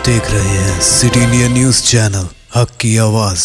देख रहे हैं सिटी इंडिया न्यूज़ चैनल हक की आवाज़।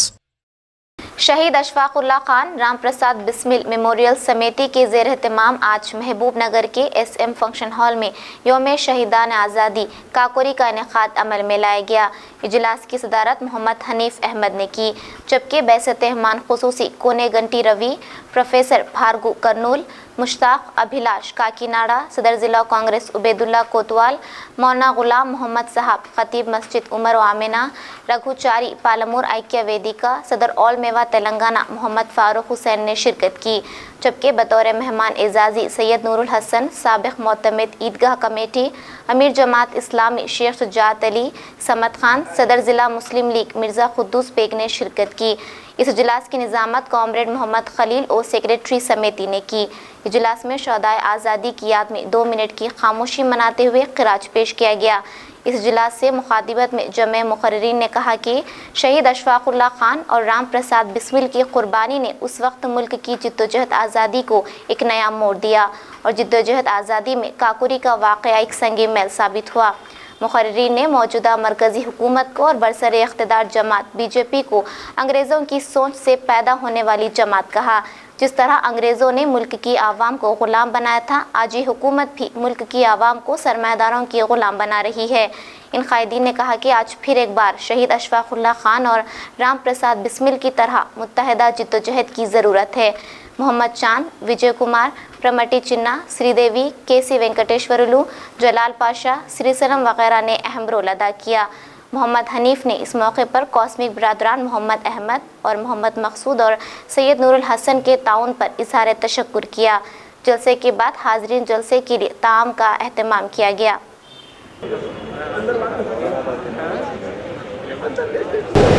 शहीद अशफाकुल्लाह खान राम प्रसाद बिस्मिल मेमोरियल समिति के ज़ेर एहतमाम आज महबूब नगर के SM फंक्शन हॉल में यौम शहीदान आज़ादी काकोरी का इनेकाद अमल में लाया गया। इजलास की सदारत मोहम्मद हनीफ अहमद ने की, जबकि बैसत मेहमान खुसूसी कोने गंटी रवि, प्रोफेसर भार्गू कर्नूल, मुश्ताक अभिलाष काकीनाडा, सदर ज़िला कांग्रेस उबैदुल्ला कोतवाल, मौलाना गुलाम मोहम्मद साहब, खतीब मस्जिद उमर आमिना, रघुचारी पालमूर ऐक्य वेदिका, सदर ऑल मेवा तेलंगाना मोहम्मद फारूक हुसैन ने शिरकत की। जबकि बतौर मेहमान एजाजी सैयद नूरुल हसन, साबिक मोतमिद ईदगाह कमेटी, अमीर जमात इस्लामी शेख सुजात अली समद खान, सदर ज़िला मुस्लिम लीग मिर्ज़ा खुद्दूस बेग ने शिरकत की। इस इजलास की निज़ामत कॉमरेड मोहम्मद खलील और सेक्रेटरी समिति ने की। इजलास में शहदाए आज़ादी की याद में 2 मिनट की खामोशी मनाते हुए क़िराज पेश किया गया। इस इजलास से मुखातिबत में जमे मुकर्रिरीन ने कहा कि शहीद अशफाकुल्लाह खान और राम प्रसाद बिस्मिल की कुर्बानी ने उस वक्त मुल्क की जिद्दोजहद आज़ादी को एक नया मोड़ दिया और जिद्दोजहद आज़ादी में काकोरी का वाक़या एक संग मैल साबित हुआ। मुकर्रिरीन ने मौजूदा मरकज़ी हुकूमत को और बरसरे इख्तिदार जमात BJP को अंग्रेज़ों की सोच से पैदा होने वाली जमात कहा। जिस तरह अंग्रेज़ों ने मुल्क की आवाम को ग़ुलाम बनाया था, आज ये हुकूमत भी मुल्क की आवाम को सरमायादारों की ग़ुलाम बना रही है। इन कायदीन ने कहा कि आज फिर एक बार शहीद अशफाकुल्लाह खान और राम प्रसाद बिस्मिल की तरह मुत्तहिदा जिद्दोजहद की ज़रूरत है। मोहम्मद चांद, विजय कुमार, प्रमटी चिन्ना, श्रीदेवी, KC वेंकटेश्वरलू, जलाल पाशा, श्रीसलम वगैरह ने अहम रोल अदा किया। मोहम्मद हनीफ ने इस मौके पर कॉस्मिक बरादरान मोहम्मद अहमद और मोहम्मद मकसूद और सैयद नूरुल हसन के ताउन पर इज़हार तशक्कुर किया। जलसे के बाद हाज़रीन जलसे के लिए ताम का एहतमाम किया गया।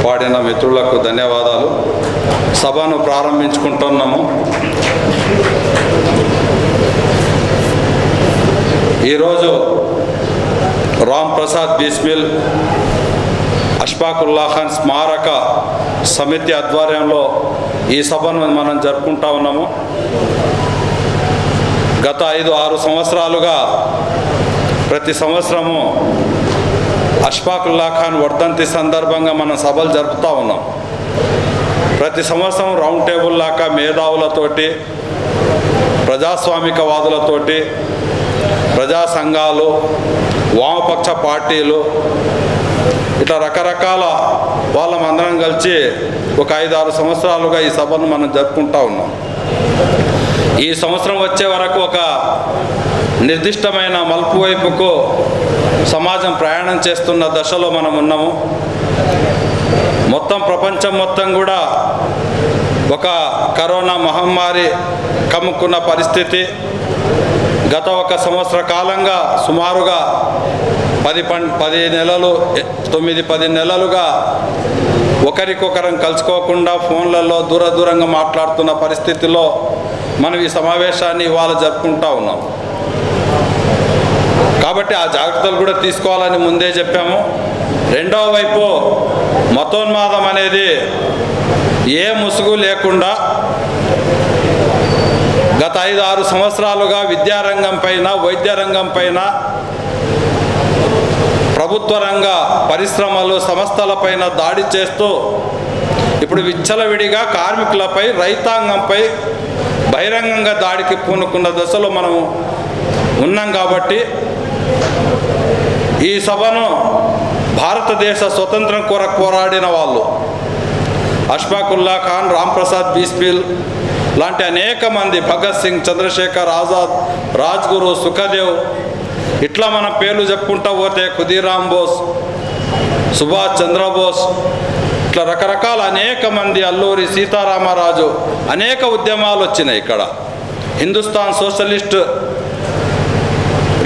పాడిన మిత్రులకు ధన్యవాదాలు। సభను ప్రారంభించుకుంటున్నాము। ఈరోజు రామ్ ప్రసాద్ బిస్మిల్ అష్ఫాకుల్లా ఖాన్ స్మారక సమితి ఆధ్వర్యంలో ఈ సభను మనం జరుపుకుంటా ఉన్నాము। గత 5-6 సంవత్సరాలుగా ప్రతి సంవత్సరము అష్ఫాకుల్లా ఖాన్ వర్ధంతి సందర్భంగా మనం సభలు జరుపుతూ ఉన్నాం। ప్రతి సంవత్సరం రౌండ్ టేబుల్ లాగా మేధావులతోటి, ప్రజాస్వామికవాదులతోటి, ప్రజా సంఘాలు, వామపక్ష పార్టీలు, ఇట్లా రకరకాల వాళ్ళమందరం కలిసి ఒక 5-6 సంవత్సరాలుగా ఈ సభను మనం జరుపుకుంటూ ఉన్నాం। ఈ సంవత్సరం వచ్చే వరకు ఒక నిర్దిష్టమైన మలుపు వైపుకు సమాజం ప్రయాణం చేస్తున్న దశలో మనం ఉన్నాము। మొత్తం ప్రపంచం మొత్తం కూడా ఒక కరోనా మహమ్మారి కమ్ముకున్న పరిస్థితి గత 1 సంవత్సర కాలంగా సుమారుగా 10 నెలలు 9-10 నెలలుగా ఒకరికొకరం కలుసుకోకుండా ఫోన్లలో దూరంగా మాట్లాడుతున్న పరిస్థితిలో మనం ఈ సమావేశాన్ని ఇవాళ జరుపుకుంటా ఉన్నాం। కాబట్టి ఆ జాగ్రత్తలు కూడా తీసుకోవాలని ముందే చెప్పాము। రెండవ వైపు మతోన్మాదం అనేది ఏ ముసుగు లేకుండా గత 5-6 సంవత్సరాలుగా విద్యారంగం పైన, వైద్య రంగం పైన, ప్రభుత్వ రంగ పరిశ్రమలు, సంస్థలపైన దాడి చేస్తూ ఇప్పుడు విచ్చలవిడిగా కార్మికులపై, రైతాంగంపై బహిరంగంగా దాడికి పూనుకున్న దశలో మనం ఉన్నాం। కాబట్టి ఈ సభను భారతదేశ స్వతంత్రం కొరకు పోరాడిన వాళ్ళు అష్ఫాకుల్లా ఖాన్, రామ్ ప్రసాద్ బిస్మిల్ లాంటి అనేక మంది, భగత్ సింగ్, చంద్రశేఖర్ ఆజాద్, రాజ్గురు, సుఖదేవ్, ఇట్లా మన పేర్లు చెప్పుకుంటూ పోతే ఖుదీరామ్ బోస్, సుభాష్ చంద్రబోస్, ఇట్లా రకరకాల అనేక మంది, అల్లూరి సీతారామరాజు, అనేక ఉద్యమాలు వచ్చినాయి ఇక్కడ। హిందుస్థాన్ సోషలిస్ట్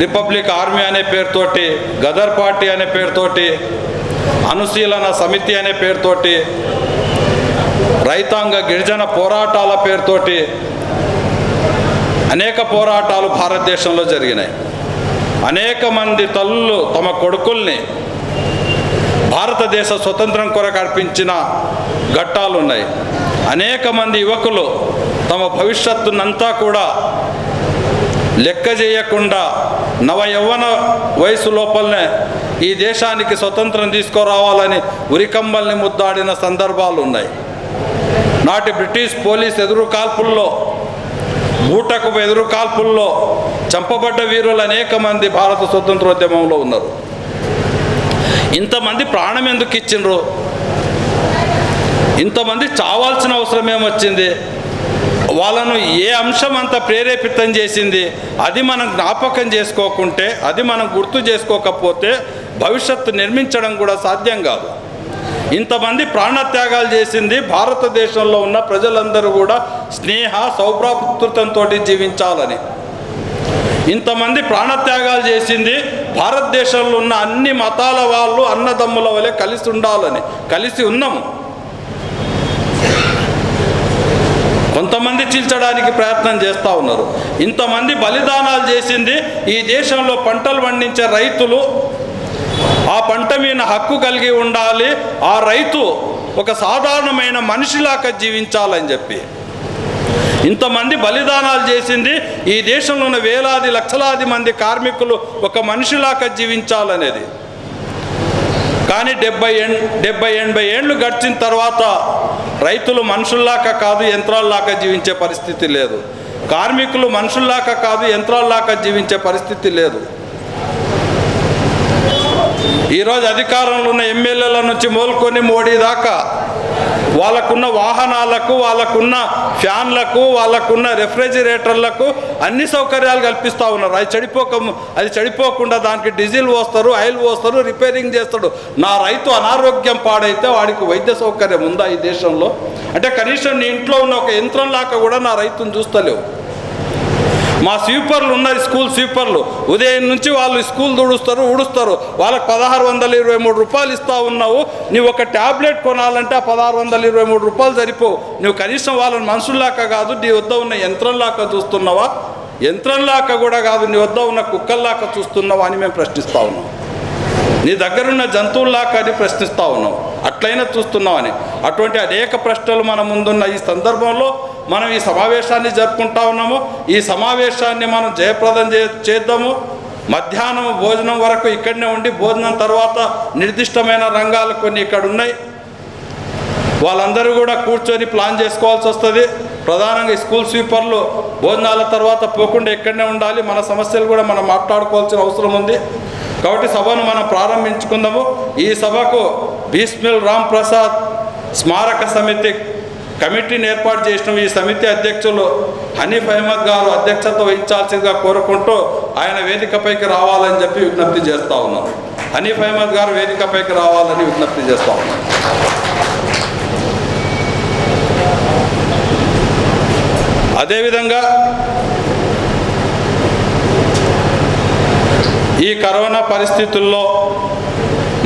రిపబ్లిక్ ఆర్మీ అనే పేరుతోటి, గదర్ పార్టీ అనే పేరుతోటి, అనుశీలన సమితి అనే పేరుతోటి, రైతాంగ గిరిజన పోరాటాల పేరుతోటి అనేక పోరాటాలు భారతదేశంలో జరిగినాయి। అనేక మంది తల్లులు తమ కొడుకుల్ని భారతదేశ స్వతంత్రం కొరకు అర్పించిన ఘట్టాలు ఉన్నాయి। అనేక మంది యువకులు తమ భవిష్యత్తునంతా కూడా లెక్క చేయకుండా నవ యవ్వన వయసు లోపలనే ఈ దేశానికి స్వతంత్రం తీసుకురావాలని ఉరికంబల్ని ముద్దాడిన సందర్భాలు ఉన్నాయి. నాటి బ్రిటిష్ పోలీస్ ఎదురుకాల్పుల్లో, బూటకు ఎదురుకాల్పుల్లో చంపబడ్డ వీరులు అనేక మంది భారత స్వతంత్రోద్యమంలో ఉన్నారు. ఇంతమంది ప్రాణం ఎందుకు ఇచ్చిండ్రు? ఇంతమంది చావాల్సిన అవసరం ఏమొచ్చింది? వాళ్ళను ఏ అంశం అంత ప్రేరేపితం చేసింది? అది మనం జ్ఞాపకం చేసుకోకుంటే, అది మనం గుర్తు చేసుకోకపోతే భవిష్యత్తు నిర్మించడం కూడా సాధ్యం కాదు. ఇంతమంది ప్రాణత్యాగాలు చేసింది భారతదేశంలో ఉన్న ప్రజలందరూ కూడా స్నేహ సౌభ్రాతృత్వంతో జీవించాలని. ఇంతమంది ప్రాణత్యాగాలు చేసింది భారతదేశంలో ఉన్న అన్ని మతాల వాళ్ళు అన్నదమ్ముల వలె కలిసి ఉండాలని. కలిసి ఉన్నాము. కొంతమంది చీల్చడానికి ప్రయత్నం చేస్తూ ఉన్నారు. ఇంతమంది బలిదానాలు చేసింది ఈ దేశంలో పంటలు పండించే రైతులు. ఆ పంట మీద హక్కు కలిగి ఉండాలి, ఆ రైతు ఒక సాధారణమైన మనిషిలాగా జీవించాలని చెప్పి. ఇంతమంది బలిదానాలు చేసింది ఈ దేశంలో ఉన్న వేలాది లక్షలాది మంది కార్మికులు ఒక మనిషిలాగా జీవించాలనేది. కానీ 70-80 ఏళ్ళు గడిచిన తర్వాత రైతులు మనుషుల్లాగా కాదు యంత్రాల్లాగా జీవించే పరిస్థితి లేదు. కార్మికులు మనుషుల్లాగా కాదు యంత్రాల్లాగా జీవించే పరిస్థితి లేదు. ఈరోజు అధికారంలో ఉన్న ఎమ్మెల్యేల నుంచి మొదలుకొని మోడీ దాకా వాళ్ళకున్న వాహనాలకు, వాళ్ళకున్న ఫ్యాన్లకు, వాళ్ళకున్న రెఫ్రిజిరేటర్లకు అన్ని సౌకర్యాలు కల్పిస్తూ ఉన్నారు. అది చెడిపోకుండా దానికి డీజిల్ పోస్తారు, ఆయిల్ పోస్తారు, రిపేరింగ్ చేస్తాడు. నా రైతు అనారోగ్యం పాడైతే వాడికి వైద్య సౌకర్యం ఉందా ఈ దేశంలో? అంటే కనీసం నీ ఇంట్లో ఉన్న ఒక యంత్రం లాగా కూడా నా రైతును చూస్తలేవు. మా స్వీపర్లు ఉన్నారు, స్కూల్ స్వీపర్లు. ఉదయం నుంచి వాళ్ళు స్కూల్ ఊడుస్తారు. వాళ్ళకి 1623 రూపాయలు ఇస్తూ ఉన్నావు. నువ్వు ఒక ట్యాబ్లెట్ కొనాలంటే ఆ 1623 రూపాయలు సరిపోవు. నువ్వు కనీసం వాళ్ళని మనుషుల్లాగా కాదు, నీ వద్ద ఉన్న యంత్రంలాగా చూస్తున్నావా? యంత్రంలాగా కూడా కాదు, నీ వద్ద ఉన్న కుక్కల్లాగా చూస్తున్నావా అని మేము ప్రశ్నిస్తూ ఉన్నాం. నీ దగ్గరున్న జంతువుల్లాగా అని ప్రశ్నిస్తూ ఉన్నాం. అట్లయినా చూస్తున్నామని. అటువంటి అనేక ప్రశ్నలు మన ముందున్న ఈ సందర్భంలో మనం ఈ సమావేశాన్ని జరుపుకుంటా ఉన్నాము. ఈ సమావేశాన్ని మనం జయప్రదం చేద్దాము. మధ్యాహ్నం భోజనం వరకు ఇక్కడనే ఉండి, భోజనం తర్వాత నిర్దిష్టమైన రంగాలు కొన్ని ఇక్కడ ఉన్నాయి. వాళ్ళందరూ కూడా కూర్చొని ప్లాన్ చేసుకోవాల్సి వస్తుంది. ప్రధానంగా స్కూల్ స్వీపర్లు భోజనాల తర్వాత పోకుండా ఇక్కడనే ఉండాలి. మన సమస్యలు కూడా మనం మాట్లాడుకోవాల్సిన అవసరం ఉంది. కాబట్టి సభను మనం ప్రారంభించుకుందాము. ఈ సభకు బిస్మిల్ రామ్ ప్రసాద్ స్మారక సమితి కమిటీని ఏర్పాటు చేసిన ఈ సమితి అధ్యక్షులు హనీఫ్ అహ్మద్ గారు అధ్యక్షత వహించాల్సిందిగా కోరుకుంటూ ఆయన వేదికపైకి రావాలని చెప్పి విజ్ఞప్తి చేస్తూ ఉన్నాం. హనీఫ్ అహ్మద్ గారు వేదికపైకి రావాలని విజ్ఞప్తి చేస్తూ ఉన్నాం. అదేవిధంగా ఈ కరోనా పరిస్థితుల్లో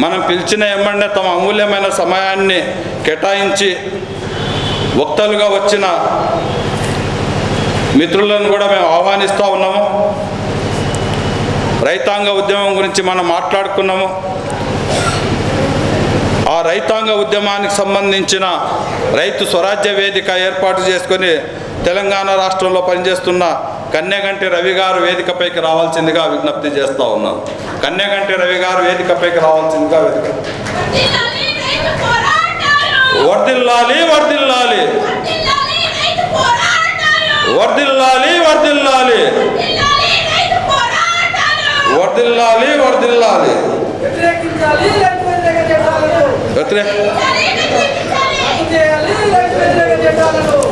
మనం పిలిచిన ఎమ్మెల్యే తమ అమూల్యమైన సమయాన్ని కేటాయించి వక్తలుగా వచ్చిన మిత్రులను కూడా మేము ఆహ్వానిస్తూ ఉన్నాము. రైతాంగ ఉద్యమం గురించి మనం మాట్లాడుకున్నాము. ఆ రైతాంగ ఉద్యమానికి సంబంధించిన రైతు స్వరాజ్య వేదిక ఏర్పాటు చేసుకొని తెలంగాణ రాష్ట్రంలో పనిచేస్తున్న కన్యగంటి రవి గారు వేదికపైకి రావాల్సిందిగా విజ్ఞప్తి చేస్తూ ఉన్నాం. కన్యగంటి రవి గారు వేదికపైకి రావాల్సిందిగా వర్ధిల్లాలి వర్ధిల్లాలి వర్ధిల్లాలి వర్ధిల్లాలి వర్ధిల్లాలి వర్ధిల్లాలి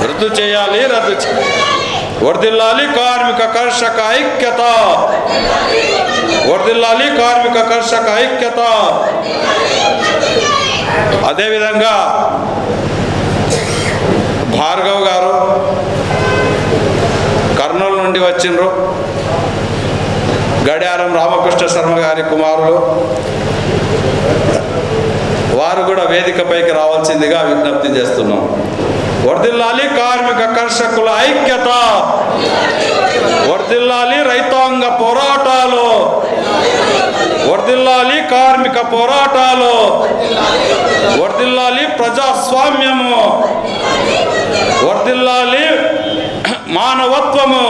రద్దు చేయాలి రద్దు వర్ధిల్లాలి కార్మిక కర్షక ఐక్యత వర్ధిల్లాలి కార్మిక కర్షక ఐక్యత. అదేవిధంగా భార్గవ్ గారు కర్నూలు నుండి వచ్చిండ్రు. గడియారం రామకృష్ణ శర్మ గారి కుమారులు, వారు కూడా వేదికపైకి రావాల్సిందిగా విజ్ఞప్తి చేస్తున్నాం. వర్ధిల్లాలి కార్మిక కర్షకుల ఐక్యత, వర్ధిల్లాలి రైతాంగ పోరాటాలు, వర్ధిల్లాలి కార్మిక పోరాటాలు, వర్ధిల్లాలి ప్రజాస్వామ్యము, వర్ధిల్లాలి మానవత్వము.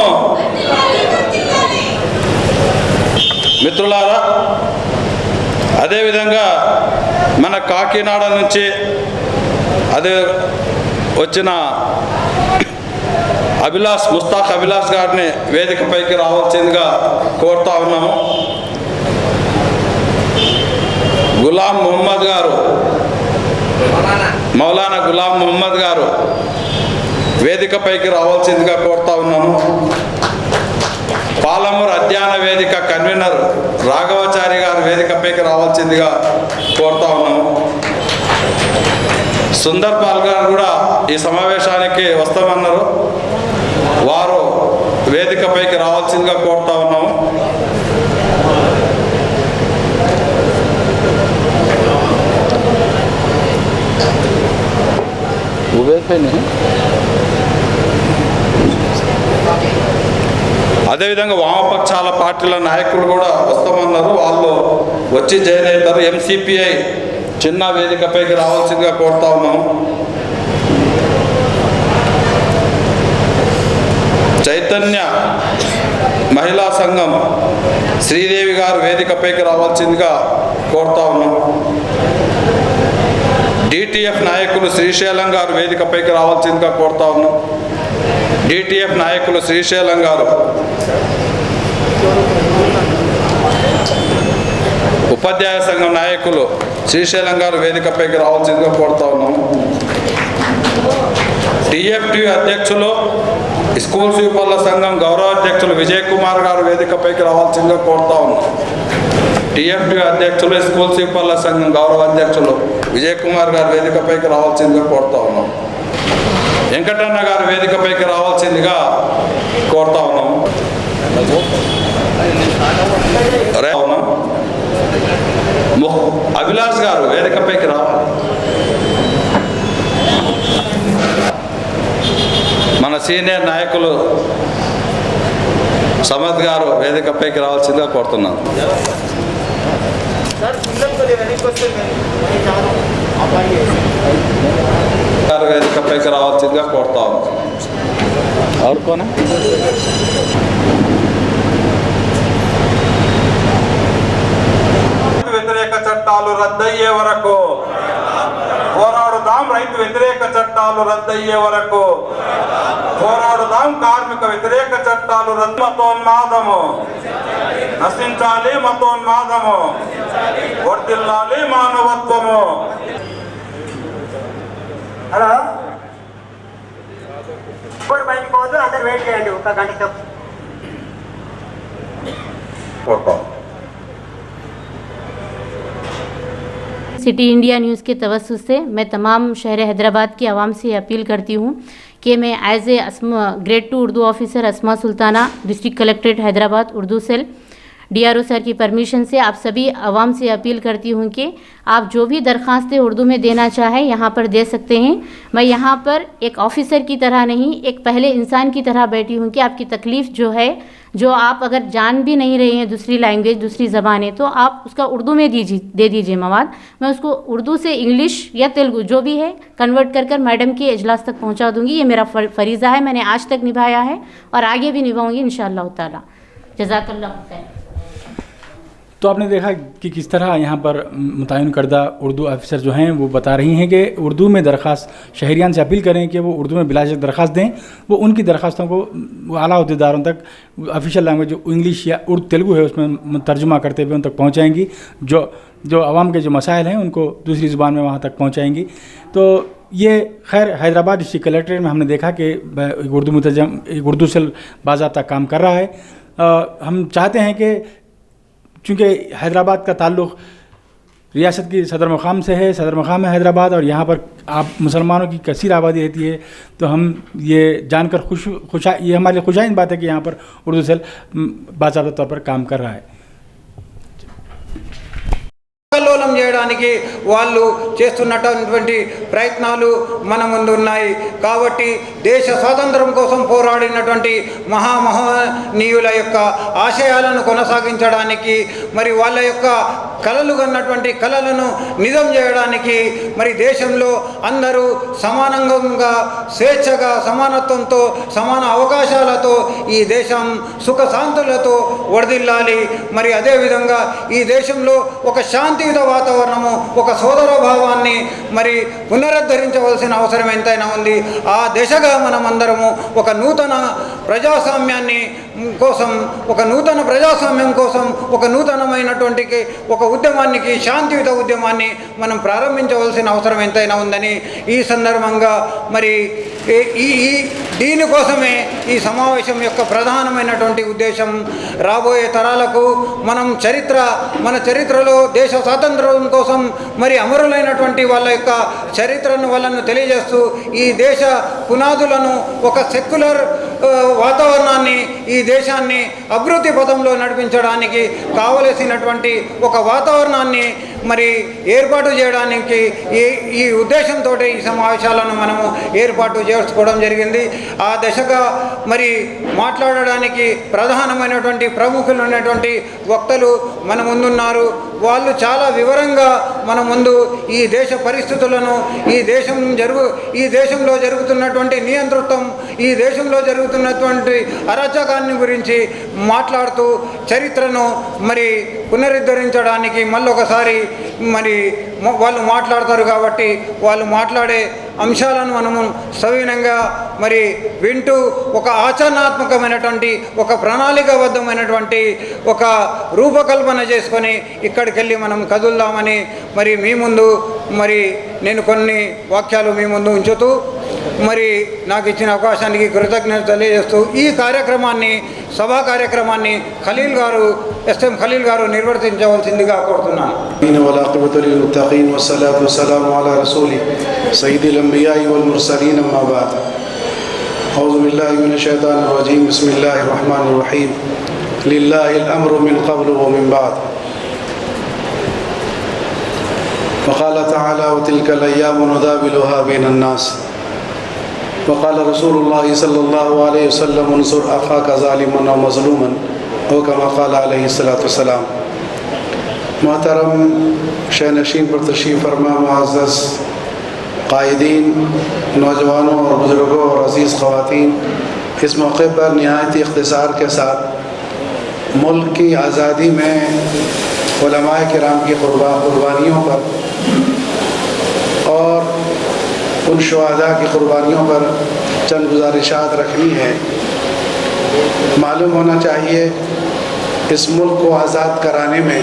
మిత్రులారా, అదేవిధంగా మన కాకినాడ నుంచి అదే వచ్చిన ముస్తాక్ అభిలాష్ గారిని వేదికపైకి రావాల్సిందిగా కోరుతా ఉన్నాము. గులాం మొహమ్మద్ గారు, మౌలానా గులాం మొహమ్మద్ గారు వేదికపైకి రావాల్సిందిగా కోరుతా ఉన్నాము. పాలమూరు అధ్యయన వేదిక కన్వీనర్ రాఘవాచారి గారు వేదికపైకి రావాల్సిందిగా కోరుతా ఉన్నాము. సుందర్ పాల్ గారు కూడా ఈ సమావేశానికి వస్తామన్నారు. వారు వేదికపైకి రావాల్సిందిగా కోరుతా ఉన్నాము. అదేవిధంగా వామపక్షాల పార్టీల నాయకులు కూడా వస్తామన్నారు. వాళ్ళు వచ్చి జాయిన్ అవుతారు. ఎంసీపీఐ చిన్న వేదికపైకి రావాల్సిందిగా కోరుతా ఉన్నాము. చైతన్య మహిళా సంఘం శ్రీదేవి గారు వేదికపైకి రావాల్సిందిగా కోరుతా ఉన్నాం. డిటిఎఫ్ నాయకులు శ్రీశైలం గారు వేదికపైకి రావాల్సిందిగా కోరుతా ఉన్నాం. డిటిఎఫ్ నాయకులు శ్రీశైలం గారు. ఉపాధ్యాయ సంఘం నాయకులు శ్రీశైలం గారు వేదికపైకి రావాల్సిందిగా కోరుతా ఉన్నాము. టిఎఫ్టి అధ్యక్షులు స్కూల్ స్వీపర్ల సంఘం గౌరవ అధ్యక్షులు విజయ్ కుమార్ గారు వేదికపైకి రావాల్సిందిగా కోరుతా ఉన్నాం. టిఎఫ్టి అధ్యక్షులు స్కూల్ స్వీపర్ల సంఘం గౌరవ అధ్యక్షులు విజయ్ కుమార్ గారు వేదికపైకి రావాల్సిందిగా కోరుతా ఉన్నాం. వెంకటన్న గారు వేదికపైకి రావాల్సిందిగా కోరుతా ఉన్నాం. అభిలాష్ గారు వేదికపైకి రావాలి. మన సీనియర్ నాయకులు సమద్ గారు వేదికపైకి రావాల్సిందిగా కోరుతున్నాను. గారు వేదికపైకి రావాల్సిందిగా కోరుతా ఉన్నాను. ఆడుకోనా వ్యతిరేక చట్టాలు రద్దయ్యే వరకు పోరాడుదాం. రైతు వ్యతిరేక చట్టాలు రద్దయ్యే వరకు పోరాడుదాం. కార్మిక వ్యతిరేక చట్టాలు రద్దు. మతోన్మాదము నశించాలి. మతోన్మాదము వర్ధిల్లాలి. మానవత్వము. హలో, ఇప్పుడు బయటకు పోదు. అందరు వెయిట్ చేయండి ఒక గంట సేపు. सिटी इंडिया न्यूज़ के तवस्सुस से मैं तमाम शहर हैदराबाद की आवाम से अपील करती हूँ कि मैं as a grade 2 Urdu officer Asma Sultana, district collectorate Hyderabad, Urdu cell, DRO sir की परमिशन से आप सभी आवाम से अपील करती हूँ कि आप जो भी दरख्वास्तें उर्दू में देना चाहें यहाँ पर दे सकते हैं। मैं यहाँ पर एक ऑफ़िसर की तरह नहीं, एक पहले इंसान की तरह बैठी हूँ कि आपकी तकलीफ़ जो है, जो आप अगर जान भी नहीं रहे हैं दूसरी लैंग्वेज, दूसरी ज़बानें, तो आप उसका उर्दू में दे दीजिए मवाद। मैं उसको उर्दू से इंग्लिश या तेलुगु जो भी है कन्वर्ट कर मैडम के इजलास तक पहुँचा दूँगी। ये मेरा फ़रीज़ा है, मैंने आज तक निभाया है और आगे भी निभाऊँगी इंशाअल्लाह ताला। जज़ाकल्लाह खैर। तो आपने देखा कि किस तरह यहाँ पर मुतय्यन करदा उर्दू ऑफिसर जो हैं वो बता रही हैं कि उर्दू में दरख्वास्त शहरियान से अपील करें कि वो उर्दू में बिलाशक दरख्वास्त दें। वो उनकी दरख्वास्तों को आला अहदेदारों तक ऑफिशियल लैंग्वेज जो इंग्लिश या उर्दू तेलुगु है उसमें तर्जुमा करते हुए उन तक पहुँचाएँगी। जो आवाम के जो मसाइल हैं उनको दूसरी ज़ुबान में वहाँ तक पहुँचाएँगी। तो ये खैर हैदराबाद डिस्ट्रिक्ट कलेक्ट्रेट में हमने देखा कि उर्दू मुतरजम उर्दू से बाज़ाब्ता काम कर रहा है। हम चाहते हैं कि चूँकि हैदराबाद का ताल्लुक़ रियासत की सदर मकाम से है, सदर मकाम है हैदराबाद, और यहाँ पर आप मुसलमानों की कसीर आबादी रहती है, तो हम ये जानकर ये हमारे लिए खुशाइन बात है कि यहाँ पर उर्दू सेल बाज़ाब्ता तौर पर काम कर रहा है। నిర్మూలం చేయడానికి వాళ్ళు చేస్తున్నటువంటి ప్రయత్నాలు మన ముందు ఉన్నాయి. కాబట్టి దేశ స్వాతంత్రం కోసం పోరాడినటువంటి మహామహనీయుల యొక్క ఆశయాలను కొనసాగించడానికి, మరి వాళ్ళ యొక్క కలలు కన్నటువంటి కలలను నిజం చేయడానికి, మరి దేశంలో అందరూ సమానంగా స్వేచ్ఛగా సమానత్వంతో సమాన అవకాశాలతో ఈ దేశం సుఖశాంతులతో వర్ధిల్లాలి. మరి అదేవిధంగా ఈ దేశంలో ఒక శాంతియుత వాతావరణము, ఒక సోదర భావాన్ని మరి పునరుద్ధరించవలసిన అవసరం ఎంతైనా ఉంది. ఆ దిశగా మనమందరము ఒక నూతన ప్రజాస్వామ్యాన్ని కోసం, ఒక నూతన ప్రజాస్వామ్యం కోసం, ఒక నూతనమైనటువంటి ఒక ఉద్యమానికి, శాంతియుత ఉద్యమాన్ని మనం ప్రారంభించవలసిన అవసరం ఎంతైనా ఉందని ఈ సందర్భంగా మరి దీనికోసమే ఈ సమావేశం యొక్క ప్రధానమైనటువంటి ఉద్దేశం రాబోయే తరాలకు మన చరిత్రలో దేశ స్వాతంత్రం కోసం మరి అమరులైనటువంటి వాళ్ళ యొక్క చరిత్రను వాళ్ళను తెలియజేస్తూ ఈ దేశ పునాదులను, ఒక సెక్యులర్ వాతావరణాన్ని, ఈ దేశాన్ని అభివృద్ధి పథంలో నడిపించడానికి కావలసినటువంటి ఒక వాతావరణాన్ని మరి ఏర్పాటు చేయడానికి ఈ ఉద్దేశంతో ఈ సమావేశాలను మనము ఏర్పాటు చేసుకోవడం జరిగింది. ఆ దశగా మరి మాట్లాడడానికి ప్రధానమైనటువంటి ప్రముఖులు ఉన్నటువంటి వక్తలు మన ముందున్నారు. వాళ్ళు చాలా వివరంగా మన ముందు ఈ దేశ పరిస్థితులను, ఈ దేశంలో జరుగుతున్నటువంటి నియంతృత్వం, ఈ దేశంలో జరుగుతున్నటువంటి అరాచకాన్ని గురించి మాట్లాడుతూ చరిత్రను మరి పునరుద్ధరించడానికి మళ్ళొకసారి మరి వాళ్ళు మాట్లాడతారు. కాబట్టి వాళ్ళు మాట్లాడే అంశాలను మనము సవినంగా మరి వింటూ ఒక ఆచరణాత్మకమైనటువంటి, ఒక ప్రణాళికాబద్ధమైనటువంటి ఒక రూపకల్పన చేసుకొని ఇక్కడికి వెళ్ళి మనం కదులుదామని మరి మీ ముందు మరి నేను కొన్ని వాక్యాలు మీ ముందు ఉంచుతూ మరి నాకు ఇచ్చిన అవకాశానికి కృతజ్ఞత తెలియజేస్తూ ఈ కార్యక్రమాన్ని, సభా కార్యక్రమాన్ని ఎస్ఎం ఖలీల్ గారు నిర్వర్తించవలసిందిగా కోరుతున్నాను. أعوذ بالله من الشيطان الرجيم بسم الله الرحمن الرحيم لله الأمر من قبل ومن بعد وقال تعالى وتلك الأيام نداولها بين الناس وقال رسول الله صلى الله عليه وسلم انصر أخاك ظالما ومظلوما او كما قال عليه الصلاة والسلام. محترم شہنشین پر تشریف فرما معزز قائدین، نوجوانوں اور بزرگوں اور عزیز خواتین، اس موقع پر نہایت اختصار کے ساتھ ملک کی آزادی میں علماء کرام کی قربانیوں پر اور ان شہداء کی قربانیوں پر چند گزارشات رکھنی ہے. معلوم ہونا چاہیے اس ملک کو آزاد کرانے میں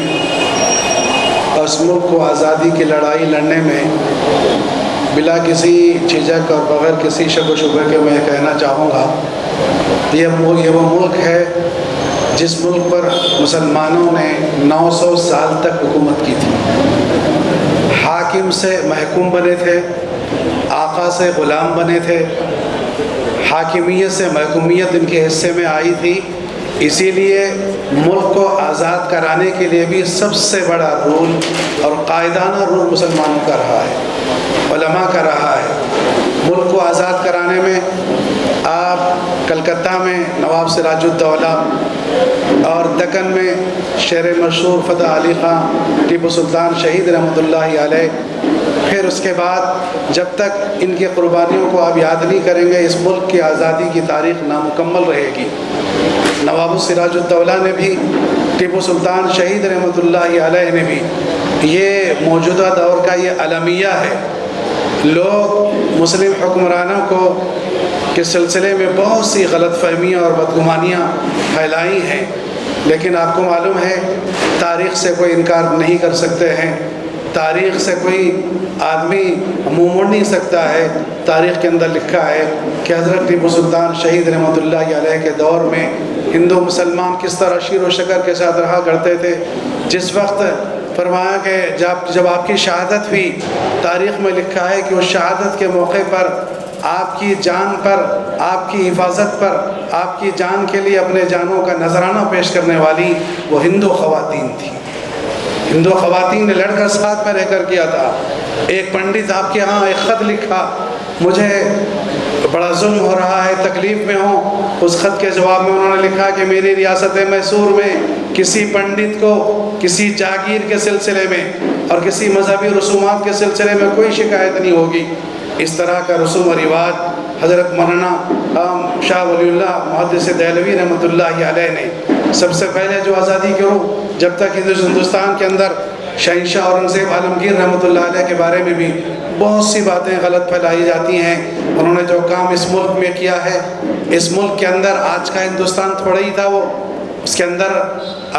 اور اس ملک کو آزادی کی لڑائی لڑنے میں بلا کسی جھجک اور بغیر کسی شک و شبہ کے میں کہنا چاہوں گا، یہ وہ ملک ہے جس ملک پر مسلمانوں نے 900 سال تک حکومت کی تھی. حاکم سے محکوم بنے تھے، آقا سے غلام بنے تھے، حاکمیت سے محکومیت ان کے حصے میں آئی تھی. اسی لیے ملک کو آزاد کرانے کے لیے بھی سب سے بڑا رول اور قائدانہ رول مسلمانوں کا رہا ہے، علماء کا رہا ہے. ملک کو آزاد کرانے میں آپ کلکتہ میں نواب سراج الدولہ اور دکن میں شعر مشہور فتح علی خان ٹیپو سلطان شہید رحمۃ اللہ علیہ، پھر اس کے بعد جب تک ان کی قربانیوں کو آپ یاد نہیں کریں گے اس ملک کی آزادی کی تاریخ نامکمل رہے گی. نواب سراج الدولہ نے بھی، ٹیپو سلطان شہید رحمۃ اللہ علیہ نے بھی، یہ موجودہ دور کا یہ المیہ ہے. لوگ مسلم حکمرانوں کو کے سلسلے میں بہت سی غلط فہمیاں اور بدگمانیاں پھیلائی ہیں، لیکن آپ کو معلوم ہے تاریخ سے کوئی انکار نہیں کر سکتے ہیں. تاریخ سے کوئی آدمی منہ موڑ نہیں سکتا ہے. تاریخ کے اندر لکھا ہے کہ حضرت ٹیپو سلطان شہید رحمۃ اللہ علیہ کے دور میں ہندو مسلمان کس طرح شیر و شکر کے ساتھ رہا کرتے تھے. جس وقت فرمایا کہ جب آپ کی شہادت ہوئی، تاریخ میں لکھا ہے کہ اس شہادت کے موقع پر آپ کی جان پر، آپ کی حفاظت پر، آپ کی جان کے لیے اپنے جانوں کا نذرانہ پیش کرنے والی وہ ہندو خواتین تھیں. ان دو خواتین نے لڑ کر ساتھ میں رہ کر کیا تھا. ایک پنڈت آپ کے ہاں ایک خط لکھا, مجھے بڑا ظلم ہو رہا ہے, تکلیف میں ہوں. اس خط کے جواب میں انہوں نے لکھا کہ میری ریاست میسور میں کسی پنڈت کو کسی جاگیر کے سلسلے میں اور کسی مذہبی رسومات کے سلسلے میں کوئی شکایت نہیں ہوگی. اس طرح کا رسوم و رواج حضرت مولانا شاہ ولی اللہ محدث دہلوی رحمۃ اللہ علیہ نے سب سے پہلے جو آزادی کے روح, جب تک ہندوستان کے اندر شہنشاہ اورنگزیب عالمگیر رحمۃ اللہ علیہ کے بارے میں بھی بہت سی باتیں غلط پھیلائی جاتی ہیں. انہوں نے جو کام اس ملک میں کیا ہے, اس ملک کے اندر آج کا ہندوستان تھوڑا ہی تھا, وہ اس کے اندر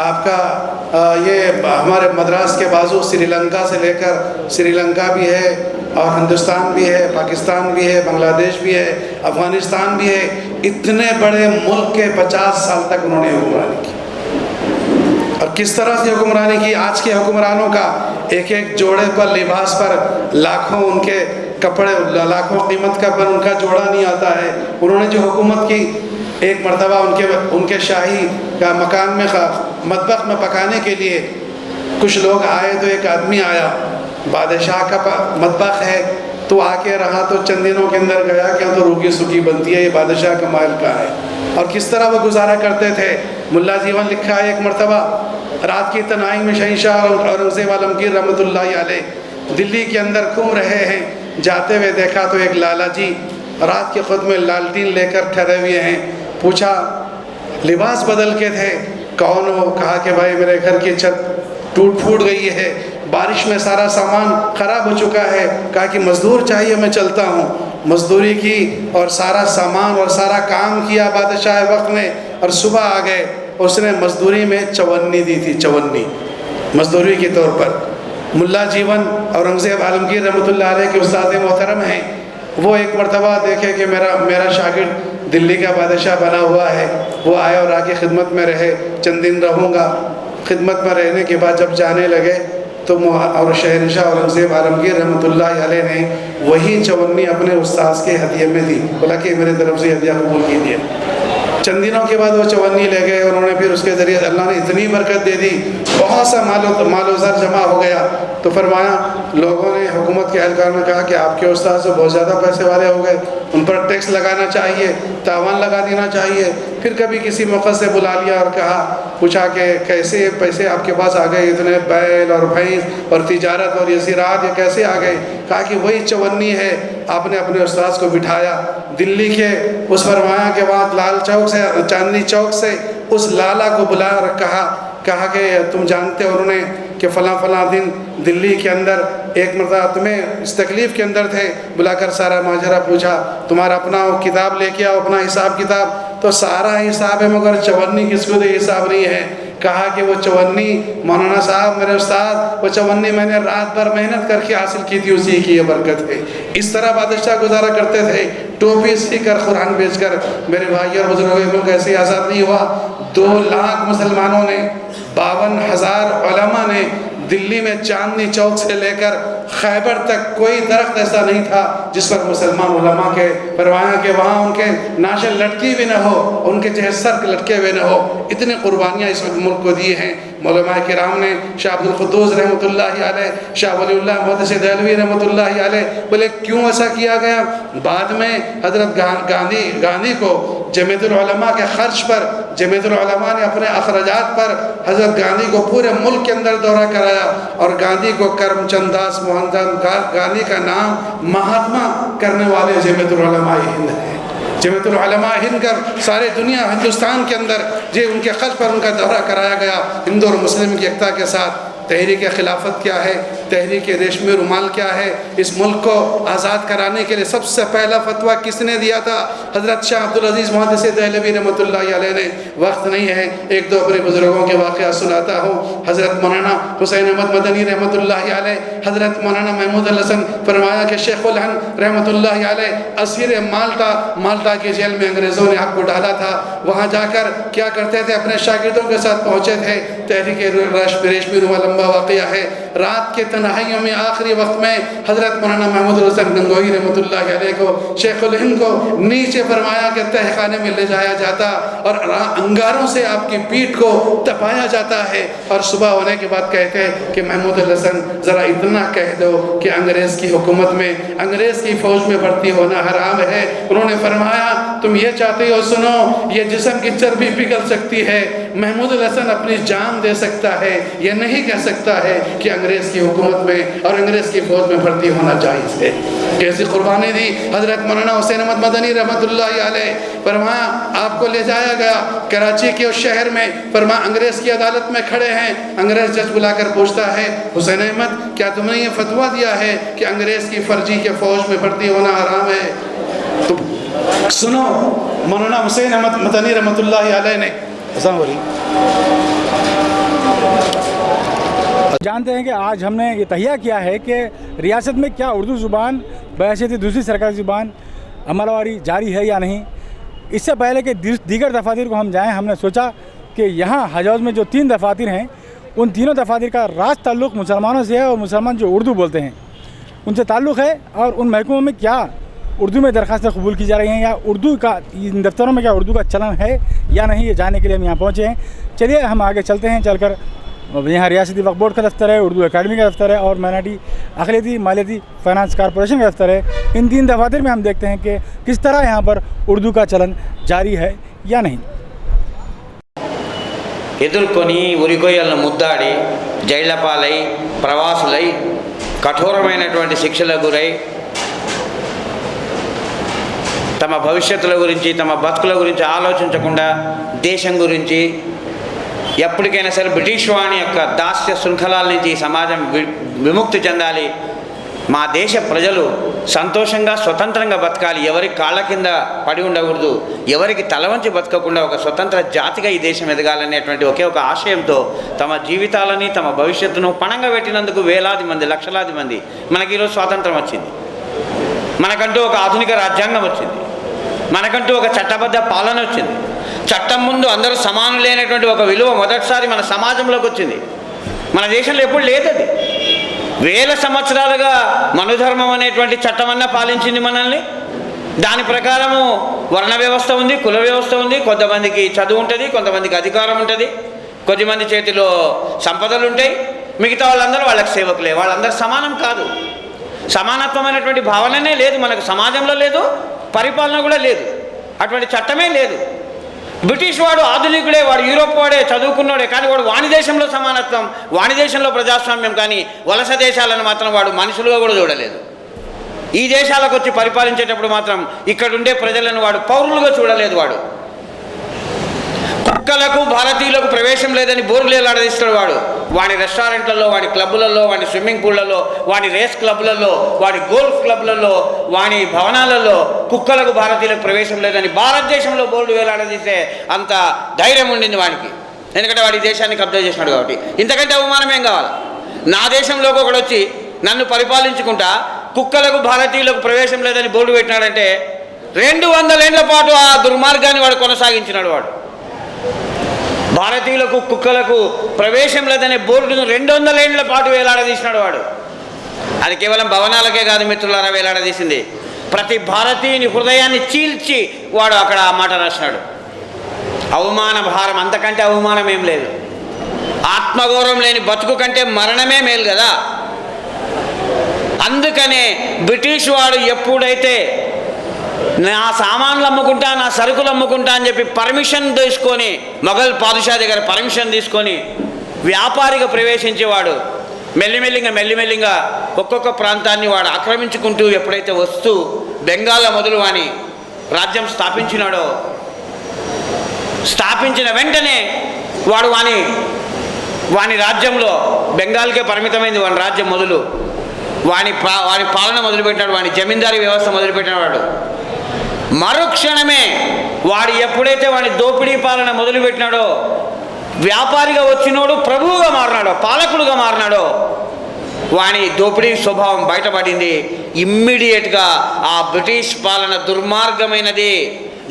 آپ کا یہ ہمارے مدراس کے بازو سری لنکا سے لے کر سری لنکا بھی ہے اور ہندوستان بھی ہے, پاکستان بھی ہے, بنگلہ دیش بھی ہے, افغانستان بھی ہے. اتنے بڑے ملک کے 50 سال تک انہوں نے حکمرانی کی. اور کس طرح سے حکمرانی کی, آج کے حکمرانوں کا ایک ایک جوڑے پر لباس پر لاکھوں ان کے کپڑے, لاکھوں قیمت کا پر ان کا جوڑا نہیں آتا ہے. انہوں نے جو حکومت کی, ایک مرتبہ ان کے شاہی کا مکان میں مطبخ میں پکانے کے لیے کچھ لوگ آئے, تو ایک آدمی آیا, بادشاہ کا مطبخ ہے تو آ کے رہا, تو چند دنوں کے اندر گیا کہ تو روکی سوکھی بنتی ہے, یہ بادشاہ کا محل کا ہے. اور کس طرح وہ گزارا کرتے تھے. ملا جیون لکھا ہے ایک مرتبہ رات کی تنہائی میں شہنشاہ اورنگزیب عالمگیر رحمۃ اللہ علیہ دلی کے اندر گھوم رہے ہیں. جاتے ہوئے دیکھا تو ایک لالا جی رات کے خود میں لالٹین لے کر ٹھہرے ہوئے ہیں. پوچھا, لباس بدل کے تھے, کون ہو؟ کہا کہ بھائی میرے گھر کی چھت ٹوٹ پھوٹ گئی ہے, بارش میں سارا سامان خراب ہو چکا ہے. کہا کہ مزدور چاہیے, میں چلتا ہوں. مزدوری کی اور سارا سامان اور سارا کام کیا بادشاہ وقت نے, اور صبح آ گئے. اس نے مزدوری میں 54 دی تھی, 54 مزدوری کے طور پر. ملا جیون اورنگزیب عالمگیر رحمۃ اللہ علیہ کے استاد محترم ہیں. وہ ایک مرتبہ دیکھے کہ میرا شاگرد دلی کا بادشاہ بنا ہوا ہے, وہ آئے اور آ کے خدمت میں رہے, چند دن رہوں گا. خدمت میں رہنے کے بعد جب جانے لگے تو اور شہنشاہ اورنگزیب عالمگیر رحمۃ اللہ علیہ نے وہی 54 اپنے استاذ کے ہدیے میں دی. بولا کہ میرے طرف سے ہدیہ قبول کیجیے. چند دنوں کے بعد وہ 54 لے گئے. انہوں نے پھر اس کے ذریعے اللہ نے اتنی برکت دے دی, بہت سا مال و زر جمع ہو گیا. تو فرمایا, لوگوں نے, حکومت کے اہلکار نے کہا کہ آپ کے استاد سے بہت زیادہ پیسے والے ہو گئے, ان پر ٹیکس لگانا چاہیے, تاوان لگا دینا چاہیے. پھر کبھی کسی موقع سے بلا لیا اور کہا, پوچھا کہ کیسے پیسے آپ کے پاس آ گئے, اتنے بیل اور بھینس اور تجارت اور یہ زراعت یہ کیسے آ گئے؟ کہا کہ وہی 54 ہے. آپ نے اپنے استاذ کو بٹھایا دلی کے اس فرمایا کہ وہاں لال چوک سے, چاندنی چوک سے اس لالا کو بلا اور کہا کہ تم جانتے ہو انہوں نے کہ فلاں دن دلی کے اندر ایک مرتبہ تمہیں اس تکلیف کے اندر تھے. بلا کر سارا ماجرا پوچھا, تمہارا اپنا کتاب لے کے آؤ, اپنا حساب کتاب. تو سارا حساب ہے مگر 54 کس کو دے حساب نہیں ہے. کہا کہ وہ 54 مولانا صاحب میرے استاد, وہ 54 میں نے رات بھر محنت کر کے حاصل کی تھی, اسی کی یہ برکت ہے. اس طرح بادشاہ گزارا کرتے تھے, ٹوپی سی کر, قرآن بیچ کر. میرے بھائی اور بزرگوں, ملک ایسے آزاد نہیں ہوا. 2 لاکھ مسلمانوں نے, 52,000 علماء نے دلی میں چاندنی چوک سے لے کر خیبر تک کوئی درخت ایسا نہیں تھا جس پر مسلمان علماء کے فرمایا کہ وہاں ان کے ناشے لٹکی بھی نہ ہو, ان کے چہرے سر لٹکے ہوئے نہ ہو. اتنی قربانیاں اس وقت ملک کو دی ہیں. علماء کرام نے, شاہ عبد القدوس رحمۃ اللہ علیہ, شاہ ولی اللہ محدث دہلوی رحمۃ اللہ علیہ. بولے کیوں ایسا کیا گیا؟ بعد میں حضرت گاندھی کو جمعیت العلماء کے خرچ پر, جمعیت العلماء نے اپنے اخراجات پر حضرت گاندھی کو پورے ملک کے اندر دورہ کرایا, اور گاندھی کو کرم چند داس موہن گاندھی کا نام مہاتما کرنے والے جمعیت العلماء ہند ہیں. جمعیت العلماء ہند کر سارے دنیا ہندوستان کے اندر ان کے خرچ پر ان کا دورہ کرایا گیا. ہندو اور مسلم کی یکتا کے ساتھ. تحریک خلافت کیا ہے, تحریک ریشمی رومال کیا ہے؟ اس ملک کو آزاد کرانے کے لیے سب سے پہلا فتویٰ کس نے دیا تھا؟ حضرت شاہ عبدالعزیز محدث دہلوی رحمۃ اللہ علیہ نے. وقت نہیں ہے, ایک دو اپنے بزرگوں کے واقعات سناتا ہوں. حضرت مولانا حسین احمد مدنی رحمۃ اللہ علیہ, حضرت مولانا محمود الحسن فرمایا کہ شیخ الہند رحمۃ اللہ علیہ اسیر مالٹا کی جیل میں انگریزوں نے آپ کو ڈالا تھا. وہاں جا کر کیا کرتے تھے, اپنے شاگردوں کے ساتھ پہنچے تھے. تحریک ریشمی رومال واقعہ ہے. रात के तन्हाइयों में आखिरी वक्त में हज़रत मौलाना महमूद हसन गंगोही रहमतुल्लाह अलैह को शेखुल हिंद को नीचे फरमाया कि तहखाने में ले जाया जाता और अंगारों से आपकी पीठ को तपाया जाता है, और सुबह होने के बाद कहते हैं कि महमूद हसन ज़रा इतना कह दो कि अंग्रेज़ की हुकूमत में, अंग्रेज़ की फ़ौज में भर्ती होना हराम है। उन्होंने फरमाया तुम ये चाहते हो, सुनो, ये जिस्म की चर्बी पिघल सकती है, महमूद हसन अपनी जान दे सकता है, ये नहीं कह सकता है कि अंग्रेज़ की हुकूमत में और अंग्रेज़ की फ़ौज में भर्ती होना जायज़ है। कैसी कुर्बानी दी हज़रत मौलाना हुसैन अहमद मदनी रहमतुल्लाह अलैह। फरमाया आपको ले जाया गया कराची के उस शहर में, फरमाया अंग्रेज़ की अदालत में खड़े हैं, अंग्रेज़ जज बुलाकर पूछता है हुसैन अहमद क्या तुमने ये फतवा दिया है कि अंग्रेज़ की फ़र्जी के फ़ौज में भर्ती होना हराम है? तो सुनो, मौलाना हुसैन अहमद मदनी रहमतुल्लाह अलैह ने जानते हैं कि आज हमने ये तहिया किया है कि रियासत में क्या उर्दू ज़ुबान बहैसियत दूसरी सरकारी ज़ुबान अमलवारी जारी है या नहीं। इससे पहले कि दीगर दफातर को हम जाएं, हमने सोचा कि यहाँ हजौज़ में जो 3 दफातर हैं उन तीनों दफातर का राज ताल्लुक़ मुसलमानों से है और मुसलमान जो उर्दू बोलते हैं उनसे ताल्लुक़ है, और उन महकमों में क्या उर्दू में दरख्वास्तें कबूल की जा रही हैं या उर्दू का इन दफ्तरों में क्या उर्दू का चलन है या नहीं, ये जानने के लिए हम यहाँ पहुँचे हैं। चलिए हम आगे चलते हैं। चलकर यहाँ रियासती वक्फ बोर्ड का दफ्तर है, उर्दू अकेडमी का दफ्तर है और माइनॉरिटी अक़लियती मालियाती फाइनेंस कॉरपोरेशन का दफ्तर है। इन 3 दफातर में हम देखते हैं कि किस तरह यहाँ पर उर्दू का चलन जारी है या नहीं। ఎదుర్కొని ఉరికొయ్యలను ముద్దాడి జైళ్ల పాలై ప్రవాసులై కఠోరమైనటువంటి శిక్షలకు గురై తమ భవిష్యత్తుల గురించి తమ బతుకుల గురించి ఆలోచించకుండా దేశం గురించి ఎప్పటికైనా సరే బ్రిటిష్ వాణి యొక్క దాస్య శృంఖలాల నుంచి ఈ సమాజం విముక్తి చెందాలి, మా దేశ ప్రజలు సంతోషంగా స్వతంత్రంగా బతకాలి, ఎవరి కాళ్ళ కింద పడి ఉండకూడదు, ఎవరికి తలవంచి బతకకుండా ఒక స్వతంత్ర జాతిగా ఈ దేశం ఎదగాలనేటువంటి ఒకే ఒక ఆశయంతో తమ జీవితాలని తమ భవిష్యత్తును పణంగా పెట్టినందుకు వేలాది మంది లక్షలాది మంది మనకి ఈరోజు స్వాతంత్రం వచ్చింది, మనకంటూ ఒక ఆధునిక రాజ్యాంగం వచ్చింది, మనకంటూ ఒక చట్టబద్ధ పాలన వచ్చింది, చట్టం ముందు అందరూ సమానులైనటువంటి ఒక విలువ మొదటిసారి మన సమాజంలోకి వచ్చింది. మన దేశంలో ఎప్పుడు లేదు అది. వేల సంవత్సరాలుగా మనుధర్మం అనేటువంటి చట్టమన్నా పాలించింది మనల్ని. దాని ప్రకారము వర్ణ వ్యవస్థ ఉంది, కుల వ్యవస్థ ఉంది, కొంతమందికి చదువు ఉంటుంది, కొంతమందికి అధికారం ఉంటుంది, కొద్దిమంది చేతిలో సంపదలు ఉంటాయి, మిగతా వాళ్ళందరూ వాళ్ళకి సేవకులే, వాళ్ళందరూ సమానం కాదు. సమానత్వమైనటువంటి భావననే లేదు మనకు, సమాజంలో లేదు, పరిపాలన కూడా లేదు, అటువంటి చట్టమే లేదు. బ్రిటిష్ వాడు ఆధునికుడే, వాడు యూరోప్ వాడే, చదువుకున్నాడే, కానీ వాడు వాణి దేశంలో సమానత్వం, వాణి దేశంలో ప్రజాస్వామ్యం, కానీ వలస దేశాలను మాత్రం వాడు మనుషులుగా కూడా చూడలేదు. ఈ దేశాలకు వచ్చి పరిపాలించేటప్పుడు మాత్రం ఇక్కడుండే ప్రజలను వాడు పౌరులుగా చూడలేదు. వాడు కుక్కలకు భారతీయులకు ప్రవేశం లేదని బోర్డులు ఎలాడదీస్తాడు వాడు. వాడి రెస్టారెంట్లలో, వాడి క్లబ్బులలో, వాడి స్విమ్మింగ్ పూళ్లలో, వాడి రేస్ క్లబ్లలో, వాడి గోల్ఫ్ క్లబ్లలో, వాడి భవనాలలో కుక్కలకు భారతీయులకు ప్రవేశం లేదని భారతదేశంలో బోర్డు వేలాడదీసే అంత ధైర్యం ఉండింది వాడికి. ఎందుకంటే వాడి దేశాన్ని కబ్జా చేసినాడు కాబట్టి. ఇంతకంటే అవమానం ఏం కావాలి? నా దేశంలోకి ఒకడు వచ్చి నన్ను పరిపాలించుకుంటా కుక్కలకు భారతీయులకు ప్రవేశం లేదని బోర్డు పెట్టినాడంటే 200 ఏళ్ల పాటు ఆ దుర్మార్గాన్ని వాడు కొనసాగించినాడు. వాడు భారతీయులకు కుక్కలకు ప్రవేశం లేదనే బోర్డును 200 ఏళ్ల పాటు వేలాడదీసినాడు వాడు. అది కేవలం భవనాలకే కాదు మిత్రులారా వేలాడదీసింది, ప్రతి భారతీయుని హృదయాన్ని చీల్చి వాడు అక్కడ ఆ మాట రాసినాడు. అవమాన భారం, అంతకంటే అవమానం ఏం లేదు. ఆత్మగౌరవం లేని బతుకు కంటే మరణమే మేలు కదా. అందుకనే బ్రిటిష్ వాడు ఎప్పుడైతే నా సామాన్లు అమ్ముకుంటా, నా సరుకులు అమ్ముకుంటా అని చెప్పి పర్మిషన్ తీసుకొని, మొఘల్ పాదుషా దగ్గర పర్మిషన్ తీసుకొని వ్యాపారిగా ప్రవేశించేవాడు మెల్లిమెల్లిగా ఒక్కొక్క ప్రాంతాన్ని వాడు ఆక్రమించుకుంటూ ఎప్పుడైతే వస్తూ బెంగాల్ మొదలు వాని రాజ్యం స్థాపించినాడో, స్థాపించిన వెంటనే వాడు వాని రాజ్యంలో బెంగాల్కే పరిమితమైంది వాని రాజ్యం మొదలు. వాని పాలన మొదలుపెట్టినాడు, వాని జమీందారీ వ్యవస్థ మొదలుపెట్టిన వాడు. మరుక్షణమే వాడు ఎప్పుడైతే వాడి దోపిడీ పాలన మొదలుపెట్టినాడో, వ్యాపారిగా వచ్చినోడు ప్రభువుగా మారినాడో, పాలకుడుగా మారినాడో, వాని దోపిడీ స్వభావం బయటపడింది. ఇమ్మీడియట్గా ఆ బ్రిటిష్ పాలన దుర్మార్గమైనది,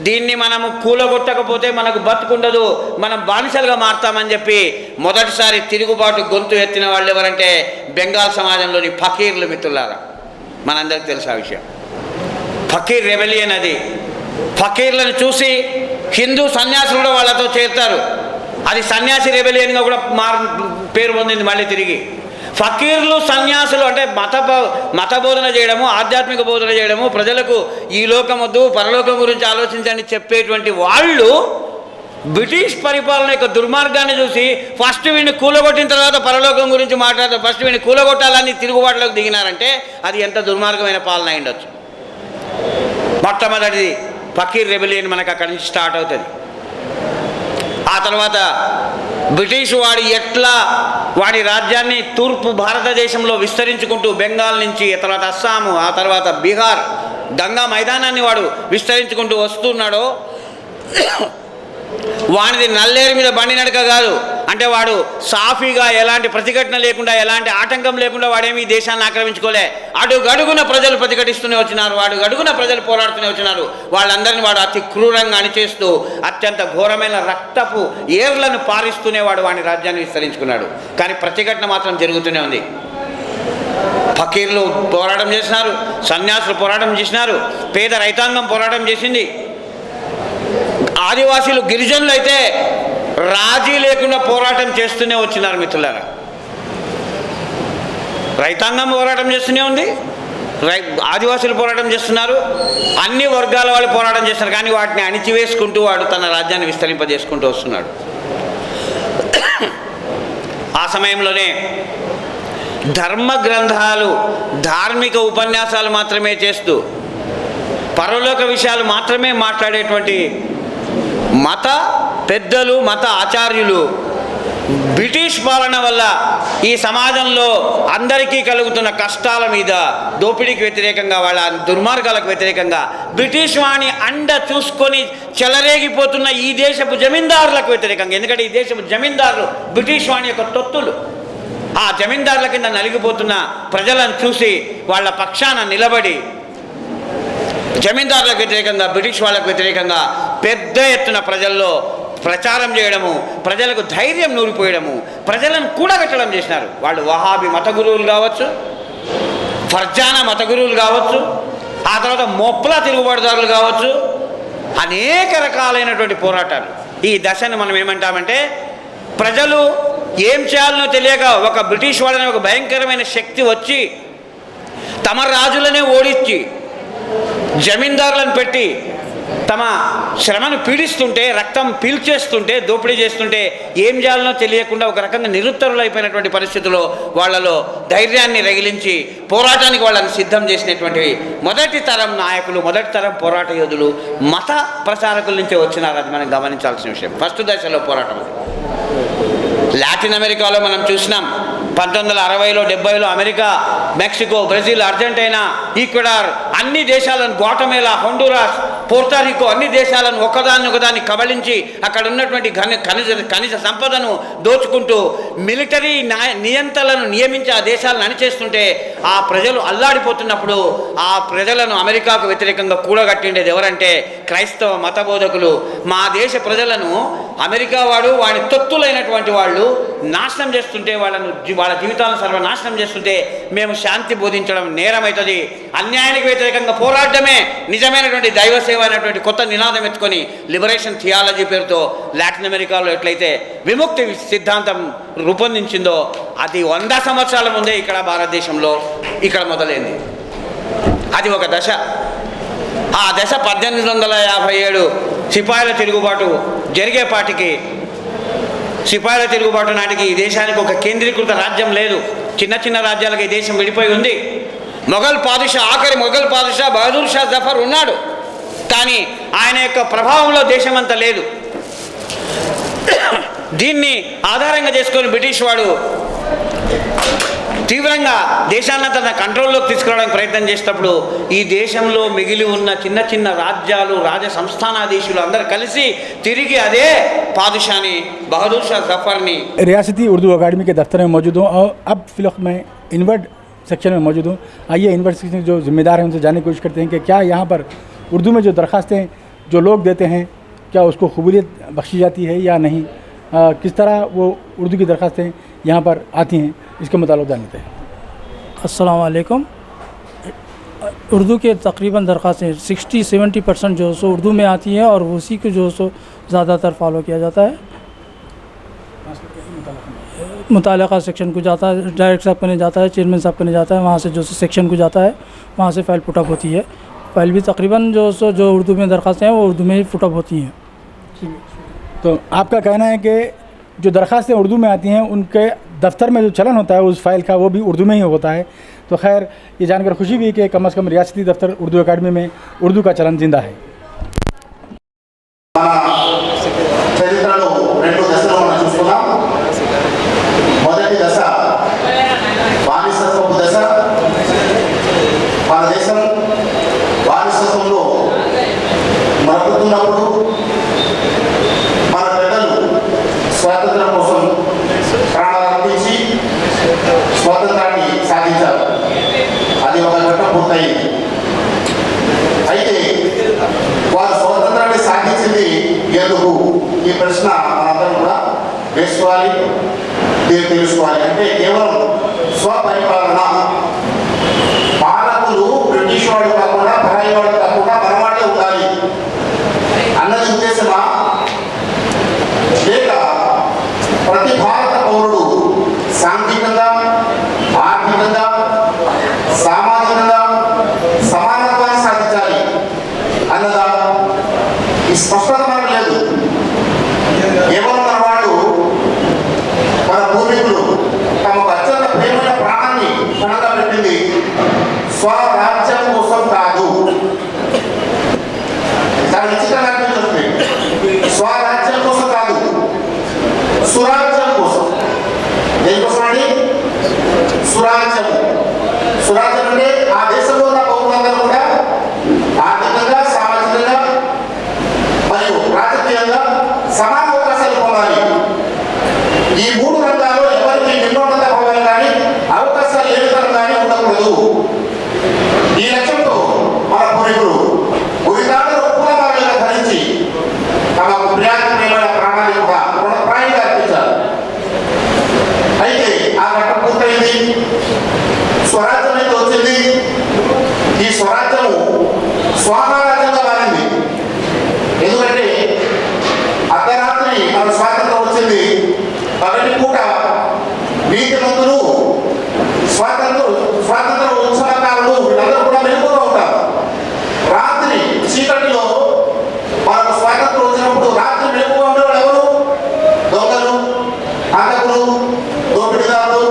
దీన్ని మనము కూలగొట్టకపోతే మనకు బతుకుండదు, మనం బానిసలుగా మారుతామని చెప్పి మొదటిసారి తిరుగుబాటు గొంతు ఎత్తిన వాళ్ళు ఎవరంటే బెంగాల్ సమాజంలోని ఫకీర్లు మిత్రులారా. మనందరికీ తెలుసు ఆ విషయం. ఫకీర్ రెబెలియన్ అది. ఫకీర్లను చూసి హిందూ సన్యాసులు కూడా వాళ్ళతో చేరుతారు. అది సన్యాసి రెబెలియన్గా కూడా పేరు పొందింది మళ్ళీ తిరిగి. ఫకీర్లు సన్యాసులు అంటే మత బోధన చేయడము, ఆధ్యాత్మిక బోధన చేయడము, ప్రజలకు ఈ లోకం వద్దు పరలోకం గురించి ఆలోచించండి చెప్పేటువంటి వాళ్ళు బ్రిటిష్ పరిపాలన యొక్క దుర్మార్గాన్ని చూసి ఫస్ట్ వీడిని కూలగొట్టిన తర్వాత పరలోకం గురించి మాట్లాడతారు. ఫస్ట్ వీడిని కూలగొట్టాలని తిరుగుబాటులోకి దిగినారంటే అది ఎంత దుర్మార్గమైన పాలన అయి ఉండొచ్చు. మొట్టమొదటిది ఫకీర్ రెబెలియన్ మనకు అక్కడి నుంచి స్టార్ట్ అవుతుంది. ఆ తర్వాత బ్రిటిష్ వాడు ఎట్లా వాడి రాజ్యాన్ని తూర్పు భారతదేశంలో విస్తరించుకుంటూ బెంగాల్ నుంచి, ఆ తర్వాత అస్సాము, ఆ తర్వాత బీహార్, గంగా మైదానాన్ని వాడు విస్తరించుకుంటూ వస్తున్నాడో వాడిది నల్లేరు మీద బండి నడక కాదు. అంటే వాడు సాఫీగా ఎలాంటి ప్రతిఘటన లేకుండా ఎలాంటి ఆటంకం లేకుండా వాడేమి ఈ దేశాన్ని ఆక్రమించుకోలే. అడుగడుగున ప్రజలు ప్రతిఘటిస్తూనే వచ్చినారు, అడుగడుగున ప్రజలు పోరాడుతూనే వచ్చినారు. వాళ్ళందరినీ వాడు అతి క్రూరంగా అణిచేస్తూ అత్యంత ఘోరమైన రక్తపు ఏర్లను పారిస్తూనే వాడి రాజ్యాన్ని విస్తరించుకున్నాడు. కానీ ప్రతిఘటన మాత్రం జరుగుతూనే ఉంది. ఫకీర్లు పోరాటం చేసినారు, సన్యాసులు పోరాటం చేసినారు, పేద రైతాంగం పోరాటం చేసింది. ఆదివాసీలు గిరిజనులు అయితే రాజీ లేకుండా పోరాటం చేస్తూనే వచ్చినారు మిత్రులారా. రైతాంగం పోరాటం చేస్తూనే ఉంది, ఆదివాసీలు పోరాటం చేస్తున్నారు, అన్ని వర్గాల వాళ్ళు పోరాటం చేస్తున్నారు. కానీ వాటిని అణిచివేసుకుంటూ వాడు తన రాజ్యాన్ని విస్తరింపజేసుకుంటూ వస్తున్నాడు. ఆ సమయంలోనే ధర్మ గ్రంథాలు, ధార్మిక ఉపన్యాసాలు మాత్రమే చేస్తూ పరలోక విషయాలు మాత్రమే మాట్లాడేటువంటి మత పెద్దలు, మత ఆచార్యులు బ్రిటిష్ పాలన వల్ల ఈ సమాజంలో అందరికీ కలుగుతున్న కష్టాల మీద, దోపిడీకి వ్యతిరేకంగా, వాళ్ళ దుర్మార్గాలకు వ్యతిరేకంగా, బ్రిటిష్ వాణి అండ చూసుకొని చెలరేగిపోతున్న ఈ దేశపు జమీందారులకు వ్యతిరేకంగా, ఎందుకంటే ఈ దేశపు జమీందారులు బ్రిటిష్ వాణి యొక్క తొత్తులు, ఆ జమీందారుల కింద నలిగిపోతున్న ప్రజలను చూసి వాళ్ళ పక్షాన నిలబడి జమీందారులకు వ్యతిరేకంగా, బ్రిటిష్ వాళ్ళకు వ్యతిరేకంగా పెద్ద ఎత్తున ప్రజల్లో ప్రచారం చేయడము, ప్రజలకు ధైర్యం నూరిపోయడము, ప్రజలను కూడగట్టడం చేసినారు. వాళ్ళు వహాబీ మత గురువులు కావచ్చు, ఫర్జానా మత గురువులు కావచ్చు, ఆ తర్వాత మొప్పల తిరుగుబాటుదారులు కావచ్చు, అనేక రకాలైనటువంటి పోరాటాలు. ఈ దశను మనం ఏమంటామంటే ప్రజలు ఏం చేయాలనో తెలియక ఒక బ్రిటిష్ వాళ్ళని ఒక భయంకరమైన శక్తి వచ్చి తమ రాజులనే ఓడించి జమీందారులను పెట్టి తమ శ్రమను పీడిస్తుంటే, రక్తం పీల్చేస్తుంటే, దోపిడీ చేస్తుంటే ఏం చేయాలనో తెలియకుండా ఒక రకంగా నిరుత్తరులైపోయినటువంటి పరిస్థితుల్లో వాళ్ళలో ధైర్యాన్ని రగిలించి పోరాటానికి వాళ్ళని సిద్ధం చేసినటువంటి మొదటి తరం నాయకులు, మొదటి తరం పోరాట యోధులు మత ప్రచారకుల నుంచే వచ్చినారు. అది మనం గమనించాల్సిన విషయం. ఫస్ట్ దశలో పోరాటం అది. లాటిన్ అమెరికాలో మనం చూసినాం. 1960లో 70లో America, Mexico, Brazil, Argentina, Ecuador అన్ని దేశాలను, గ్వాటమేలా, హొండురాస్, పోర్టోరికో అన్ని దేశాలను ఒకదాన్ని కబళించి అక్కడ ఉన్నటువంటి ఖనిజ సంపదను దోచుకుంటూ మిలిటరీ నియంత్రణలను నియమించి ఆ దేశాలను అణిచేస్తుంటే ఆ ప్రజలు అల్లాడిపోతున్నప్పుడు ఆ ప్రజలను అమెరికాకు వ్యతిరేకంగా కూడగట్టిండేది ఎవరంటే క్రైస్తవ మత బోధకులు. మా దేశ ప్రజలను అమెరికా వాడి తొత్తులైనటువంటి వాళ్ళు నాశనం చేస్తుంటే, వాళ్ళ జీవితాలను సర్వనాశనం చేస్తుంటే మేము శాంతి బోధించడం నేరమవుతుంది, అన్యాయానికి వ్యతిరేకంగా పోరాడమే నిజమైనటువంటి దైవ సేవ అనేటువంటి కొత్త నినాదం ఎత్తుకొని లిబరేషన్ థియాలజీ పేరుతో లాటిన్ అమెరికాలో ఎట్లయితే విముక్తి సిద్ధాంతం రూపొందించిందో అది 100 సంవత్సరాల ముందే ఇక్కడ భారతదేశంలో ఇక్కడ మొదలైంది. అది ఒక దశ. ఆ దశ 1857 సిపాయిల తిరుగుబాటు జరిగేపాటికి, సిపాయిల తిరుగుబాటు నాటికి ఈ దేశానికి ఒక కేంద్రీకృత రాజ్యం లేదు. చిన్న చిన్న రాజ్యాలకు ఈ దేశం విడిపోయి ఉంది. ఆఖరి మొఘల్ పాదుషా బహదూర్ షా జఫర్ ఉన్నాడు, కానీ ఆయన యొక్క ప్రభావంలో దేశం అంతా లేదు. దీన్ని ఆధారంగా చేసుకొని బ్రిటిష్ వాడు తీవ్రంగా దేశాన్ని తన కంట్రోల్లోకి తీసుకురావడానికి ప్రయత్నం చేసేటప్పుడు ఈ దేశంలో మిగిలి ఉన్న చిన్న చిన్న రాజ్యాలు, రాజ సంస్థానాధీశులు అందరూ కలిసి తిరిగి అదే పాదుషాని బహదూర్ షా జఫర్ని रियासती उर्दू अकाडमी के दफ्तर में मौजूद हूँ और अब फिलहाल मैं इन्वर्ट सेक्शन में मौजूद हूँ. आइए इन्वर्ट सेक्शन जो जिम्मेदार हैं उनसे जानने की कोशिश करते हैं कि क्या यहाँ पर उर्दू में जो दरख्वास्तें जो लोग देते हैं क्या उसको कबूलियत बख्शी जाती है या नहीं, किस तरह वो उर्दू की दरख्वास्तें यहाँ पर आती हैं, इसके मुताल्लिक़ जान लेते हैं। अस्सलाम वालेकुम। उर्दू के तकरीबन दरख्वास्तें 60-70% जो सो उर्दू में आती हैं और उसी को जो सो ज़्यादातर फॉलो किया जाता है। मुताल्लिक़ा सेक्शन को जाता है, डायरेक्टर साहब को नहीं जाता है, चेयरमैन साहब को नहीं जाता है, वहाँ से जो सेक्शन को जाता है, वहाँ से फ़ाइल पुटअप होती है। फ़ाइल भी तकरीबन जो उर्दू में दरख्वास्तें हैं वो उर्दू में ही पुटअप होती हैं। तो आपका कहना है कि जो दरख्वास्तें उर्दू में आती हैं उनके दफ्तर में जो चलन होता है उस फाइल का वो भी उर्दू में ही होता है। तो खैर ये जानकर खुशी हुई कि कम से कम रियासती दफ्तर उर्दू अकाडमी में उर्दू का चलन जिंदा है। చరిత్రలో రెండు దశలు మనం చూసుకున్నాం. మొదటి దశ బానిసత్వపు దశ. మన దేశం బానిసత్వంలో మరుగుతున్నప్పుడు మన ప్రజలు స్వాతంత్రం కోసం ప్రాణాలు అర్పించి స్వాతంత్రాన్ని సాధించారు. అది ఒక ఘట్టం పూర్తయింది. అయితే వారు స్వాతంత్రాన్ని సాధించింది ఎందుకు? ఈ ప్రశ్న మనందరం కూడా వేసుకోవాలి, తెలుసుకోవాలి. అంటే కేవలం స్వపరిపాలన, పాలకులు బ్రిటిష్ వాడు కాకుండా పరాయి వాడు కాకుండా మనవాడే ఉండాలి అన్నది ఉద్దేశమా, లేక ప్రతి భారత పౌరుడు సాంఘికంగా, ఆర్థికంగా, సామాజికంగా సమానత్వాన్ని సాధించాలి అన్నదా? ఈ స్పష్టత మనకు లేదు. కేవలం మన వాళ్ళు, మన పూర్వీకులు తమకు అత్యంత ప్రియమైన ప్రాణాన్ని పణంగా పెట్టింది స్వరాజ్యం కోసం కాదు. చాలా విచిత్రంగా అనిపిస్తుంది. స్వరాజ్యం కోసం కాదు, సురాజ్యం కోసం. దేనికోసం అండి? సురాజ్యం. సురాజ్యం అంటే ఆ దేశంలో ఉన్న పౌరులందరూ కూడా ఆర్థికంగా, సామాజికంగా మరియు రాజకీయంగా సమాన అవకాశాలు పొందాలి. ఈ మూడు రంగాల్లో ఎవరికి నిన్నోన్నత భావాలు కానీ అవకాశాలు లేనితనం కానీ ఉండకూడదు. ఈ లక్ష్యంతో మన పూర్వీకులు ఉరితాడు పూలమాలగా ధరించి తమకు ప్రియమైన ప్రాణాన్ని కూడా రుణప్రాయంగా అర్పించారు. అయితే ఆ ఘట్టం పూర్తయింది. స్వరాజ్యం అయితే వచ్చింది. ఈ స్వరాజ్యము స్వాహారాజ్యంగా మారింది. ఎందుకంటే అర్ధరాత్రి మన స్వాతంత్రం వచ్చింది. పగటి పూట నీతిమంతులు, స్వాతంత్ర ఉత్సవకారులు వీళ్ళందరూ కూడా మెలుగుగా ఉంటారు. రాత్రి చీకటిలో మనకు స్వాతంత్రం వచ్చినప్పుడు రాత్రి మెలుగుగా ఉండేవాళ్ళు ఎవరు? దొంగలు, హంతకులు, దోపిడీదారులు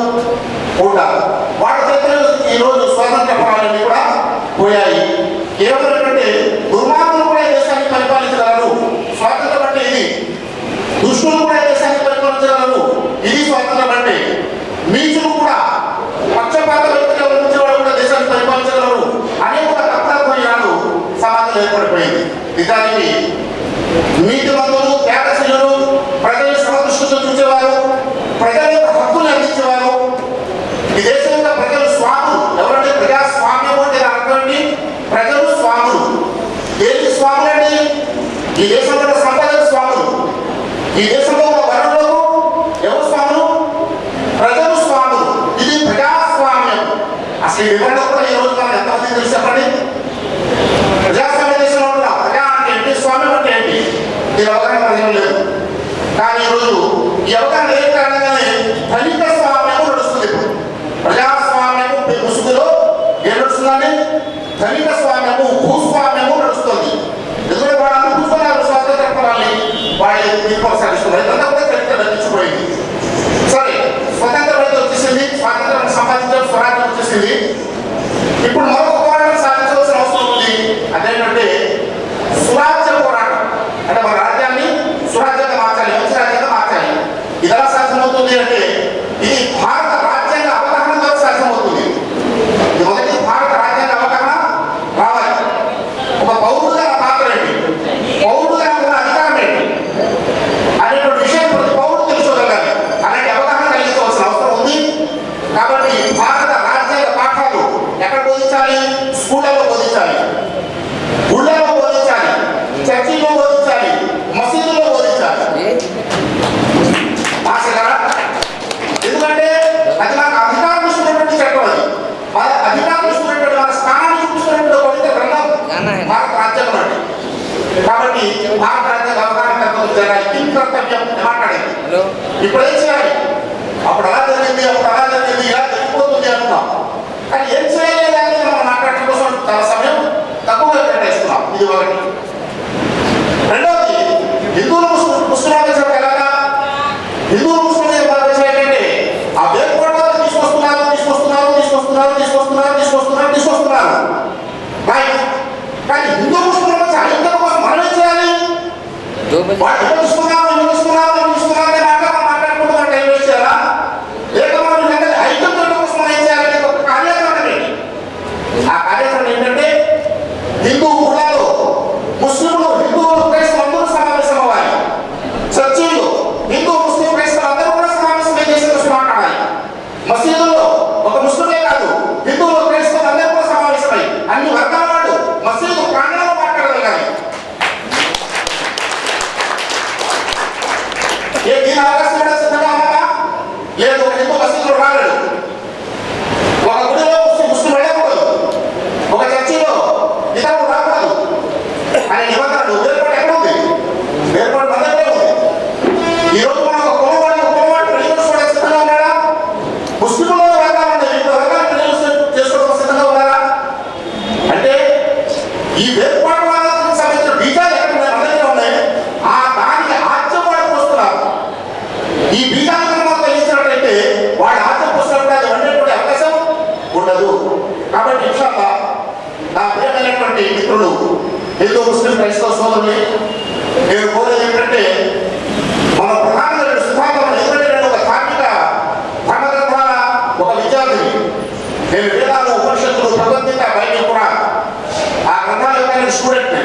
ఉంటారు. వాళ్ళ చేతిలో ఈరోజు స్వాతంత్ర ఫలాలన్నీ కూడా పోయాయి. కేవలం ఏంటంటే దుర్మార్గులు కూడా దేశాన్ని పరిపాలించగలరు. స్వాతంత్రం అంటే ఇది. దుష్టులు కూడా దేశాన్ని పరిపాలించగలరు. ఇది స్వాతంత్రం అంటే. నీచులు కూడా, పక్షపాత వ్యక్తిగా ఉంచే వాళ్ళు కూడా దేశాన్ని పరిపాలించగలరు అనే ఒక తత్వజ్ఞానాలు సమాజంలో ఏర్పడిపోయింది. నిజానికి నీతిమంతులు, త్యాగశీలులు, ప్రజల సమదృష్టితో చూసేవారు, ప్రజల యొక్క హక్కులు అందించేవారు. ఈ దేశం యొక్క ప్రజలు స్వాములు. ఎవరంటే ప్రజాస్వామ్యం అంటే అర్థండి ప్రజలు స్వాములు. దేనికి స్వాములు అండి? ఈ దేశంలో సంపదకు స్వాములు. ఈ దేశంలో వనరులకు ఎవరు స్వాములు? ప్రజలు స్వాములు. ఇది ప్రజాస్వామ్యం. అసలు ఈ వివరణ కూడా ఈ రోజు మనం ఎంతమంది తెలుసు చెప్పండి? ప్రజాస్వామ్య దేశంలో ఉన్న ప్రజా అంటే ఏంటి, స్వామ్యం అంటే ఏంటి, దీని అవగాహన ప్రజలు లేదు. కానీ ఈరోజు ఈ అవగాహన లేని కారణంగానే ధనిక స్వామ్యము నడుస్తుంది. ఇప్పుడు ప్రజాస్వామ్యము ముసుగులో ఏం నడుస్తుందండి? ధనిక స్వామ్యము, భూస్వామ్యము నడుస్తుంది. ఎందుకంటే వాళ్ళందరూ భూస్వామ్యాలు స్వాతంత్ర ఫలాన్ని వాళ్ళు కొనసాగిస్తున్నారు. ఇదంతా కూడా చరిత్ర దక్కించిపోయింది. సరే, స్వతంత్రం అయితే వచ్చేసింది, స్వాతంత్రం సంపాదించారు, స్వరాజ్యం వచ్చేసింది. ఇప్పుడు మరొక పోరాటం సాధించవలసిన అవసరం ఉంది. అదేంటంటే సురాజ్య పోరాటం. అంటే మన రాజ్యాన్ని సురాజ్యంగా మార్చాలి, మంచి రాజ్యంగా మార్చాలి. ఇది ఎలా సాధ్యమవుతుంది అంటే ఇది భారత రాజ్యాంగ అవగాహన ద్వారా సాధ్యమవుతుంది. ఇది మొదటి భారత రాజ్యాంగ అవగాహన రావాలి. ఒక పౌరుడుగా నా పాత్ర ఏంటి, పౌరుడుగా ఉన్న అధికారం ఏంటి అనేటువంటి విషయం ప్రతి పౌరుడు తెలుసుకోగలగాలి. అలాంటి అవగాహన కలిగించవలసిన అవసరం ఉంది. కాబట్టి భారత రాజ్యాంగ పాఠాలు ఎక్కడ బోధించాలి? స్కూళ్ళలో బోధించాలి, గుళ్ళలో బోధించాలి, చర్చి ఇప్పుడు ఏం చేయాలి? అప్పుడు అలా జరిగింది, అప్పుడు అలా జరిగింది, ఇలా జరిగిపోతుంది అంటున్నాం. కానీ ఏం చేయలేదని మనం మాట్లాడటం కోసం చాలా సమయం తక్కువగా కేటాయిస్తున్నాం. ఇది ఒకటి. రెండవది, హిందువులు ముస్లింల మధ్య ఎలాగా హిందువులు ముస్లింల మధ్య ఏంటంటే ఆ వేర్పాటు తీసుకొస్తున్నారు కానీ హిందూ ముస్లింల మధ్య ఐక్యత కోసం మనం ఏం చేయాలి? వాళ్ళు మాట్లాడుకుంటున్నా టైం వేస్ట్ చేయాలా? లేక మనం ఐక్యత కోసం మనం ఏం చేయాలి? ఒక కార్యాచరణ పెట్టి ఆ కార్యాచరణ ఏంటంటే హిందూ కులాలు ముస్లింలు హిందువులు క్రైస్తవులు అందరూ సమావేశం అవ్వాలి. చర్చిల్లో హిందూ ముస్లిం క్రైస్తవులు అందరూ కూడా సమావేశం చేసే కోసం మాట్లాడాలి. మసీదుల్లో ఒక ముస్లిమే కాదు హిందువులు క్రైస్తవులు అందరూ కూడా సమావేశమై అన్ని వర్గాల వాళ్ళు మసీదు ప్రాంగణంలో మాట్లాడగలగాలి. దీని అవకాశం కూడా సిద్ధంగా ఉన్నారా? లేదు, ఒక హిందూ మసీదులో రాలేడు, ఒక గుడిలో ముస్లిం వెళ్ళకూడదు, ఒక చర్చిలో ఇతరులు రాకూడదు అనే నిబంధనలు వేర్పాటు ఎక్కడ ఉంది? వేర్పాటు మన దగ్గరే ఉంది. ఈరోజు మనం ఒక కులవాడు పెళ్లి సిద్ధంగా ఉన్నాడా? ముస్లింలో వర్గాలు ఉన్నాయి, వివిధ వర్గాలు పెళ్లి చేసుకోవడం సిద్ధంగా ఉన్నారా? అంటే ఈ వేర్పాటు సంబంధించిన బీజాలు ఎక్కడ ఉన్నాయి? మన దగ్గర ఉన్నాయి. ఆ దానికి ఆజ్యం వాడు పోస్తున్నారు. ఈ బీజాలను మనం తెలిసినట్లయితే వాడు ఆజ్యం పోస్తున్నప్పుడు అది వండేటువంటి అవకాశం ఉండదు. కాబట్టి ఇన్షాల్లా నా ప్రియమైనటువంటి మిత్రులు హిందూ ముస్లిం క్రైస్తవ సోదరులు, నేను కోరేది ఏంటంటే మన ప్రధానంగా సిద్ధాంతం ఎందుకంటే నేను ఒక ధార్మిక ధర్మత ద్వారా ఒక విద్యార్థిని. నేను వేదాలు ఉపనిషత్తులు భగవద్గీత బైబిల్ కూడా ఆ గ్రంథాల యొక్క నేను స్టూడెంట్.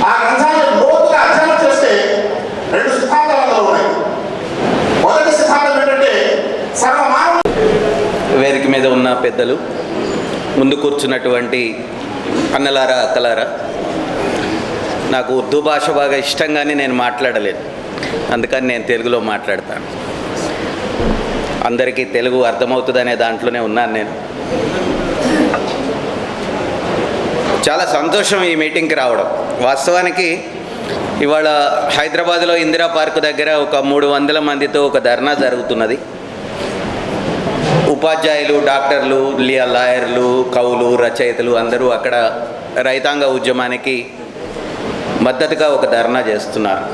ఆ గ్రంథాలను లోతుగా అధ్యయనం చేస్తే రెండు సిద్ధాంతాలు అందులో ఉన్నాయి. మొదటి సిద్ధాంతం ఏంటంటే సర్వమానవ వేదిక మీద ఉన్న పెద్దలు, ముందు కూర్చున్నటువంటి అన్నలారా అక్కలారా, నాకు ఉర్దూ భాష బాగా ఇష్టంగానే నేను మాట్లాడలేదు, అందుకని నేను తెలుగులో మాట్లాడతాను. అందరికీ తెలుగు అర్థమవుతుందనే దాంట్లోనే ఉన్నాను నేను. చాలా సంతోషం ఈ మీటింగ్కి రావడం. వాస్తవానికి ఇవాళ హైదరాబాద్లో ఇందిరా పార్క్ దగ్గర ఒక 300 మందితో ఒక ధర్నా జరుగుతున్నది. ఉపాధ్యాయులు, డాక్టర్లు, లాయర్లు, కవులు, రచయితలు అందరూ అక్కడ రైతాంగ ఉద్యమానికి మద్దతుగా ఒక ధర్నా చేస్తున్నారు.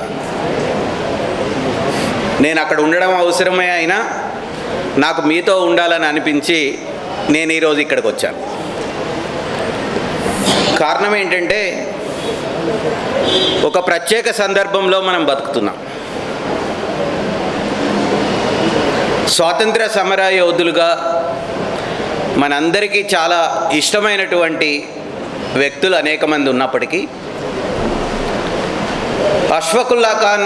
నేను అక్కడ ఉండడం అవసరమే అయినా నాకు మీతో ఉండాలని అనిపించి నేను ఈరోజు ఇక్కడికి వచ్చాను. కారణం ఏంటంటే ఒక ప్రత్యేక సందర్భంలో మనం బతుకుతున్నాం. స్వాతంత్ర సమర యోధులుగా మనందరికీ చాలా ఇష్టమైనటువంటి వ్యక్తులు అనేక మంది ఉన్నప్పటికీ అష్ఫాకుల్లా ఖాన్,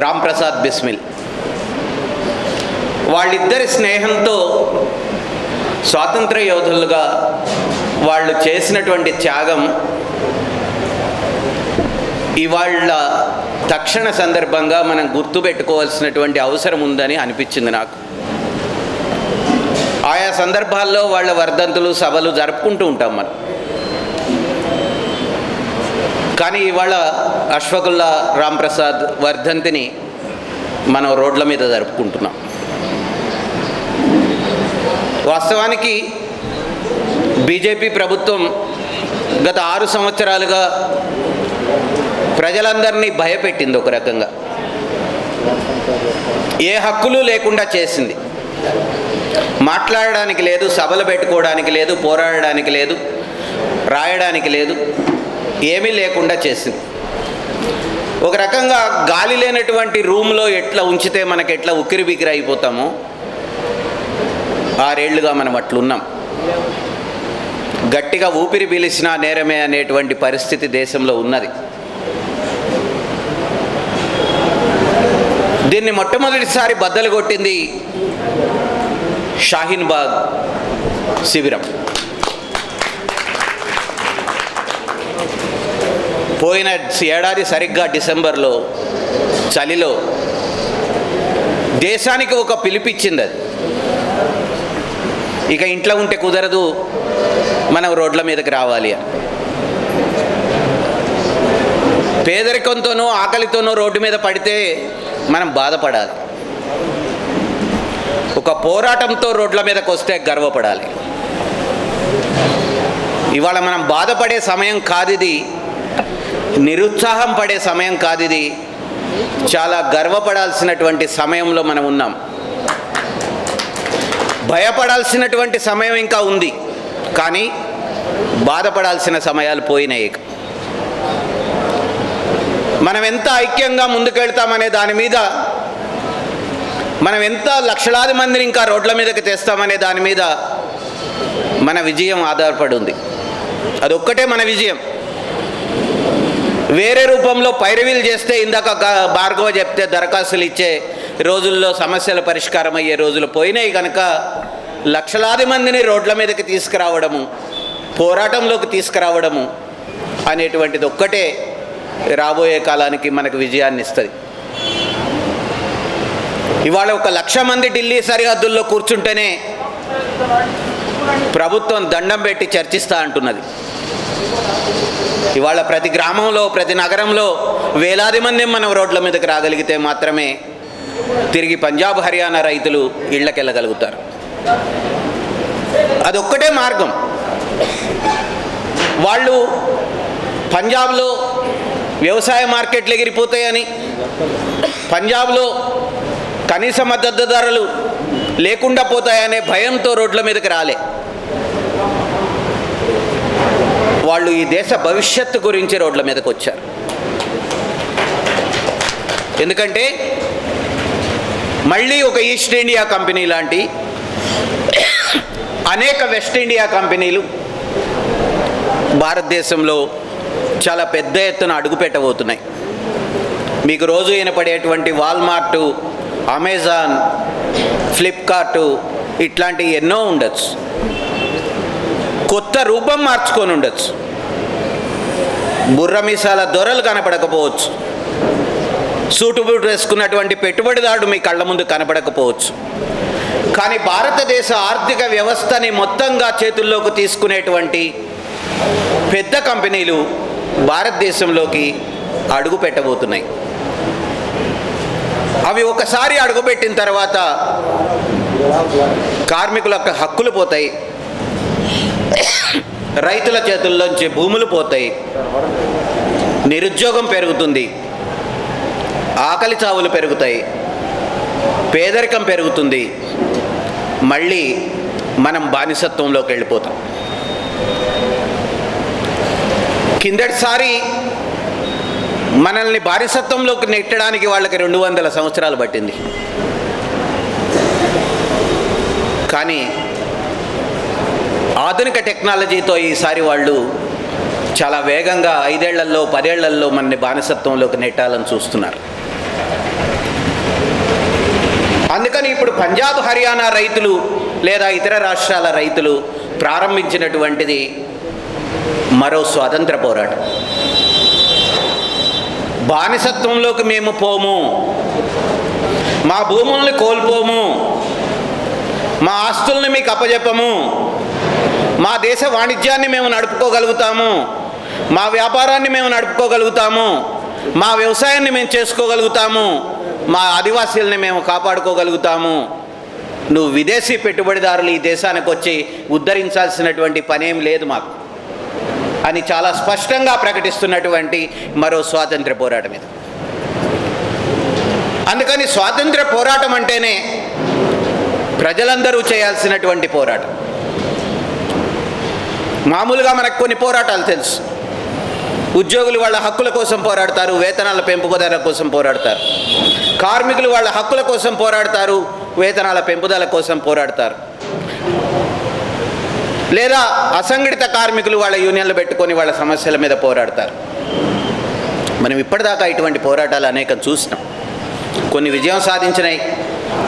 రామ్ ప్రసాద్ బిస్మిల్ వాళ్ళిద్దరి స్నేహంతో స్వాతంత్ర యోధులుగా వాళ్ళు చేసినటువంటి త్యాగం ఇవాళ తక్షణ సందర్భంగా మనం గుర్తుపెట్టుకోవాల్సినటువంటి అవసరం ఉందని అనిపించింది నాకు. ఆయా సందర్భాల్లో వాళ్ళ వర్ధంతులు, సభలు జరుపుకుంటూ ఉంటాం మనం. కానీ ఇవాళ అష్ఫాకుల్లా రామ్ ప్రసాద్ వర్ధంతిని మనం రోడ్ల మీద జరుపుకుంటున్నాం. వాస్తవానికి బీజేపీ ప్రభుత్వం గత 6 సంవత్సరాలుగా ప్రజలందరినీ భయపెట్టింది. ఒక రకంగా ఏ హక్కులు లేకుండా చేసింది. మాట్లాడడానికి లేదు, సభలు పెట్టుకోవడానికి లేదు, పోరాడడానికి లేదు, రాయడానికి లేదు, ఏమీ లేకుండా చేసింది. ఒక రకంగా గాలి లేనటువంటి రూమ్లో ఎట్లా ఉంచితే మనకి ఎట్లా ఉక్కిరి బిక్కిరి అయిపోతామో 6 ఏళ్లుగా మనం అట్లున్నాం. గట్టిగా ఊపిరి పీలిసినా నేరమే అనేటువంటి పరిస్థితి దేశంలో ఉన్నది. దీన్ని మొట్టమొదటిసారి బద్దలు కొట్టింది షాహీన్ బాగ్ శిబిరం. పోయిన ఏడాది సరిగ్గా డిసెంబర్లో చలిలో దేశానికి ఒక పిలిపిచ్చింది. అది ఇక ఇంట్లో ఉంటే కుదరదు, మనం రోడ్ల మీదకి రావాలి అని. పేదరికంతోనో ఆకలితోనో రోడ్డు మీద పడితే మనం బాధపడాలి. ఒక పోరాటంతో రోడ్ల మీదకి వస్తే గర్వపడాలి. ఇవాళ మనం బాధపడే సమయం కాదిది, నిరుత్సాహం పడే సమయం కాదిది, చాలా గర్వపడాల్సినటువంటి సమయంలో మనం ఉన్నాం. భయపడాల్సినటువంటి సమయం ఇంకా ఉంది, కానీ బాధపడాల్సిన సమయాలు పోయినాయి. మనం ఎంత ఐక్యంగా ముందుకెళ్తామనే దాని మీద, మనం ఎంత లక్షలాది మందిని ఇంకా రోడ్ల మీదకి తెస్తామనే దాని మీద మన విజయం ఆధారపడి ఉంది. అదొక్కటే మన విజయం. వేరే రూపంలో పైరవీలు చేస్తే, ఇందాక భార్గవ చెప్తే దరఖాస్తులు ఇచ్చే రోజుల్లో సమస్యల పరిష్కారం అయ్యే రోజులు పోయినాయి కనుక లక్షలాది మందిని రోడ్ల మీదకి తీసుకురావడము, పోరాటంలోకి తీసుకురావడము అనేటువంటిది ఒక్కటే రాబోయే కాలానికి మనకు విజయాన్ని ఇస్తుంది. ఇవాళ 1,00,000 మంది ఢిల్లీ సరిహద్దుల్లో కూర్చుంటేనే ప్రభుత్వం దండం పెట్టి చర్చిస్తా అంటున్నది. ఇవాళ ప్రతి గ్రామంలో, ప్రతి నగరంలో వేలాది మంది మనం రోడ్ల మీదకి రాగలిగితే మాత్రమే తిరిగి పంజాబ్ హర్యానా రైతులు ఇళ్ళకెళ్ళగలుగుతారు. అదొక్కటే మార్గం. వాళ్ళు పంజాబ్లో వ్యవసాయ మార్కెట్లు ఎగిరిపోతాయని, పంజాబ్లో కనీస మద్దతు ధరలు లేకుండా పోతాయనే భయంతో రోడ్ల మీదకి రాలే. వాళ్ళు ఈ దేశ భవిష్యత్తు గురించి రోడ్ల మీదకి వచ్చారు. ఎందుకంటే మళ్ళీ ఒక ఈస్ట్ ఇండియా కంపెనీ లాంటి అనేక వెస్ట్ ఇండియా కంపెనీలు భారతదేశంలో చాలా పెద్ద ఎత్తున అడుగుపెట్టబోతున్నాయి. మీకు రోజు వినపడేటువంటి వాల్మార్టు, అమెజాన్, ఫ్లిప్కార్టు ఇట్లాంటివి ఎన్నో ఉండొచ్చు. కొత్త రూపం మార్చుకొని ఉండొచ్చు. బుర్రమీసాల దొరలు కనపడకపోవచ్చు. సూటు బూటు వేసుకున్నటువంటి పెట్టుబడిదారుడు మీ కళ్ళ ముందు కనపడకపోవచ్చు. కానీ భారతదేశ ఆర్థిక వ్యవస్థని మొత్తంగా చేతుల్లోకి తీసుకునేటువంటి పెద్ద కంపెనీలు భారతదేశంలోకి అడుగు పెట్టబోతున్నాయి. అవి ఒకసారి అడుగుపెట్టిన తర్వాత కార్మికుల యొక్క హక్కులు పోతాయి, రైతుల చేతుల్లోంచి భూములు పోతాయి, నిరుద్యోగం పెరుగుతుంది, ఆకలి చావులు పెరుగుతాయి, పేదరికం పెరుగుతుంది, మళ్ళీ మనం బానిసత్వంలోకి వెళ్ళిపోతాం. కిందటిసారి మనల్ని బానిసత్వంలోకి నెట్టడానికి వాళ్ళకి 200 సంవత్సరాలు పట్టింది. కానీ ఆధునిక టెక్నాలజీతో ఈసారి వాళ్ళు చాలా వేగంగా 5 ఏళ్లలో 10 ఏళ్లలో మనని బానిసత్వంలోకి నెట్టాలని చూస్తున్నారు. అందుకని ఇప్పుడు పంజాబ్ హర్యానా రైతులు లేదా ఇతర రాష్ట్రాల రైతులు ప్రారంభించినటువంటిది మరో స్వాతంత్ర పోరాటం. బానిసత్వంలోకి మేము పోము, మా భూముల్ని కోల్పోము, మా ఆస్తుల్ని మీకు అప్పజెప్పము, మా దేశ వాణిజ్యాన్ని మేము నడుపుకోగలుగుతాము, మా వ్యాపారాన్ని మేము నడుపుకోగలుగుతాము, మా వ్యవసాయాన్ని మేము చేసుకోగలుగుతాము, మా ఆదివాసీలని మేము కాపాడుకోగలుగుతాము, నువ్వు విదేశీ పెట్టుబడిదారులు ఈ దేశానికి వచ్చి ఉద్ధరించాల్సినటువంటి పనేం లేదు మాకు అని చాలా స్పష్టంగా ప్రకటిస్తున్నటువంటి మరో స్వాతంత్ర పోరాటం ఇది. అందుకని స్వాతంత్ర పోరాటం అంటేనే ప్రజలందరూ చేయాల్సినటువంటి పోరాటం. మామూలుగా మనకు కొన్ని పోరాటాలు తెలుసు. ఉద్యోగులు వాళ్ళ హక్కుల కోసం పోరాడతారు, వేతనాల పెంపుదల కోసం పోరాడతారు. కార్మికులు వాళ్ళ హక్కుల కోసం పోరాడతారు, వేతనాల పెంపుదల కోసం పోరాడతారు. లేదా అసంఘటిత కార్మికులు వాళ్ళ యూనియన్లు పెట్టుకొని వాళ్ళ సమస్యల మీద పోరాడతారు. మనం ఇప్పటిదాకా ఇటువంటి పోరాటాలు అనేకం చూసినాం. కొన్ని విజయం సాధించినాయి,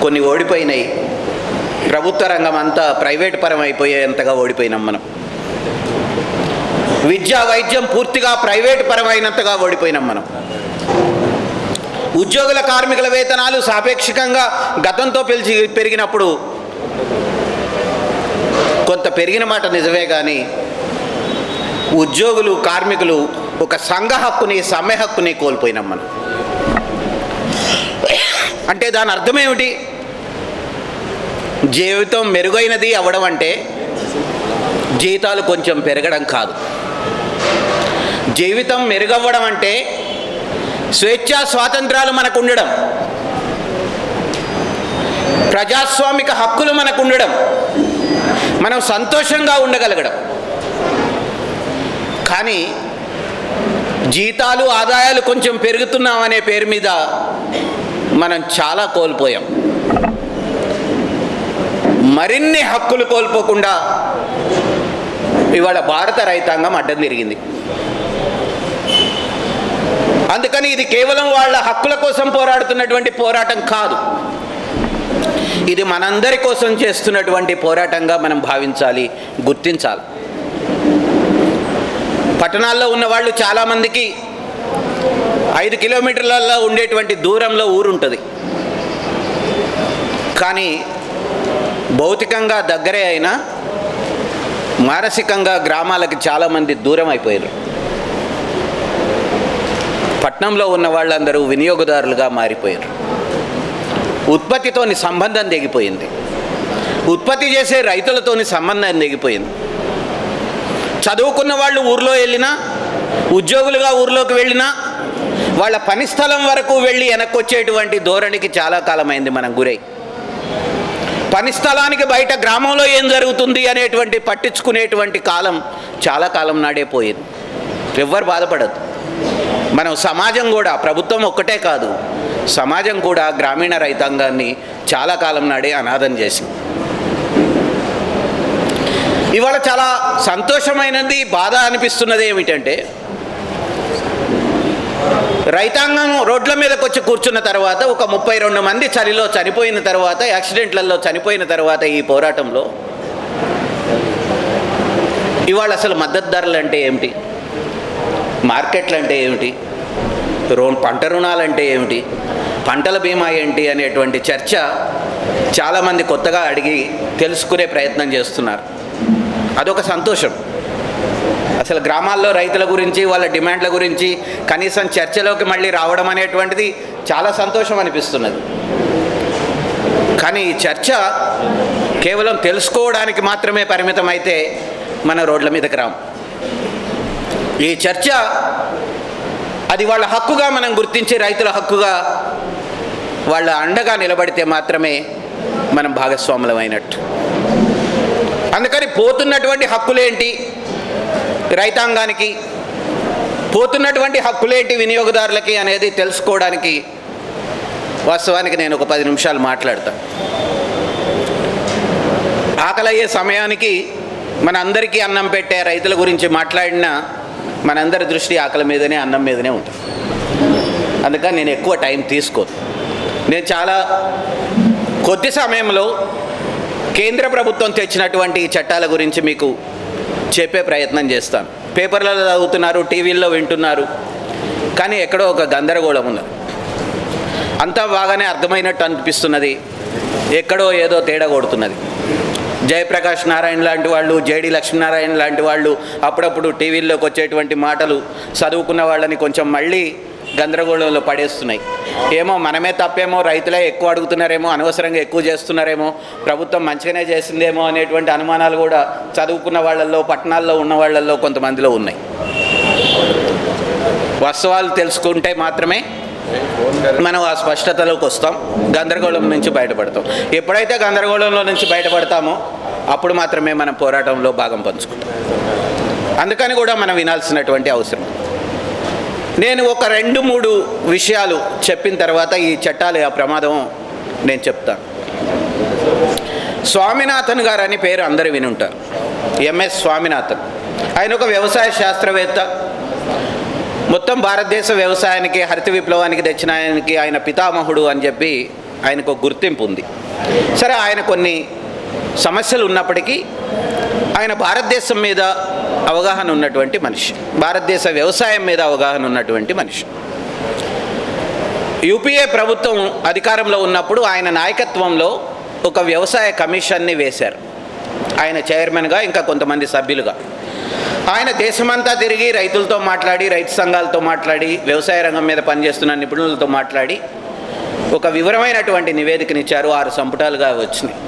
కొన్ని ఓడిపోయినాయి. ప్రభుత్వ రంగం అంతా ప్రైవేట్ పరం అయిపోయేంతగా ఓడిపోయినాం మనం. విద్య వైద్యం పూర్తిగా ప్రైవేట్ పరమైనంతగా ఓడిపోయినాం మనం. ఉద్యోగుల కార్మికుల వేతనాలు సాపేక్షికంగా గతంతో పెరిగినప్పుడు కొంత పెరిగిన మాట నిజమే, కానీ ఉద్యోగులు కార్మికులు ఒక సంఘ హక్కుని, సమ్మె హక్కుని కోల్పోయినాం మనం. అంటే దాని అర్థం ఏమిటి? జీవితం మెరుగైనది అవ్వడం అంటే జీతాలు కొంచెం పెరగడం కాదు. జీవితం మెరుగవ్వడం అంటే స్వేచ్ఛా స్వాతంత్రాలు మనకు ఉండడం, ప్రజాస్వామిక హక్కులు మనకు ఉండడం, మనం సంతోషంగా ఉండగలగడం. కానీ జీతాలు, ఆదాయాలు కొంచెం పెరుగుతున్నాం అనే పేరు మీద మనం చాలా కోల్పోయాం. మరిన్ని హక్కులు కోల్పోకుండా ఇవాళ భారత రైతాంగం అడ్డం తిరిగింది. అందుకని ఇది కేవలం వాళ్ళ హక్కుల కోసం పోరాడుతున్నటువంటి పోరాటం కాదు, ఇది మనందరి కోసం చేస్తున్నటువంటి పోరాటంగా మనం భావించాలి, గుర్తించాలి. పట్టణాల్లో ఉన్న వాళ్ళు చాలామందికి 5 కిలోమీటర్లలో ఉండేటువంటి దూరంలో ఊరుంటుంది, కానీ భౌతికంగా దగ్గరే అయినా మానసికంగా గ్రామాలకి చాలామంది దూరం అయిపోయారు. పట్టణంలో ఉన్న వాళ్ళందరూ వినియోగదారులుగా మారిపోయారు. ఉత్పత్తితోని సంబంధం తెగిపోయింది, ఉత్పత్తి చేసే రైతులతోని సంబంధం తెగిపోయింది. చదువుకున్న వాళ్ళు ఊర్లో వెళ్ళినా, ఉద్యోగులుగా ఊర్లోకి వెళ్ళినా వాళ్ళ పని స్థలం వరకు వెళ్ళి వెనక్కొచ్చేటువంటి ధోరణికి చాలా కాలమైంది మనం గురై. పని స్థలానికి బయట గ్రామంలో ఏం జరుగుతుంది అనేటువంటి పట్టించుకునేటువంటి కాలం చాలా కాలం నాడే పోయింది. ఎవ్వరు బాధపడదు. మనం సమాజం కూడా, ప్రభుత్వం ఒక్కటే కాదు, సమాజం కూడా గ్రామీణ రైతాంగాన్ని చాలా కాలం నాడే అనాథం చేసింది. ఇవాళ చాలా సంతోషమైనది, బాధ అనిపిస్తున్నది ఏమిటంటే, రైతాంగం రోడ్ల మీదకి వచ్చి కూర్చున్న తర్వాత ఒక 32 మంది చలిలో చనిపోయిన తర్వాత, యాక్సిడెంట్లలో చనిపోయిన తర్వాత ఈ పోరాటంలో ఇవాళ అసలు మద్దతు ధరలు అంటే ఏమిటి, మార్కెట్లు అంటే ఏమిటి, పంట రుణాలు అంటే ఏమిటి, పంటల బీమా ఏంటి అనేటువంటి చర్చ చాలామంది కొత్తగా అడిగి తెలుసుకునే ప్రయత్నం చేస్తున్నారు. అదొక సంతోషం. అసలు గ్రామాల్లో రైతుల గురించి, వాళ్ళ డిమాండ్ల గురించి కనీసం చర్చలోకి మళ్ళీ రావడం అనేటువంటిది చాలా సంతోషం అనిపిస్తున్నది. కానీ ఈ చర్చ కేవలం తెలుసుకోవడానికి మాత్రమే పరిమితం అయితే మన రోడ్ల మీదకి రాం. ఈ చర్చ అది వాళ్ళ హక్కుగా మనం గుర్తించి, రైతుల హక్కుగా వాళ్ళ అండగా నిలబడితే మాత్రమే మనం భాగస్వాములమైనట్టు. అందుకని పోతున్నటువంటి హక్కులేంటి రైతాంగానికి, పోతున్నటువంటి హక్కులేంటి వినియోగదారులకి అనేది తెలుసుకోవడానికి వాస్తవానికి నేను ఒక 10 నిమిషాలు మాట్లాడతాను. ఆకలయ్యే సమయానికి మనందరికీ అన్నం పెట్టే రైతుల గురించి మాట్లాడినా మనందరి దృష్టి ఆకలి మీదనే, అన్నం మీదనే ఉంటుంది. అందుకని నేను ఎక్కువ టైం తీసుకోను. నేను చాలా కొద్ది సమయంలో కేంద్ర ప్రభుత్వం తెచ్చినటువంటి ఈ చట్టాల గురించి మీకు చెప్పే ప్రయత్నం చేస్తాను. పేపర్లలో చదువుతున్నారు, టీవీల్లో వింటున్నారు, కానీ ఎక్కడో ఒక గందరగోళం ఉన్నది. అంతా బాగానే అర్థమైనట్టు అనిపిస్తున్నది, ఎక్కడో ఏదో తేడా కొడుతున్నది. జయప్రకాష్ నారాయణ లాంటి వాళ్ళు, జేడి లక్ష్మీనారాయణ లాంటి వాళ్ళు అప్పుడప్పుడు టీవీల్లోకి వచ్చేటువంటి మాటలు చదువుకున్న వాళ్ళని కొంచెం మళ్ళీ గందరగోళంలో పడేస్తున్నాయి. ఏమో మనమే తప్పేమో, రైతులే ఎక్కువ అడుగుతున్నారేమో, అనవసరంగా ఎక్కువ చేస్తున్నారేమో, ప్రభుత్వం మంచిగానే చేసిందేమో అనేటువంటి అనుమానాలు కూడా చదువుకున్న వాళ్ళల్లో, పట్టణాల్లో ఉన్న వాళ్ళల్లో కొంతమందిలో ఉన్నాయి. వాస్తవాలు తెలుసుకుంటే మాత్రమే మనం ఆ స్పష్టతలోకి వస్తాం, గందరగోళం నుంచి బయటపడతాం. ఎప్పుడైతే గందరగోళంలో నుంచి బయటపడతామో అప్పుడు మాత్రమే మనం పోరాటంలో భాగం పంచుకుంటాం. అందుకని కూడా మనం వినాల్సినటువంటి అవసరం. నేను ఒక 2-3 విషయాలు చెప్పిన తర్వాత ఈ చట్టాలు ఆ ప్రమాదం నేను చెప్తాను. స్వామినాథన్ గారు అని పేరు అందరూ వినుంటారు, ఎంఎస్ స్వామినాథన్. ఆయన ఒక వ్యవసాయ శాస్త్రవేత్త. మొత్తం భారతదేశ వ్యవసాయానికి, హరిత విప్లవానికి తెచ్చిన ఆయనకి ఆయన పితామహుడు అని చెప్పి ఆయనకు గుర్తింపు ఉంది. సరే, ఆయన కొన్ని సమస్యలు ఉన్నప్పటికీ ఆయన భారతదేశం మీద అవగాహన ఉన్నటువంటి మనిషి, భారతదేశ వ్యవసాయం మీద అవగాహన ఉన్నటువంటి మనిషి. యూపీఏ ప్రభుత్వం అధికారంలో ఉన్నప్పుడు ఆయన నాయకత్వంలో ఒక వ్యవసాయ కమిషన్ని వేశారు, ఆయన చైర్మన్గా, ఇంకా కొంతమంది సభ్యులుగా. ఆయన దేశమంతా తిరిగి రైతులతో మాట్లాడి, రైతు సంఘాలతో మాట్లాడి, వ్యవసాయ రంగం మీద పనిచేస్తున్న నిపుణులతో మాట్లాడి ఒక వివరమైనటువంటి నివేదికనిచ్చారు. 6 సంపుటాలుగా వచ్చినాయి.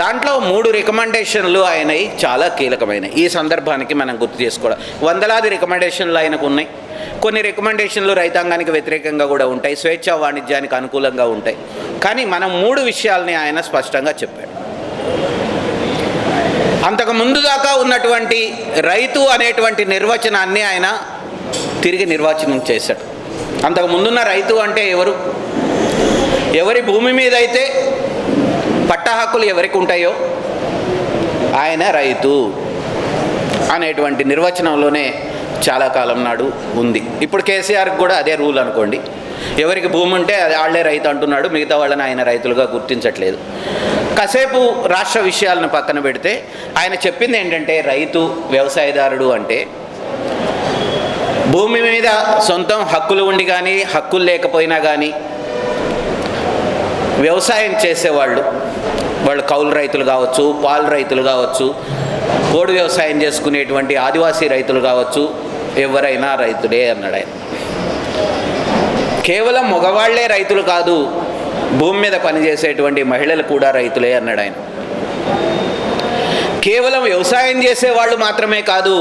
దాంట్లో 3 రికమెండేషన్లు ఆయనవి చాలా కీలకమైనవి. ఈ సందర్భానికి మనం గుర్తు చేసుకోవడం, వందలాది రికమెండేషన్లు ఆయనకు ఉన్నాయి. కొన్ని రికమెండేషన్లు రైతాంగానికి వ్యతిరేకంగా కూడా ఉంటాయి, స్వేచ్ఛా వాణిజ్యానికి అనుకూలంగా ఉంటాయి. కానీ మనం 3 విషయాల్ని ఆయన స్పష్టంగా చెప్పాడు. అంతకు ముందు దాకా ఉన్నటువంటి రైతు అనేటువంటి నిర్వచనాన్ని ఆయన తిరిగి నిర్వచనం చేశాడు. అంతకు ముందున్న రైతు అంటే ఎవరు? ఎవరి భూమి మీద అయితే పట్టా హక్కులు ఎవరికి ఉంటాయో ఆయన రైతు అనేటువంటి నిర్వచనంలోనే చాలా కాలం నాడు ఉంది. ఇప్పుడు కేసీఆర్కి కూడా అదే రూల్ అనుకోండి. ఎవరికి భూమి ఉంటే వాళ్ళే రైతు అంటున్నాడు, మిగతా వాళ్ళని ఆయన రైతులుగా గుర్తించట్లేదు. కాసేపు రాష్ట్ర విషయాలను పక్కన పెడితే ఆయన చెప్పింది ఏంటంటే, రైతు వ్యవసాయదారుడు అంటే భూమి మీద సొంతం హక్కులు ఉండి కానీ హక్కులు లేకపోయినా కానీ వ్యవసాయం చేసేవాళ్ళు, వాళ్ళు కౌలు రైతులు కావచ్చు, పాలు రైతులు కావచ్చు, పోడు వ్యవసాయం చేసుకునేటువంటి ఆదివాసీ రైతులు కావచ్చు, ఎవరైనా రైతులే అన్నాడు ఆయన. కేవలం మగవాళ్లే రైతులు కాదు, భూమి మీద పనిచేసేటువంటి మహిళలు కూడా రైతులే అన్నాడు ఆయన. కేవలం వ్యవసాయం చేసేవాళ్ళు మాత్రమే కాదు,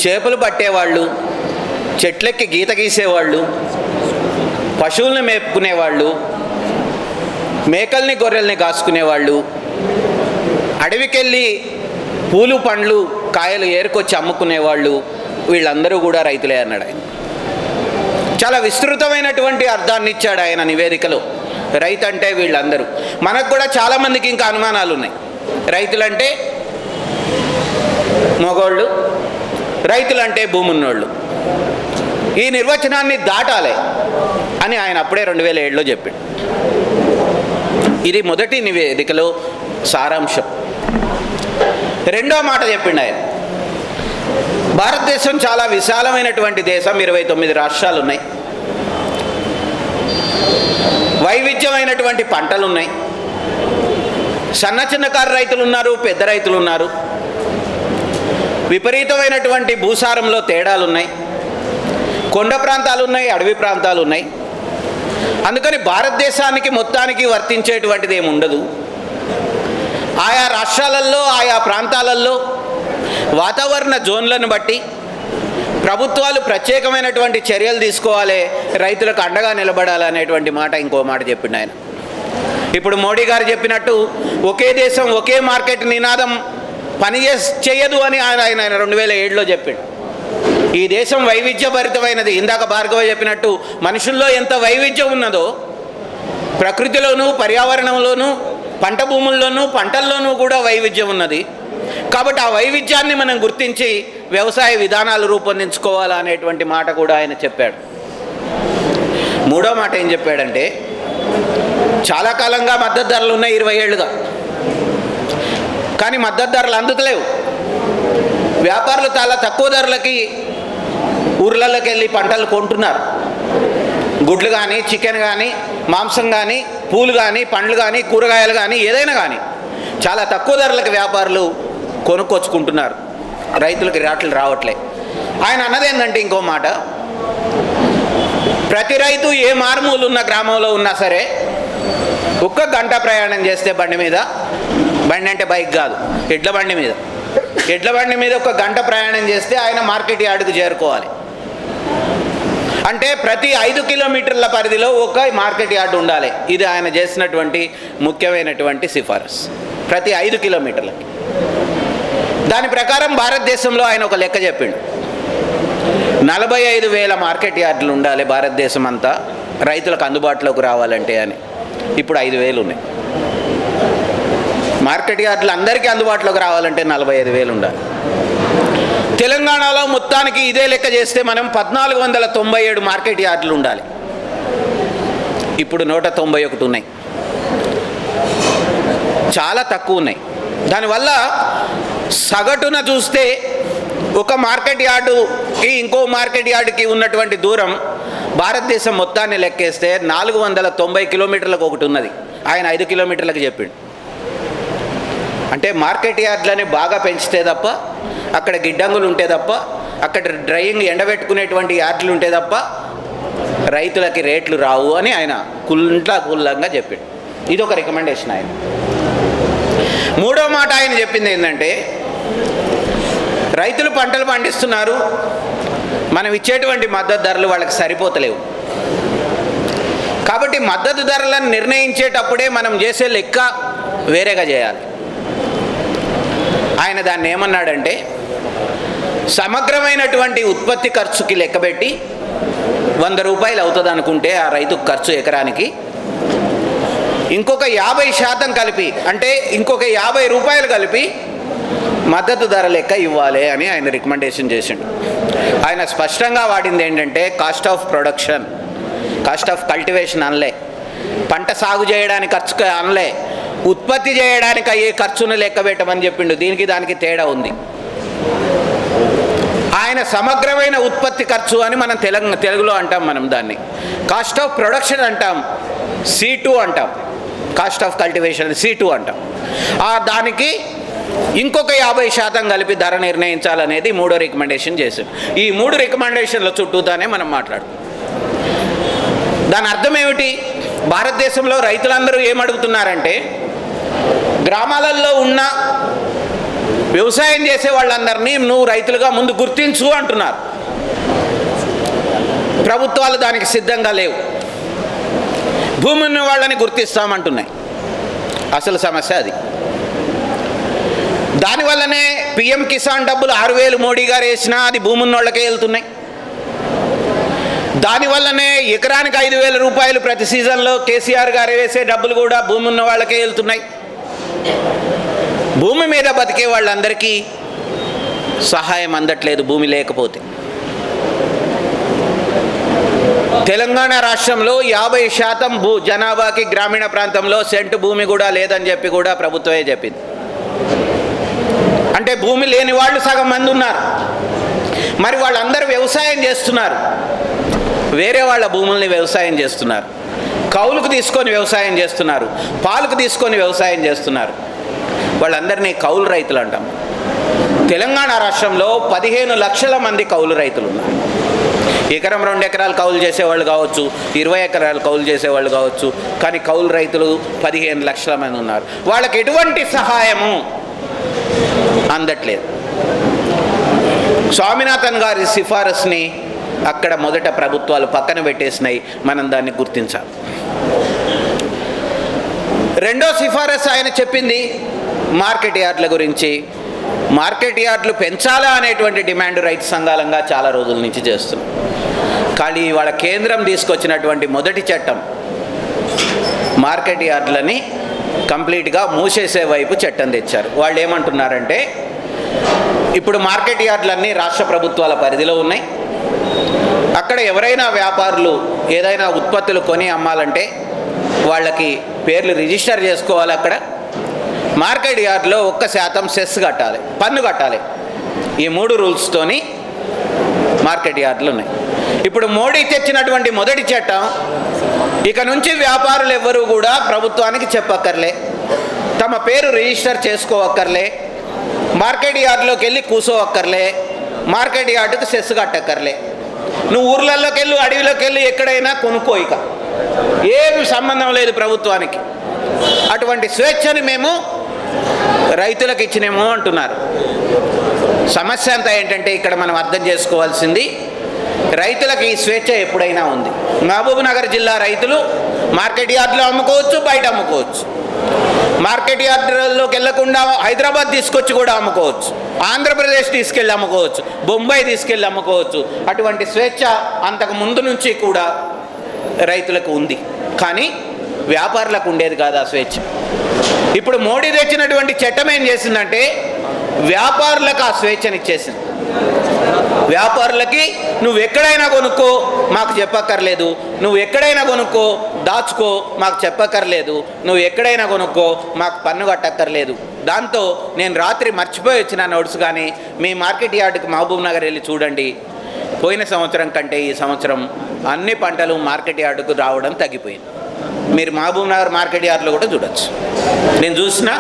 చేపలు పట్టేవాళ్ళు, చెట్లెక్కి గీత గీసేవాళ్ళు, పశువుల్ని మేపుకునేవాళ్ళు, మేకల్ని గొర్రెల్ని కాసుకునేవాళ్ళు, అడవికెళ్ళి పూలు పండ్లు కాయలు ఏరుకొచ్చి అమ్ముకునేవాళ్ళు, వీళ్ళందరూ కూడా రైతులే అన్నాడు ఆయన. చాలా విస్తృతమైనటువంటి అర్థాన్ని ఇచ్చాడు ఆయన నివేదికలో. రైతు అంటే వీళ్ళందరూ. మనకు కూడా చాలామందికి ఇంకా అనుమానాలు ఉన్నాయి. రైతులంటే మగోళ్ళు, రైతులంటే భూమి ఉన్నోళ్ళు. ఈ నిర్వచనాన్ని దాటాలి అని ఆయన అప్పుడే 2007లో చెప్పాడు. ఇది మొదటి నివేదికలో సారాంశం. రెండో మాట చెప్పిండు ఆయన, భారతదేశం చాలా విశాలమైనటువంటి దేశం, 29 రాష్ట్రాలు ఉన్నాయి, వైవిధ్యమైనటువంటి పంటలు ఉన్నాయి, సన్న చిన్నకారు రైతులు ఉన్నారు, పెద్ద రైతులు ఉన్నారు, విపరీతమైనటువంటి భూసారంలో తేడాలు ఉన్నాయి, కొండ ప్రాంతాలు ఉన్నాయి, అడవి ప్రాంతాలు ఉన్నాయి. అందుకని భారతదేశానికి మొత్తానికి వర్తించేటువంటిది ఏమి ఉండదు. ఆయా రాష్ట్రాలలో, ఆయా ప్రాంతాలలో వాతావరణ జోన్లను బట్టి ప్రభుత్వాలు ప్రత్యేకమైనటువంటి చర్యలు తీసుకోవాలి, రైతులకు అండగా నిలబడాలనేటువంటి మాట ఇంకో మాట చెప్పిండు ఆయన. ఇప్పుడు మోడీ గారు చెప్పినట్టు ఒకే దేశం ఒకే మార్కెట్ నినాదం చేయదు అని ఆయన 2007లో చెప్పాడు. ఈ దేశం వైవిధ్యభరితమైనది. ఇందాక భార్గవ చెప్పినట్టు మనుషుల్లో ఎంత వైవిధ్యం ఉన్నదో ప్రకృతిలోనూ, పర్యావరణంలోనూ, పంట భూముల్లోనూ, పంటల్లోనూ కూడా వైవిధ్యం ఉన్నది. కాబట్టి ఆ వైవిధ్యాన్ని మనం గుర్తించి వ్యవసాయ విధానాలు రూపొందించుకోవాలనేటువంటి మాట కూడా ఆయన చెప్పాడు. మూడో మాట ఏం చెప్పాడంటే, చాలా కాలంగా మద్దతు ధరలు ఉన్నాయి, 20 ఏళ్ళుగా. కానీ మద్దతు ధరలు అందుతలేవు. వ్యాపారులు చాలా తక్కువ ధరలకి ఊర్లలోకి వెళ్ళి పంటలు కొంటున్నారు. గుడ్లు కానీ, చికెన్ కానీ, మాంసం కానీ, పూలు కానీ, పండ్లు కానీ, కూరగాయలు కానీ, ఏదైనా కానీ చాలా తక్కువ ధరలకు వ్యాపారులు కొనుక్కొచ్చుకుంటున్నారు. రైతులకు రేట్లు రావట్లే. ఆయన అన్నది ఏంటంటే, ఇంకో మాట, ప్రతి రైతు ఏ మారుమూలు ఉన్న గ్రామంలో ఉన్నా సరే 1 గంట ప్రయాణం చేస్తే బండి మీద, బండి అంటే బైక్ కాదు, ఎడ్ల బండి మీద 1 గంట ప్రయాణం చేస్తే ఆయన మార్కెట్ యార్డుకు చేరుకోవాలి. అంటే ప్రతి 5 కిలోమీటర్ల పరిధిలో ఒక మార్కెట్ యార్డు ఉండాలి. ఇది ఆయన చేసినటువంటి ముఖ్యమైనటువంటి సిఫారసు. ప్రతి 5 కిలోమీటర్లకి. దాని ప్రకారం భారతదేశంలో ఆయన ఒక లెక్క చెప్పిండు, 45,000 మార్కెట్ యార్డులు ఉండాలి భారతదేశం అంతా రైతులకు అందుబాటులోకి రావాలంటే అని. ఇప్పుడు 5,000 ఉన్నాయి. మార్కెట్ యార్డులు అందరికీ అందుబాటులోకి రావాలంటే 45,000 ఉండాలి. తెలంగాణలో మొత్తానికి ఇదే లెక్క చేస్తే మనం 1497 మార్కెట్ యార్డులు ఉండాలి. ఇప్పుడు 191 ఉన్నాయి. చాలా తక్కువ ఉన్నాయి. దానివల్ల సగటున చూస్తే ఒక మార్కెట్ యార్డుకి ఇంకో మార్కెట్ యార్డుకి ఉన్నటువంటి దూరం భారతదేశం మొత్తాన్ని లెక్కేస్తే 490 కిలోమీటర్లకు ఒకటి ఉన్నది. ఆయన 5 కిలోమీటర్లకు చెప్పిండు. అంటే మార్కెట్ యార్డులని బాగా పెంచితే తప్ప అక్కడ గిడ్డంగులు ఉంటే తప్ప, అక్కడ డ్రైయింగ్ ఎండబెట్టుకునేటువంటి యార్డులు ఉంటే తప్ప రైతులకి రేట్లు రావు అని ఆయన కుల్లంగా చెప్పాడు. ఇది ఒక రికమెండేషన్ ఆయన. మూడో మాట ఆయన చెప్పింది ఏంటంటే, రైతులు పంటలు పండిస్తున్నారు, మనం ఇచ్చేటువంటి మద్దతు ధరలు వాళ్ళకి సరిపోతలేవు. కాబట్టి మద్దతు ధరలను నిర్ణయించేటప్పుడే మనం చేసే లెక్క వేరేగా చేయాలి. ఆయన దాన్ని ఏమన్నాడంటే, సమగ్రమైనటువంటి ఉత్పత్తి ఖర్చుకి లెక్కబెట్టి 100 రూపాయలు అవుతుంది అనుకుంటే ఆ రైతుకు ఖర్చు ఎకరానికి, ఇంకొక 50% కలిపి, అంటే ఇంకొక 50 రూపాయలు కలిపి మద్దతు ధర లెక్క ఇవ్వాలి అని ఆయన రికమెండేషన్ చేసిండు. ఆయన స్పష్టంగా వాడింది ఏంటంటే cost of production, cost of cultivation అనలే, పంట సాగు చేయడానికి ఖర్చు అనలే, ఉత్పత్తి చేయడానికి అయ్యే ఖర్చును లెక్క పెట్టమని చెప్పిండు. దీనికి దానికి తేడా ఉంది. ఆయన సమగ్రమైన ఉత్పత్తి ఖర్చు అని మనం తెలుగులో అంటాం, మనం దాన్ని కాస్ట్ ఆఫ్ ప్రొడక్షన్ అంటాం, C2 అంటాం, కాస్ట్ ఆఫ్ కల్టివేషన్ C2 అంటాం. దానికి ఇంకొక 50% కలిపి ధర నిర్ణయించాలనేది మూడో రికమెండేషన్ చేశారు. ఈ 3 రికమెండేషన్ల చుట్టూతానే మనం మాట్లాడుతాం. దాని అర్థం ఏమిటి? భారతదేశంలో రైతులందరూ ఏమడుగుతున్నారంటే, గ్రామాలలో ఉన్న వ్యవసాయం చేసే వాళ్ళందరినీ నువ్వు రైతులుగా ముందు గుర్తించు అంటున్నారు. ప్రభుత్వాలు దానికి సిద్ధంగా లేవు. భూమి ఉన్న వాళ్ళని గుర్తిస్తామంటున్నాయి. అసలు సమస్య అది. దానివల్లనే PM కిసాన్ డబ్బులు 6,000 మోడీ గారు వేసినా అది భూమి ఉన్న వాళ్ళకే వెళ్తున్నాయి. దానివల్లనే ఎకరానికి 5,000 రూపాయలు ప్రతి సీజన్లో కేసీఆర్ గారు వేసే డబ్బులు కూడా భూమి ఉన్న వాళ్ళకే వెళ్తున్నాయి. భూమి మీద బతికే వాళ్ళందరికీ సహాయం అందట్లేదు భూమి లేకపోతే. తెలంగాణ రాష్ట్రంలో 50% జనాభాకి గ్రామీణ ప్రాంతంలో సెంటు భూమి కూడా లేదని చెప్పి కూడా ప్రభుత్వమే చెప్పింది. అంటే భూమి లేని వాళ్ళు సగం మంది ఉన్నారు. మరి వాళ్ళందరూ వ్యవసాయం చేస్తున్నారు, వేరే వాళ్ళ భూముల్ని వ్యవసాయం చేస్తున్నారు, కౌలుకు తీసుకొని వ్యవసాయం చేస్తున్నారు, పాలకు తీసుకొని వ్యవసాయం చేస్తున్నారు. వాళ్ళందరినీ కౌలు రైతులు అంటాం. తెలంగాణ రాష్ట్రంలో 15 లక్షల మంది కౌలు రైతులు ఉన్నారు. ఎకరం 2 ఎకరాలు కౌలు చేసేవాళ్ళు కావచ్చు, 20 ఎకరాలు కౌలు చేసేవాళ్ళు కావచ్చు, కానీ కౌలు రైతులు 15 లక్షల మంది ఉన్నారు. వాళ్ళకి ఎటువంటి సహాయము అందట్లేదు. స్వామినాథన్ గారి సిఫారసుని అక్కడ మొదట ప్రభుత్వాలు పక్కన పెట్టేసినాయి. మనం దాన్ని గుర్తించాలి. రెండో సిఫారసు ఆయన చెప్పింది మార్కెట్ యార్డుల గురించి. మార్కెట్ యార్డులు పెంచాలా అనేటువంటి డిమాండ్ రైతు సంఘాలంగా చాలా రోజుల నుంచి చేస్తున్నాం. కానీ వాళ్ళ కేంద్రం తీసుకొచ్చినటువంటి మొదటి చట్టం మార్కెట్ యార్డులని కంప్లీట్గా మూసేసే వైపు చట్టం తెచ్చారు. వాళ్ళు ఏమంటున్నారంటే, ఇప్పుడు మార్కెట్ యార్డులన్నీ రాష్ట్ర ప్రభుత్వాల పరిధిలో ఉన్నాయి. అక్కడ ఎవరైనా వ్యాపారులు ఏదైనా ఉత్పత్తులు కొని అమ్మాలంటే వాళ్ళకి పేర్లు రిజిస్టర్ చేసుకోవాలి. అక్కడ మార్కెట్ యార్డ్లో 1% సెస్ కట్టాలి, పన్ను కట్టాలి. ఈ 3 రూల్స్తోని మార్కెట్ యార్డులు ఉన్నాయి. ఇప్పుడు మోడీ తెచ్చినటువంటి మొదటి చట్టం, ఇక నుంచి వ్యాపారులు ఎవ్వరూ కూడా ప్రభుత్వానికి చెప్పక్కర్లే, తమ పేరు రిజిస్టర్ చేసుకోవక్కర్లే, మార్కెట్ యార్డులోకి వెళ్ళి కూర్చోవక్కర్లే, మార్కెట్ యార్డుకు సెస్ కట్టక్కర్లే. నువ్వు ఊర్లలోకి వెళ్ళు, అడవిలోకి వెళ్ళి ఎక్కడైనా కొనుక్కో, ఇక ఏమి సంబంధం లేదు ప్రభుత్వానికి. అటువంటి స్వేచ్ఛని మేము రైతులకు ఇచ్చినేమో అంటున్నారు. సమస్య అంతా ఏంటంటే, ఇక్కడ మనం అర్థం చేసుకోవాల్సింది, రైతులకు ఈ స్వేచ్ఛ ఎప్పుడైనా ఉంది. మహబూబ్ నగర్ జిల్లా రైతులు మార్కెట్ యార్డులో అమ్ముకోవచ్చు, బయట అమ్ముకోవచ్చు. మార్కెట్ యార్డులోకి వెళ్లకుండా హైదరాబాద్ తీసుకొచ్చి కూడా అమ్ముకోవచ్చు, ఆంధ్రప్రదేశ్ తీసుకెళ్ళి అమ్ముకోవచ్చు, బొంబాయి తీసుకెళ్ళి అమ్ముకోవచ్చు. అటువంటి స్వేచ్ఛ అంతకు ముందు నుంచి కూడా రైతులకు ఉంది. కానీ వ్యాపారులకు ఉండేది కాదు ఆ స్వేచ్ఛ. ఇప్పుడు మోడీ తెచ్చినటువంటి చట్టం ఏం చేసిందంటే, వ్యాపారులకు ఆ స్వేచ్ఛనిచ్చేసింది. వ్యాపారులకి నువ్వు ఎక్కడైనా కొనుక్కో, మాకు చెప్పక్కర్లేదు, నువ్వు ఎక్కడైనా కొనుక్కో, దాచుకో, మాకు చెప్పక్కర్లేదు, నువ్వు ఎక్కడైనా కొనుక్కో, మాకు పన్ను కట్టక్కర్లేదు. దాంతో నేను రాత్రి మర్చిపోయి వచ్చిన నోట్స్, కానీ మీ మార్కెట్ యార్డుకి మహబూబ్ నగర్ వెళ్ళి చూడండి, పోయిన సంవత్సరం కంటే ఈ సంవత్సరం అన్ని పంటలు మార్కెట్ యార్డుకు రావడం తగ్గిపోయింది. మీరు మహబూబ్ నగర్ మార్కెట్ యార్డులో కూడా చూడొచ్చు. నేను చూసినా,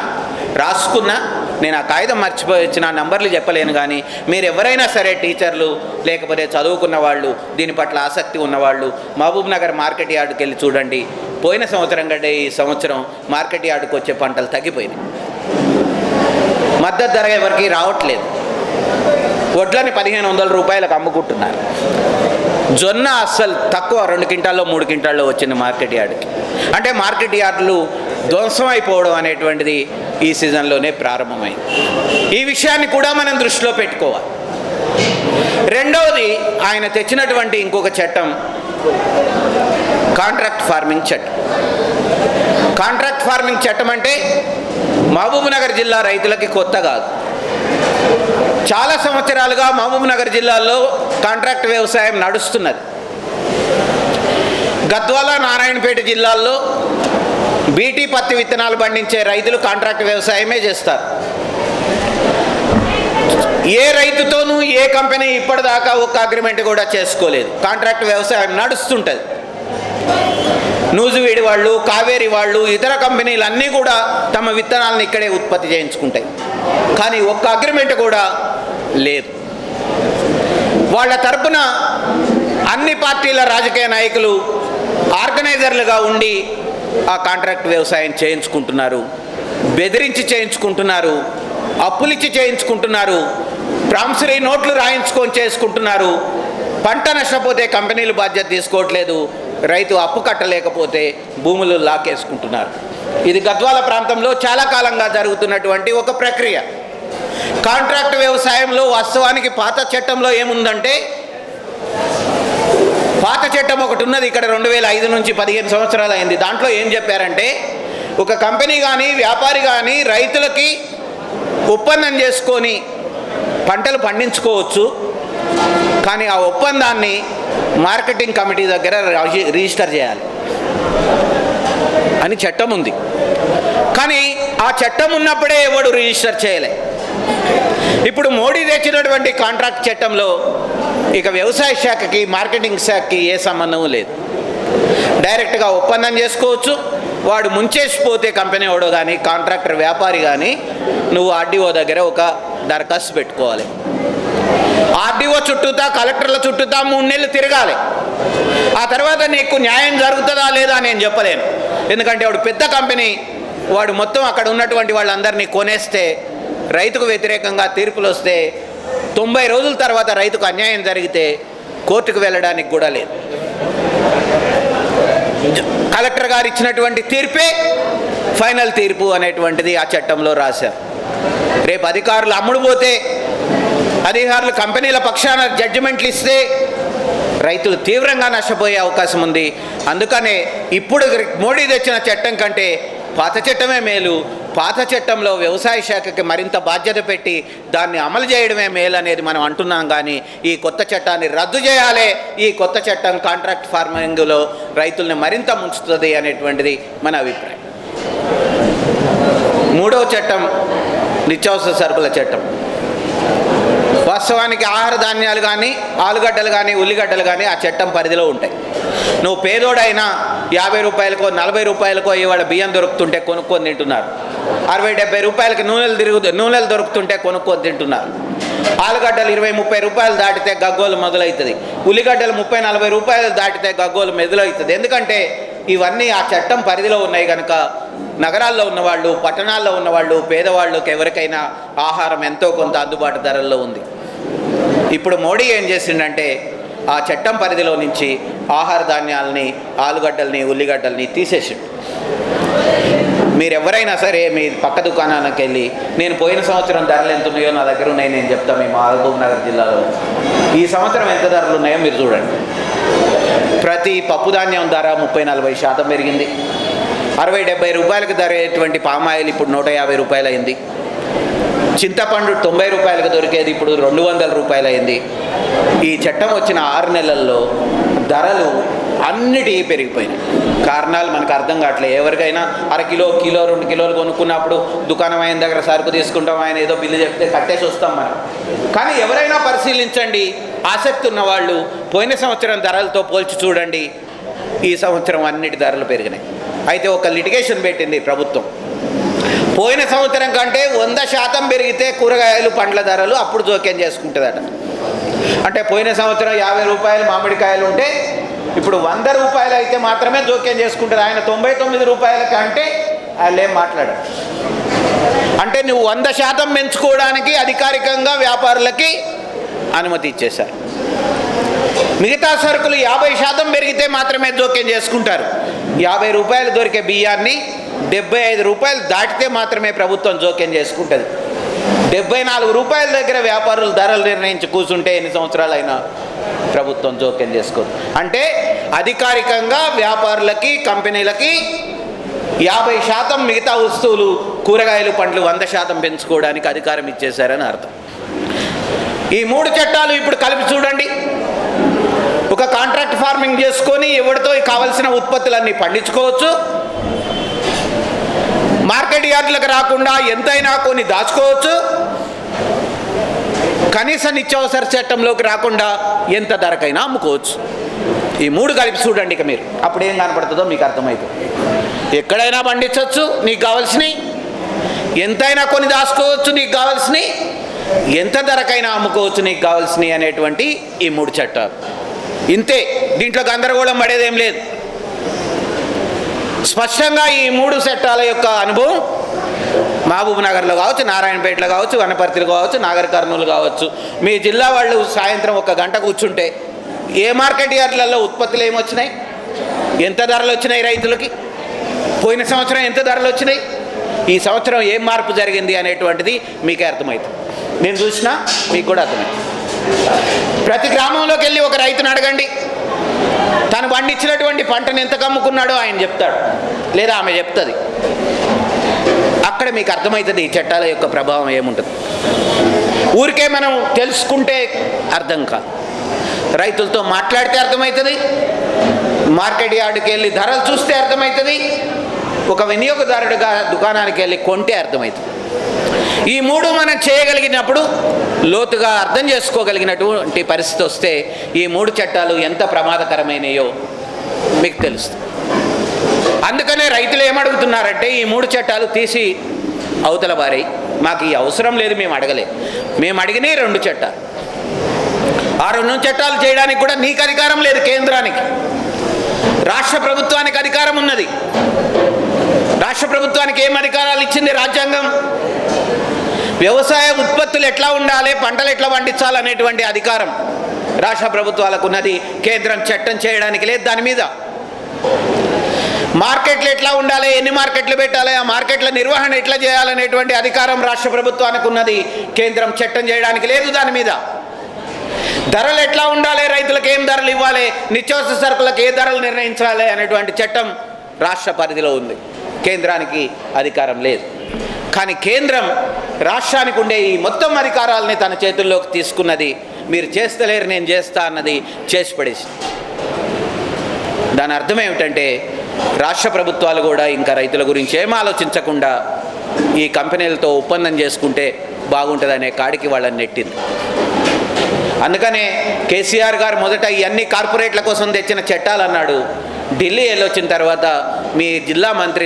రాసుకున్నా, నేను ఆ కాగితం మర్చిపోయి వచ్చిన నంబర్లు చెప్పలేను, కానీ మీరు ఎవరైనా సరే టీచర్లు లేకపోతే చదువుకున్న వాళ్ళు, దీని పట్ల ఆసక్తి ఉన్నవాళ్ళు మహబూబ్ నగర్ మార్కెట్ యార్డుకి వెళ్ళి చూడండి. పోయిన సంవత్సరం కంటే ఈ సంవత్సరం మార్కెట్ యార్డుకు వచ్చే పంటలు తగ్గిపోయినాయి. మద్దతు ధర ఎవరికి రావట్లేదు. వడ్లని 1500 రూపాయలకు అమ్ముకుంటున్నారు. జొన్న అస్సలు తక్కువ, 2 క్వింటాల్లో 3 క్వింటాల్లో వచ్చింది మార్కెట్ యార్డుకి. అంటే మార్కెట్ యార్డులు ధ్వంసం అయిపోవడం అనేటువంటిది ఈ సీజన్లోనే ప్రారంభమైంది. ఈ విషయాన్ని కూడా మనం దృష్టిలో పెట్టుకోవాలి. రెండవది, ఆయన తెచ్చినటువంటి ఇంకొక చట్టం కాంట్రాక్ట్ ఫార్మింగ్ చట్టం. కాంట్రాక్ట్ ఫార్మింగ్ చట్టం అంటే మహబూబ్ నగర్ జిల్లా రైతులకి కొత్త కాదు. చాలా సంవత్సరాలుగా మహబూబ్ నగర్ జిల్లాలో కాంట్రాక్ట్ వ్యవసాయం నడుస్తున్నది. గద్వాల, నారాయణపేట జిల్లాల్లో బీటీ పత్తి విత్తనాలు పండించే రైతులు కాంట్రాక్ట్ వ్యవసాయమే చేస్తారు. ఏ రైతుతోనూ ఏ కంపెనీ ఇప్పటిదాకా ఒక్క అగ్రిమెంట్ కూడా చేసుకోలేదు. కాంట్రాక్ట్ వ్యవసాయం నడుస్తుంటుంది. నూజివీడి వాళ్ళు, కావేరి వాళ్ళు, ఇతర కంపెనీలు అన్నీ కూడా తమ విత్తనాలను ఇక్కడే ఉత్పత్తి చేయించుకుంటాయి. కానీ ఒక్క అగ్రిమెంట్ కూడా లేదు. వాళ్ళ తరపున అన్ని పార్టీల రాజకీయ నాయకులు ఆర్గనైజర్లుగా ఉండి ఆ కాంట్రాక్ట్ వ్యవసాయం చేయించుకుంటున్నారు, బెదిరించి చేయించుకుంటున్నారు, అప్పులిచ్చి చేయించుకుంటున్నారు, ప్రామిసరీ నోట్లు రాయించుకొని చేసుకుంటున్నారు. పంట నష్టపోతే కంపెనీలు బాధ్యత తీసుకోవట్లేదు, రైతు అప్పు కట్టలేకపోతే భూములు లాకేసుకుంటున్నారు. ఇది గద్వాల ప్రాంతంలో చాలా కాలంగా జరుగుతున్నటువంటి ఒక ప్రక్రియ. కాంట్రాక్ట్ వ్యవసాయంలో వాస్తవానికి పాత చట్టంలో ఏముందంటే, పాత చట్టం ఒకటి ఉన్నది ఇక్కడ 2005 నుంచి 15 సంవత్సరాలు అయింది. దాంట్లో ఏం చెప్పారంటే, ఒక కంపెనీ కానీ వ్యాపారి కానీ రైతులకి ఒప్పందం చేసుకొని పంటలు పండించుకోవచ్చు, కానీ ఆ ఒప్పందాన్ని మార్కెటింగ్ కమిటీ దగ్గర రిజిస్టర్ చేయాలి అని చట్టం ఉంది. కానీ ఆ చట్టం ఉన్నప్పుడే ఎవడు రిజిస్టర్ చేయలే. ఇప్పుడు మోడీ తెచ్చినటువంటి కాంట్రాక్ట్ చట్టంలో ఇక వ్యవసాయ శాఖకి, మార్కెటింగ్ శాఖకి ఏ సంబంధం లేదు. డైరెక్ట్గా ఒప్పందం చేసుకోవచ్చు. వాడు ముంచేసిపోతే కంపెనీ వాడు కానీ, కాంట్రాక్టర్ వ్యాపారి కానీ, నువ్వు ఆర్డీఓ దగ్గర ఒక దరఖాస్తు పెట్టుకోవాలి. ఆర్డీఓ చుట్టూతా, కలెక్టర్ల చుట్టూతా 3 నెలలు తిరగాలి. ఆ తర్వాత నీకు న్యాయం జరుగుతుందా లేదా నేను చెప్పలేను. ఎందుకంటే వాడు పెద్ద కంపెనీ, వాడు మొత్తం అక్కడ ఉన్నటువంటి వాళ్ళందరినీ కొనేస్తే, రైతుకు వ్యతిరేకంగా తీర్పులు వస్తే, 90 రోజుల తర్వాత రైతుకు అన్యాయం జరిగితే కోర్టుకు వెళ్ళడానికి కూడా లేదు. కలెక్టర్ గారు ఇచ్చినటువంటి తీర్పే ఫైనల్ తీర్పు అనేటువంటిది ఆ చట్టంలో రాశారు. రేపు అధికారులు అమ్ముడుపోతే, అధికారులు కంపెనీల పక్షాన జడ్జిమెంట్లు ఇస్తే రైతులు తీవ్రంగా నష్టపోయే అవకాశం ఉంది. అందుకనే ఇప్పుడు మోడీ తెచ్చిన చట్టం కంటే పాత చట్టమే మేలు. పాత చట్టంలో వ్యవసాయ శాఖకి మరింత బాధ్యత పెట్టి దాన్ని అమలు చేయడమే మేలు అనేది మనం అంటున్నాం. కానీ ఈ కొత్త చట్టాన్ని రద్దు చేయాలి. ఈ కొత్త చట్టం కాంట్రాక్ట్ ఫార్మింగ్లో రైతుల్ని మరింత ముంచుతుంది అనేటువంటిది మన అభిప్రాయం. మూడవ చట్టం నిత్యావసర సరుకుల చట్టం. వాస్తవానికి ఆహార ధాన్యాలు కానీ, ఆలుగడ్డలు కానీ, ఉల్లిగడ్డలు కానీ ఆ చట్టం పరిధిలో ఉంటాయి. నువ్వు పేదోడైనా 50 రూపాయలకో 40 రూపాయలకో ఇవాళ బియ్యం దొరుకుతుంటే కొనుక్కొని తింటున్నారు. 60-70 రూపాయలకి నూనెలు దొరుకుతుంటే కొనుక్కొని తింటున్నారు. ఆలుగడ్డలు 20-30 రూపాయలు దాటితే గగ్గోలు మొదలవుతుంది. ఉల్లిగడ్డలు 30-40 రూపాయలు దాటితే గగ్గోలు మొదలవుతుంది. ఎందుకంటే ఇవన్నీ ఆ చట్టం పరిధిలో ఉన్నాయి కనుక నగరాల్లో ఉన్నవాళ్ళు, పట్టణాల్లో ఉన్నవాళ్ళు, పేదవాళ్ళకి ఎవరికైనా ఆహారం ఎంతో కొంత అందుబాటు ధరల్లో ఉంది. ఇప్పుడు మోడీ ఏం చేసిండంటే ఆ చట్టం పరిధిలో నుంచి ఆహార ధాన్యాలని, ఆలుగడ్డల్ని, ఉల్లిగడ్డల్ని తీసేసిండు. మీరు ఎవరైనా సరే మీ పక్క దుకాణానికి వెళ్ళి, నేను పోయిన సంవత్సరం ధరలు ఎంత ఉన్నాయో నా దగ్గర ఉన్నాయి నేను చెప్తాను. మీ మహబూబ్ నగర్ జిల్లాలో ఈ సంవత్సరం ఎంత ధరలు ఉన్నాయో మీరు చూడండి. ప్రతి పప్పు ధాన్యం ధర 30-40% పెరిగింది. 60-70 రూపాయలకు ధరేటువంటి పామాయిల్ ఇప్పుడు 150 రూపాయలు అయింది. చింతపండు 90 రూపాయలకు దొరికేది ఇప్పుడు 200 రూపాయలు అయింది. ఈ చట్టం వచ్చిన 6 నెలల్లో ధరలు అన్నిటికీ పెరిగిపోయినాయి. కారణాలు మనకు అర్థం కావట్లేదు. ఎవరికైనా అరకిలో, కిలో, 2 కిలోలు కొనుక్కున్నప్పుడు దుకాణం ఆయన దగ్గర సరుకు తీసుకుంటాం, ఆయన ఏదో బిల్లు చెప్తే కట్టేసి వస్తాం మనం. కానీ ఎవరైనా పరిశీలించండి, ఆసక్తి ఉన్నవాళ్ళు పోయిన సంవత్సరం ధరలతో పోల్చి చూడండి. ఈ సంవత్సరం అన్నిటి ధరలు పెరిగినాయి. అయితే ఒక లిటిగేషన్ పెట్టింది ప్రభుత్వం. పోయిన సంవత్సరం కంటే 100% పెరిగితే కూరగాయలు పండ్ల ధరలు అప్పుడు జోక్యం చేసుకుంటుందట. అంటే పోయిన సంవత్సరం 50 రూపాయలు మామిడికాయలు ఉంటే ఇప్పుడు 100 రూపాయలు అయితే మాత్రమే జోక్యం చేసుకుంటుంది. ఆయన 99 రూపాయల కంటే వాళ్ళు ఏం మాట్లాడారు. అంటే నువ్వు 100% పెంచుకోవడానికి అధికారికంగా వ్యాపారులకి అనుమతి ఇచ్చేశారు. మిగతా సరుకులు 50% పెరిగితే మాత్రమే జోక్యం చేసుకుంటారు. 50 రూపాయలు దొరికే బియ్యాన్ని 75 రూపాయలు దాటితే మాత్రమే ప్రభుత్వం జోక్యం చేసుకుంటుంది. 74 రూపాయల దగ్గర వ్యాపారులు ధరలు నిర్ణయించి కూర్చుంటే ఎన్ని సంవత్సరాలైనా ప్రభుత్వం జోక్యం చేసుకోదు. అంటే అధికారికంగా వ్యాపారులకి కంపెనీలకి 50% మిగతా వస్తువులు కూరగాయలు పండ్లు 100% పెంచుకోవడానికి అధికారం ఇచ్చేశారని అర్థం. ఈ 3 చట్టాలు ఇప్పుడు కలిపి చూడండి. ఒక కాంట్రాక్ట్ ఫార్మింగ్ చేసుకొని ఎవరితో కావలసిన ఉత్పత్తులన్నీ పండించుకోవచ్చు. మార్కెట్ యార్డులకు రాకుండా ఎంతైనా కొన్ని దాచుకోవచ్చు. కనీస నిత్యావసర చట్టంలోకి రాకుండా ఎంత ధరకైనా అమ్ముకోవచ్చు. ఈ 3 కలిపి చూడండి ఇక మీరు, అప్పుడు ఏం కనపడుతుందో మీకు అర్థమవుతుంది. ఎక్కడైనా పండించవచ్చు నీకు కావాల్సినవి, ఎంతైనా కొన్ని దాచుకోవచ్చు నీకు కావాల్సినవి, ఎంత ధరకైనా అమ్ముకోవచ్చు నీకు కావాల్సినవి అనేటువంటి ఈ 3 చట్టాలు. ఇంతే, దీంట్లో గందరగోళం పడేదేం లేదు. స్పష్టంగా ఈ 3 చట్టాల యొక్క అనుభవం మహబూబ్ నగర్లో కావచ్చు, నారాయణపేటలో కావచ్చు, వనపర్తిలో కావచ్చు, నాగర్ కర్నూలు కావచ్చు. మీ జిల్లా వాళ్ళు సాయంత్రం 1 గంట కూర్చుంటే ఏ మార్కెట్ యార్డులలో ఉత్పత్తులు ఏమొచ్చినాయి, ఎంత ధరలు వచ్చినాయి, రైతులకి పోయిన సంవత్సరం ఎంత ధరలు వచ్చినాయి, ఈ సంవత్సరం ఏం మార్పు జరిగింది అనేటువంటిది మీకే అర్థమవుతుంది. నేను చూసినా మీకు కూడా అర్థమవుతుంది. ప్రతి గ్రామంలోకి వెళ్ళి ఒక రైతుని అడగండి, తను పండించినటువంటి పంటను ఎంత కమ్ముకున్నాడో ఆయన చెప్తాడు, లేదా ఆమె చెప్తుంది. అక్కడ మీకు అర్థమవుతుంది ఈ చట్టాల యొక్క ప్రభావం ఏముంటుంది. ఊరికే మనం తెలుసుకుంటే అర్థం కాదు, రైతులతో మాట్లాడితే అర్థమవుతుంది, మార్కెట్ యార్డుకి వెళ్ళి ధరలు చూస్తే అర్థమవుతుంది, ఒక వినియోగదారుడిగా దుకాణానికి వెళ్ళి కొంటే అర్థమవుతుంది. ఈ 3 మనం చేయగలిగినప్పుడు, లోతుగా అర్థం చేసుకోగలిగినటువంటి పరిస్థితి వస్తే ఈ 3 చట్టాలు ఎంత ప్రమాదకరమైనయో మీకు తెలుస్తుంది. అందుకనే రైతులు ఏమడుగుతున్నారంటే ఈ 3 చట్టాలు తీసి అవతల వారి, మాకు ఈ అవసరం లేదు, మేము అడగలే, మేము అడిగినే 2 చట్టాలు. ఆ 2 చట్టాలు చేయడానికి కూడా నీకు అధికారం లేదు, కేంద్రానికి. రాష్ట్ర ప్రభుత్వానికి అధికారం ఉన్నది. రాష్ట్ర ప్రభుత్వానికి ఏం అధికారాలు ఇచ్చింది రాజ్యాంగం? వ్యవసాయ ఉత్పత్తులు ఎట్లా ఉండాలి, పంటలు ఎట్లా పండించాలనేటువంటి అధికారం రాష్ట్ర ప్రభుత్వాలకు ఉన్నది. కేంద్రం చట్టం చేయడానికి లేదు దాని మీద. మార్కెట్లు ఎట్లా ఉండాలి, ఎన్ని మార్కెట్లు పెట్టాలి, ఆ మార్కెట్ల నిర్వహణ ఎట్లా చేయాలనేటువంటి అధికారం రాష్ట్ర ప్రభుత్వానికి ఉన్నది. కేంద్రం చట్టం చేయడానికి లేదు దాని మీద. ధరలు ఎట్లా ఉండాలి, రైతులకు ఏం ధరలు ఇవ్వాలి, నిత్యావసర సరుకులకు ఏ ధరలు నిర్ణయించాలి అనేటువంటి చట్టం రాష్ట్ర పరిధిలో ఉంది. కేంద్రానికి అధికారం లేదు. కానీ కేంద్రం రాష్ట్రానికి ఉండే ఈ మొత్తం అధికారాలని తన చేతుల్లోకి తీసుకున్నది. మీరు చేస్తలేరు, నేను చేస్తా అన్నది చేసి పడేసి. దాని అర్థం ఏమిటంటే రాష్ట్ర ప్రభుత్వాలు కూడా ఇంకా రైతుల గురించి ఏం ఆలోచించకుండా ఈ కంపెనీలతో ఒప్పందం చేసుకుంటే బాగుంటుందనే కాడికి వాళ్ళని నెట్టింది. అందుకనే కేసీఆర్ గారు మొదట ఇవన్నీ కార్పొరేట్ల కోసం తెచ్చిన చట్టాలు అన్నాడు. ఢిల్లీ వెళ్ళొచ్చిన తర్వాత మీ జిల్లా మంత్రి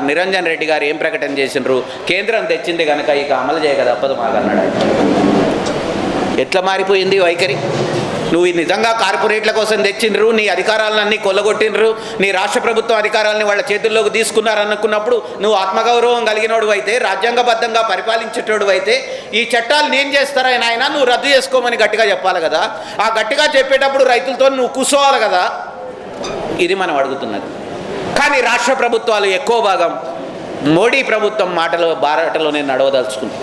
నిరంజన్ రెడ్డి గారు ఏం ప్రకటన చేసినారు, కేంద్రం తెచ్చింది కనుక ఇక అమలు చేయక తప్పదు మాకన్నాడు. ఎట్లా మారిపోయింది వైఖరి? నువ్వు నిజంగా కార్పొరేట్ల కోసం తెచ్చిండ్రు, నీ అధికారాలన్నీ కొల్లగొట్టినరు, నీ రాష్ట్ర ప్రభుత్వం అధికారాలని వాళ్ళ చేతుల్లోకి తీసుకున్నారనుకున్నప్పుడు నువ్వు ఆత్మగౌరవం కలిగినోడు అయితే, రాజ్యాంగబద్ధంగా పరిపాలించేటోడు అయితే ఈ చట్టాలు నేను చేస్తారా నాయన, నువ్వు రద్దు చేసుకోమని గట్టిగా చెప్పాలి కదా. ఆ గట్టిగా చెప్పేటప్పుడు రైతులతో నువ్వు కూర్చోవాలి కదా. ఇది మనం అడుగుతున్నది. కానీ రాష్ట్ర ప్రభుత్వాలు ఎక్కువ భాగం మోడీ ప్రభుత్వం బారాటలోనే నడవదలుచుకుంది.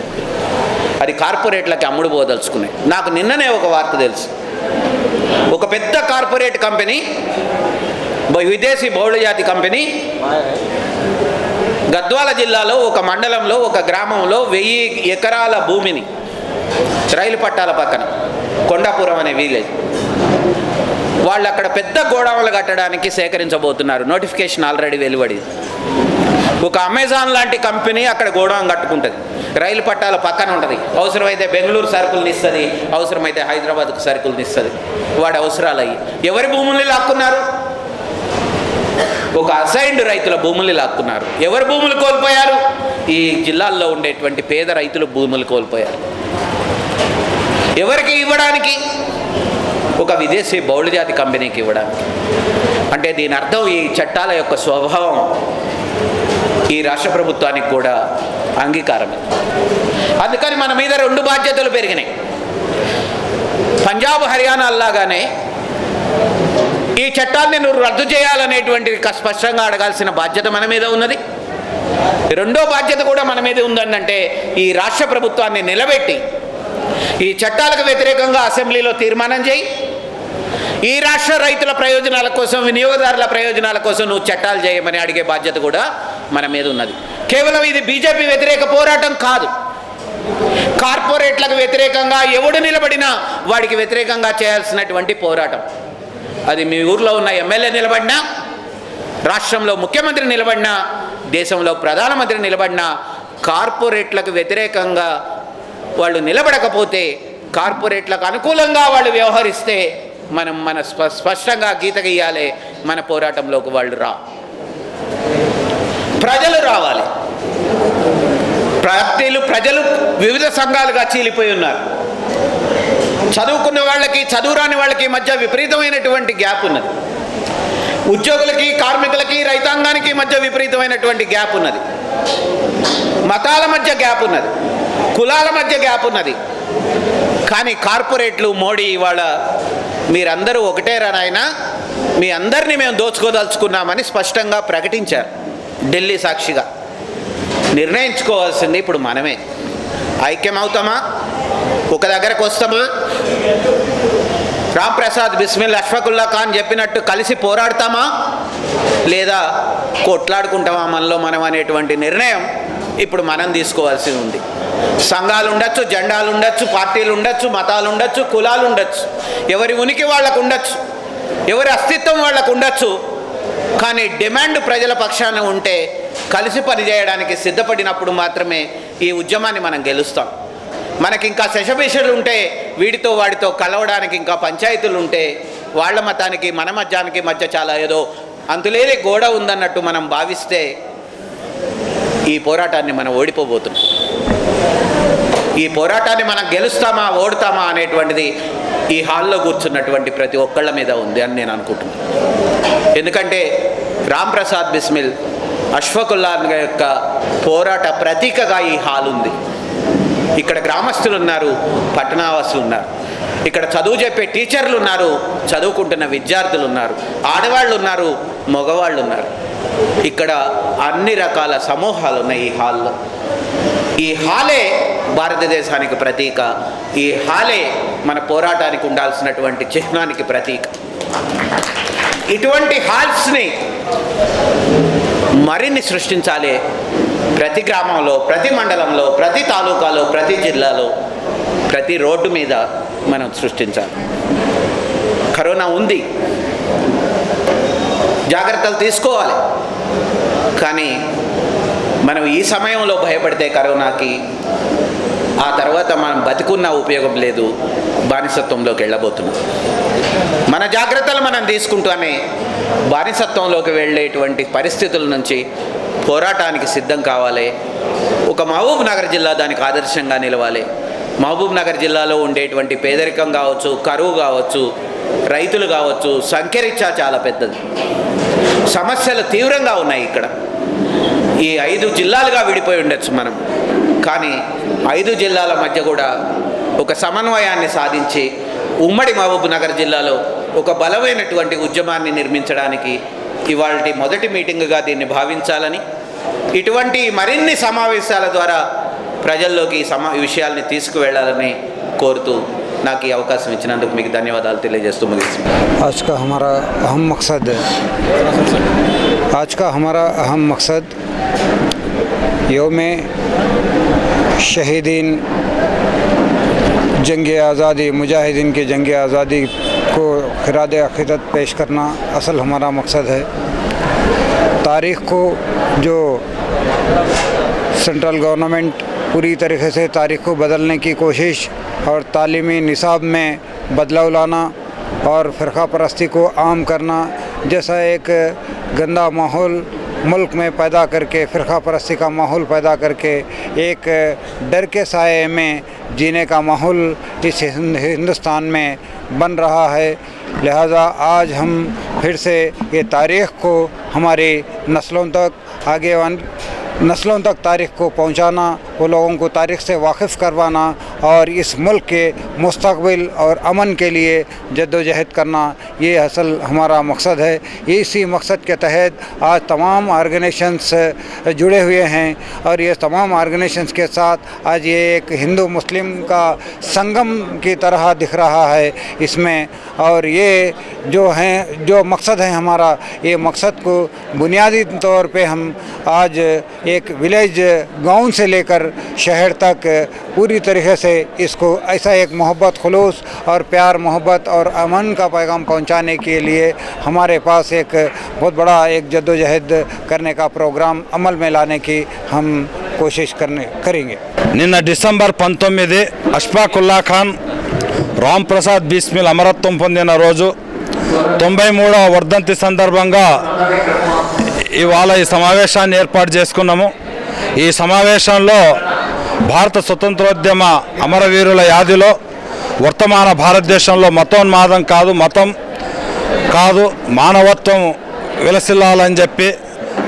అది కార్పొరేట్లకి అమ్ముడు పోదలుచుకున్నాయి. నాకు నిన్ననే ఒక వార్త తెలుసు. ఒక పెద్ద కార్పొరేట్ కంపెనీ, విదేశీ బహుళజాతి కంపెనీ గద్వాల జిల్లాలో ఒక మండలంలో ఒక గ్రామంలో 1000 ఎకరాల భూమిని రైలు పట్టాల పక్కన కొండాపురం అనే విలేజ్, వాళ్ళు అక్కడ పెద్ద గోడౌన్లు కట్టడానికి సేకరించబోతున్నారు. నోటిఫికేషన్ ఆల్రెడీ వెలువడింది. ఒక అమెజాన్ లాంటి కంపెనీ అక్కడ గోడౌన్ కట్టుకుంటుంది, రైలు పట్టాల పక్కన ఉంటుంది. అవసరమైతే బెంగళూరు సరుకుల్ని ఇస్తుంది, అవసరమైతే హైదరాబాద్కు సరుకుల్ని ఇస్తుంది. వాడి అవసరాలు అయ్యి ఎవరి భూముల్ని లాక్కున్నారు? ఒక అసైన్డ్ రైతుల భూముల్ని లాక్కున్నారు. ఎవరి భూములు కోల్పోయారు? ఈ జిల్లాల్లో ఉండేటువంటి పేద రైతులు భూములు కోల్పోయారు. ఎవరికి ఇవ్వడానికి? ఒక విదేశీ బహుళజాతి కంపెనీకి ఇవ్వడానికి. అంటే దీని అర్థం ఈ చట్టాల యొక్క స్వభావం ఈ రాష్ట్ర ప్రభుత్వానికి కూడా అంగీకారమే. అందుకని మన మీద 2 బాధ్యతలు పెరిగినాయి. పంజాబ్ హర్యానా లాగానే ఈ చట్టాన్ని నువ్వు రద్దు చేయాలనేటువంటి స్పష్టంగా అడగాల్సిన బాధ్యత మన మీద ఉన్నది. రెండో బాధ్యత కూడా మన మీద ఉందంటే ఈ రాష్ట్ర ప్రభుత్వాన్ని నిలబెట్టి ఈ చట్టాలకు వ్యతిరేకంగా అసెంబ్లీలో తీర్మానం చేయి. ఈ రాష్ట్ర రైతుల ప్రయోజనాల కోసం, వినియోగదారుల ప్రయోజనాల కోసం నువ్వు చట్టాలు చేయమని అడిగే బాధ్యత కూడా మన మీద ఉన్నది. కేవలం ఇది బీజేపీ వ్యతిరేక పోరాటం కాదు. కార్పొరేట్లకు వ్యతిరేకంగా ఎవడు నిలబడినా వాడికి వ్యతిరేకంగా చేయాల్సినటువంటి పోరాటం. అది మీ ఊర్లో ఉన్న ఎమ్మెల్యే నిలబడినా, రాష్ట్రంలో ముఖ్యమంత్రి నిలబడినా, దేశంలో ప్రధానమంత్రి నిలబడినా, కార్పొరేట్లకు వ్యతిరేకంగా వాళ్ళు నిలబడకపోతే, కార్పొరేట్లకు అనుకూలంగా వాళ్ళు వ్యవహరిస్తే మన స్పష్టంగా గీత గీయాలి. మన పోరాటంలోకి వాళ్ళు ప్రజలు రావాలి. ప్రజలు వివిధ సంఘాలుగా చీలిపోయి ఉన్నారు. చదువుకున్న వాళ్ళకి, చదువురాని వాళ్ళకి మధ్య విపరీతమైనటువంటి గ్యాప్ ఉన్నది. ఉద్యోగులకి, కార్మికులకి, రైతాంగానికి మధ్య విపరీతమైనటువంటి గ్యాప్ ఉన్నది. మతాల మధ్య గ్యాప్ ఉన్నది. కులాల మధ్య గ్యాప్ ఉన్నది. కానీ కార్పొరేట్లు, మోడీ ఇవాళ మీరందరూ ఒకటే రానాయన, మీ అందరినీ మేము దోచుకోదలుచుకున్నామని స్పష్టంగా ప్రకటించారు. ఢిల్లీ సాక్షిగా నిర్ణయించుకోవాల్సింది ఇప్పుడు మనమే. ఐక్యమవుతామా? ఒక దగ్గరకు వస్తామా? రామ్ ప్రసాద్ బిస్మిల్, అష్ఫాకుల్లా ఖాన్ చెప్పినట్టు కలిసి పోరాడతామా, లేదా కొట్లాడుకుంటామా మనలో మనం అనేటువంటి నిర్ణయం ఇప్పుడు మనం తీసుకోవాల్సి ఉంది. సంఘాలు ఉండొచ్చు, జెండాలు ఉండొచ్చు, పార్టీలు ఉండొచ్చు, మతాలు ఉండొచ్చు, కులాలు ఉండొచ్చు, ఎవరి ఉనికి వాళ్ళకు ఉండొచ్చు, ఎవరి అస్తిత్వం వాళ్ళకు ఉండొచ్చు. కానీ డిమాండ్ ప్రజల పక్షాన ఉంటే, కలిసి పనిచేయడానికి సిద్ధపడినప్పుడు మాత్రమే ఈ ఉద్యమాన్ని మనం గెలుస్తాం. మనకి ఇంకా శశభిషలు ఉంటే, వీడితో వాడితో కలవడానికి ఇంకా పంచాయతీలు ఉంటే, వాళ్ళ మతానికి మన మధ్యానికి మధ్య చాలా ఏదో అంతులేని గోడ ఉందన్నట్టు మనం భావిస్తే ఈ పోరాటాన్ని మనం ఓడిపోబోతున్నాం. ఈ పోరాటాన్ని మనం గెలుస్తామా, ఓడుతామా అనేటువంటిది ఈ హాల్లో కూర్చున్నటువంటి ప్రతి ఒక్కళ్ళ మీద ఉంది అని నేను అనుకుంటున్నాను. ఎందుకంటే రామ్ ప్రసాద్ బిస్మిల్, అష్ఫాకుల్లా యొక్క పోరాట ప్రతీకగా ఈ హాల్ ఉంది. ఇక్కడ గ్రామస్తులు ఉన్నారు, పట్టణవాసులు ఉన్నారు, ఇక్కడ చదువు చెప్పే టీచర్లు ఉన్నారు, చదువుకుంటున్న విద్యార్థులు ఉన్నారు, ఆడవాళ్ళు ఉన్నారు, మగవాళ్ళు ఉన్నారు. ఇక్కడ అన్ని రకాల సమూహాలు ఉన్నాయి ఈ హాల్లో. ఈ హాలే భారతదేశానికి ప్రతీక. ఈ హాలే మన పోరాటానికి ఉండాల్సినటువంటి చిహ్నానికి ప్రతీక. ఇటువంటి హాల్స్ని మరిన్ని సృష్టించాలి. ప్రతి గ్రామంలో, ప్రతి మండలంలో, ప్రతి తాలూకాలో, ప్రతి జిల్లాలో, ప్రతి రోడ్డు మీద మనం సృష్టించాలి. కరోనా ఉంది, జాగ్రత్తలు తీసుకోవాలి. కానీ మనం ఈ సమయంలో భయపడితే కరోనాకి, ఆ తర్వాత మనం బతికున్న ఉపయోగం లేదు, బానిసత్వంలోకి వెళ్ళబోతున్నాం. మన జాగ్రత్తలు మనం తీసుకుంటూనే బానిసత్వంలోకి వెళ్ళేటువంటి పరిస్థితుల నుంచి పోరాటానికి సిద్ధం కావాలి. ఒక మహబూబ్ నగర్ జిల్లా దానికి ఆదర్శంగా నిలవాలి. మహబూబ్ నగర్ జిల్లాలో ఉండేటువంటి పేదరికం కావచ్చు, కరువు కావచ్చు, రైతులు కావచ్చు, సంఖ్యరీత్యా చాలా పెద్దది. సమస్యలు తీవ్రంగా ఉన్నాయి ఇక్కడ. ఈ 5 జిల్లాలుగా విడిపోయి ఉండొచ్చు మనం, కానీ 5 జిల్లాల మధ్య కూడా ఒక సమన్వయాన్ని సాధించి ఉమ్మడి మహబూబ్ నగర్ జిల్లాలో ఒక బలమైనటువంటి ఉద్యమాన్ని నిర్మించడానికి ఇవాల్టి మొదటి మీటింగుగా దీన్ని భావించాలని, ఇటువంటి మరిన్ని సమావేశాల ద్వారా ప్రజల్లోకి ఈ విషయాల్ని తీసుకువెళ్ళాలని కోరుతూ నాకు ఈ అవకాశం ఇచ్చినందుకు మీకు ధన్యవాదాలు తెలియజేస్తూ ముగిస్తున్నాను. आज का हमारा अहम मकसद यौम शहीदीन जंग आज़ादी, मुजाहिदीन की जंग आज़ादी को खिराद अक़ीदत पेश करना असल हमारा मकसद है। तारीख़ को जो सेंट्रल गवर्नमेंट पूरी तरीके से तारीख़ को बदलने की कोशिश और तालीमी निसाब में बदलाव लाना और फ़िरक़ा परस्ती को आम करना जैसा एक गंदा माहौल मुल्क में पैदा करके फ़िरक़ा परस्ती का माहौल पैदा करके एक डर के साए में जीने का माहौल इस हिंदुस्तान में बन रहा है। लिहाजा आज हम फिर से ये तारीख़ को हमारी नस्लों तक तारीख़ को पहुँचाना, वो लोगों को तारीख़ से वाकिफ़ करवाना और इस मुल्क के मुस्तक़बिल और अमन के लिए जद्दोजहद करना, ये असल हमारा मकसद है। इसी मकसद के तहत आज तमाम ऑर्गेनाइजेशंस जुड़े हुए हैं और ये तमाम ऑर्गेनाइजेशंस के साथ आज ये एक हिंदू मुस्लिम का संगम की तरह दिख रहा है इसमें। और ये जो मकसद है हमारा, ये मकसद को बुनियादी तौर पे हम आज एक विलेज गांव से लेकर शहर तक पूरी तरीके से इसको ऐसा एक मोहब्बत, खुलूस और प्यार, मोहब्बत और अमन का पैगाम पहुंचाने के लिए हमारे पास एक बहुत बड़ा एक जद्दोजहद करने का प्रोग्राम अमल में लाने की हम कोशिश करेंगे। నిన్న డిసెంబర్ 19 అష్ఫాకుల్లా ఖాన్ రామ్ ప్రసాద్ బిస్మిల్ అమరత్వం పొందిన రోజు 93వ వర్ధంతి సందర్భంగా ఇవాళ ఈ సమావేశాన్ని ఏర్పాటు చేసుకున్నాము। ఈ సమావేశంలో భారత స్వతంత్రోద్యమ అమరవీరుల యాదిలో వర్తమాన భారతదేశంలో మతోన్మాదం కాదు మానవత్వం విలసిల్లాలని చెప్పి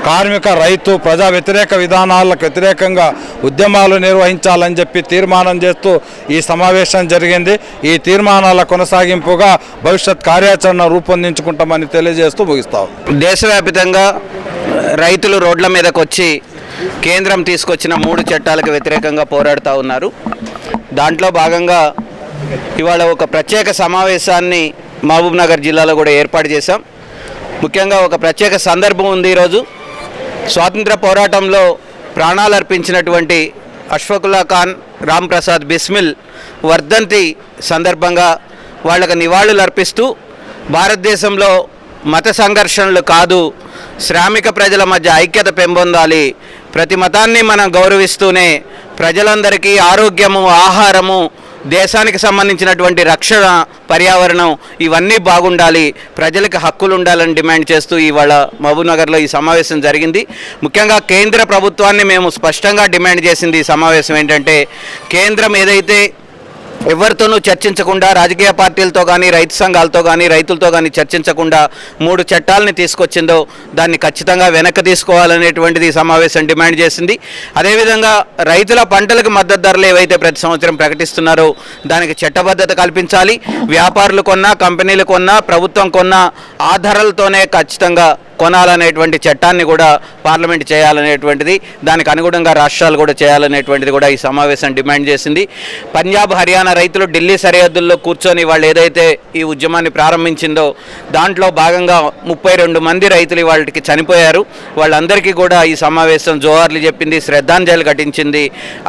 కార్మిక, రైతు, ప్రజా వ్యతిరేక విధానాలకు వ్యతిరేకంగా ఉద్యమాలు నిర్వహించాలని చెప్పి తీర్మానం చేస్తూ ఈ సమావేశం జరిగింది। ఈ తీర్మానాల కొనసాగింపుగా భవిష్యత్ కార్యాచరణ రూపొందించుకుంటామని తెలియజేస్తూ ముగిస్తాం। దేశవ్యాప్తంగా రైతులు రోడ్ల మీదకి వచ్చి కేంద్రం తీసుకొచ్చిన 3 చట్టాలకు వ్యతిరేకంగా పోరాడుతూ ఉన్నారు। దాంట్లో భాగంగా ఇవాళ ఒక ప్రత్యేక సమావేశాన్ని మహబూబ్ నగర్ జిల్లాలో కూడా ఏర్పాటు చేశాం। ముఖ్యంగా ఒక ప్రత్యేక సందర్భం ఉంది। ఈరోజు స్వాతంత్ర పోరాటంలో ప్రాణాలు అర్పించినటువంటి అష్ఫాకుల్లా ఖాన్ రామ్ ప్రసాద్ బిస్మిల్ వర్ధంతి సందర్భంగా వాళ్ళకు నివాళులు అర్పిస్తూ భారతదేశంలో మత సంఘర్షణలు కాదు, శ్రామిక ప్రజల మధ్య ఐక్యత పెంపొందాలి, ప్రతి మతాన్ని మనం గౌరవిస్తూనే ప్రజలందరికీ ఆరోగ్యము, ఆహారము, దేశానికి సంబంధించినటువంటి రక్షణ, పర్యావరణం ఇవన్నీ బాగుండాలి, ప్రజలకు హక్కులు ఉండాలని డిమాండ్ చేస్తూ ఇవాళ మహబూబ్ నగర్లో ఈ సమావేశం జరిగింది। ముఖ్యంగా కేంద్ర ప్రభుత్వాన్ని మేము స్పష్టంగా డిమాండ్ చేసింది ఈ సమావేశం ఏంటంటే, కేంద్రం ఏదైతే ఎవరితోనూ చర్చించకుండా, రాజకీయ పార్టీలతో కానీ, రైతు సంఘాలతో కానీ, రైతులతో కానీ చర్చించకుండా 3 చట్టాలని తీసుకొచ్చిందో దాన్ని ఖచ్చితంగా వెనక్కి తీసుకోవాలనేటువంటిది ఈ సమావేశం డిమాండ్ చేసింది। అదేవిధంగా రైతుల పంటలకు మద్దతు ధరలు ఏవైతే ప్రతి సంవత్సరం ప్రకటిస్తున్నారో దానికి చట్టబద్ధత కల్పించాలి। వ్యాపారులు కొన్నా, కంపెనీలు కొన్నా, ప్రభుత్వం కొన్నా ఆ ధరలతోనే ఖచ్చితంగా కొనాలనేటువంటి చట్టాన్ని కూడా పార్లమెంట్ చేయాలనేటువంటిది, దానికి అనుగుణంగా రాష్ట్రాలు కూడా చేయాలనేటువంటిది కూడా ఈ సమావేశం డిమాండ్ చేసింది। పంజాబ్, హర్యానా రైతులు ఢిల్లీ సరిహద్దుల్లో కూర్చొని వాళ్ళు ఏదైతే ఈ ఉద్యమాన్ని ప్రారంభించిందో దాంట్లో భాగంగా 32 మంది రైతులు వాళ్ళకి చనిపోయారు। వాళ్ళందరికీ కూడా ఈ సమావేశం జోహార్లు చెప్పింది, శ్రద్ధాంజలి ఘటించింది।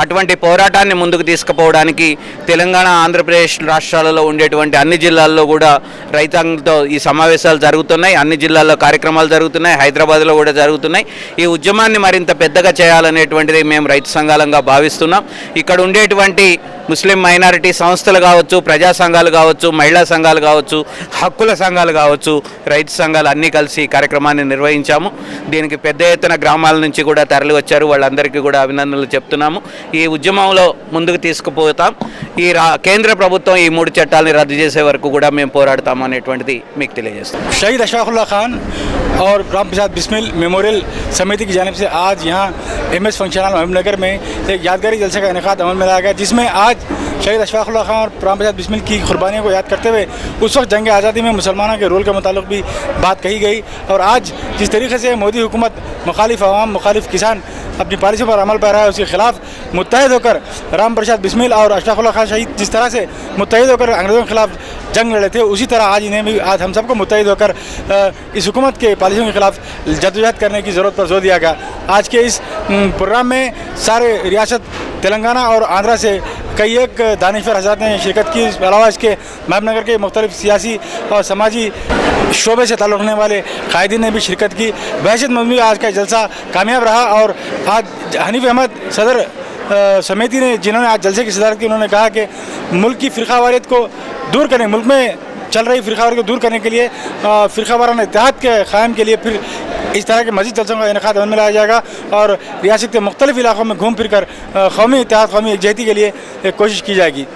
అటువంటి పోరాటాన్ని ముందుకు తీసుకుపోవడానికి తెలంగాణ, ఆంధ్రప్రదేశ్ రాష్ట్రాలలో ఉండేటువంటి అన్ని జిల్లాల్లో కూడా రైతాంగంతో ఈ సమావేశాలు జరుగుతున్నాయి। అన్ని జిల్లాల్లో కార్యక్రమాలు జరుగుతున్నాయి, హైదరాబాద్లో కూడా జరుగుతున్నాయి। ఈ ఉద్యమాన్ని మరింత పెద్దగా చేయాలనేటువంటిది మేము రైతు సంఘాలంగా భావిస్తున్నాం। ఇక్కడ ఉండేటువంటి ముస్లిం మైనారిటీ సంస్థలు కావచ్చు, ప్రజా సంఘాలు కావచ్చు, మహిళా సంఘాలు కావచ్చు, హక్కుల సంఘాలు కావచ్చు, రైతు సంఘాలు అన్నీ కలిసి ఈ కార్యక్రమాన్ని నిర్వహించాము। దీనికి పెద్ద ఎత్తున గ్రామాల నుంచి కూడా తరలి వచ్చారు, వాళ్ళందరికీ కూడా అభినందనలు చెప్తున్నాము। ఈ ఉద్యమంలో ముందుకు తీసుకుపోతాం। ఈ కేంద్ర ప్రభుత్వం ఈ 3 చట్టాలని రద్దు చేసే వరకు కూడా మేము పోరాడతాము అనేటువంటిది మీకు తెలియజేస్తాం। शहीद अशफाकुल्ला खान और राम प्रसाद बिस्मिल मेमोरियल समिति की जानिब से आज यहाँ MS फंक्शन हॉल महबूब नगर में एक यादगारी जलसे का इनेकाद अमल में लाया गया, जिसमें आज शहीद अशफाकुल्ला खान और राम प्रसाद बिस्मिल की कुर्बानियों को याद करते हुए उस वक्त जंग आज़ादी में मुसलमानों के रोल के मुतालिक भी बात कही गई। और आज जिस तरीके से मोदी हुकूमत मुखालिफ अवाम, मुखालिफ किसान अपनी पॉलिसी पर अमल पर रहा है, उसके खिलाफ मुत्तहिद होकर राम प्रसाद बिस्मिल और अशफाकुल्ला खान शहीद जिस तरह से मुत्तहिद होकर अंग्रेज़ों के खिलाफ जंग लड़े थे, उसी तरह आज इन्हें भी, आज हम सबको मुत्तहिद होकर इस हुकूमत के पॉलिसियों के खिलाफ जद्दोजहद करने की ज़रूरत पर जोर दिया गया। आज के इस प्रोग्राम में सारे रियासत तेलंगाना और आंध्रा से कई एक दानिशवर हज़रात ने शिरकत की। इसके अलावा इसके महबूब नगर के मुख्तलिफ सियासी और समाजी शोबे से ताल्लुक़ रखने वाले कायदीन ने भी शिरकत की। बहशत मजमूई आज का जलसा कामयाब रहा और आज हनीफ अहमद सदर समिति ने, जिन्होंने आज जलसे की सदारत की, उन्होंने कहा कि मुल्क की फ़िरक़ावारियत को दूर करें, मुल्क में चल रही फ़िरक़ावारी को दूर करने के लिए फ़िरक़ावाराना इत्तेहाद के क़याम के लिए फिर इस तरह के मज़ीद जलसों का इनेकाद अमल में लाया जाएगा और रियासत के मुख्तलिफ़ इलाक़ों में घूम फिर कर कौमी इत्तेहाद, कौमी एकजहती के लिए कोशिश की जाएगी।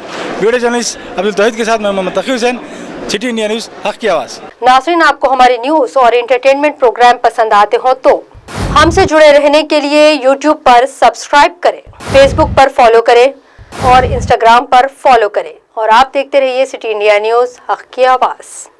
वीडियो जर्नलिस्ट अब्दुल तौहीद के साथ मैं Mohammad Taqi Hussain, City India News, हक़ की आवाज़। नाज़रीन, आपको हमारी न्यूज़ और एंटरटेनमेंट प्रोग्राम पसंद आते हो तो हमसे जुड़े रहने के लिए यूट्यूब पर सब्सक्राइब करें, फेसबुक पर फॉलो करें और इंस्टाग्राम पर फॉलो करें और आप देखते रहिए सिटी इंडिया न्यूज़, हक़ की आवाज़।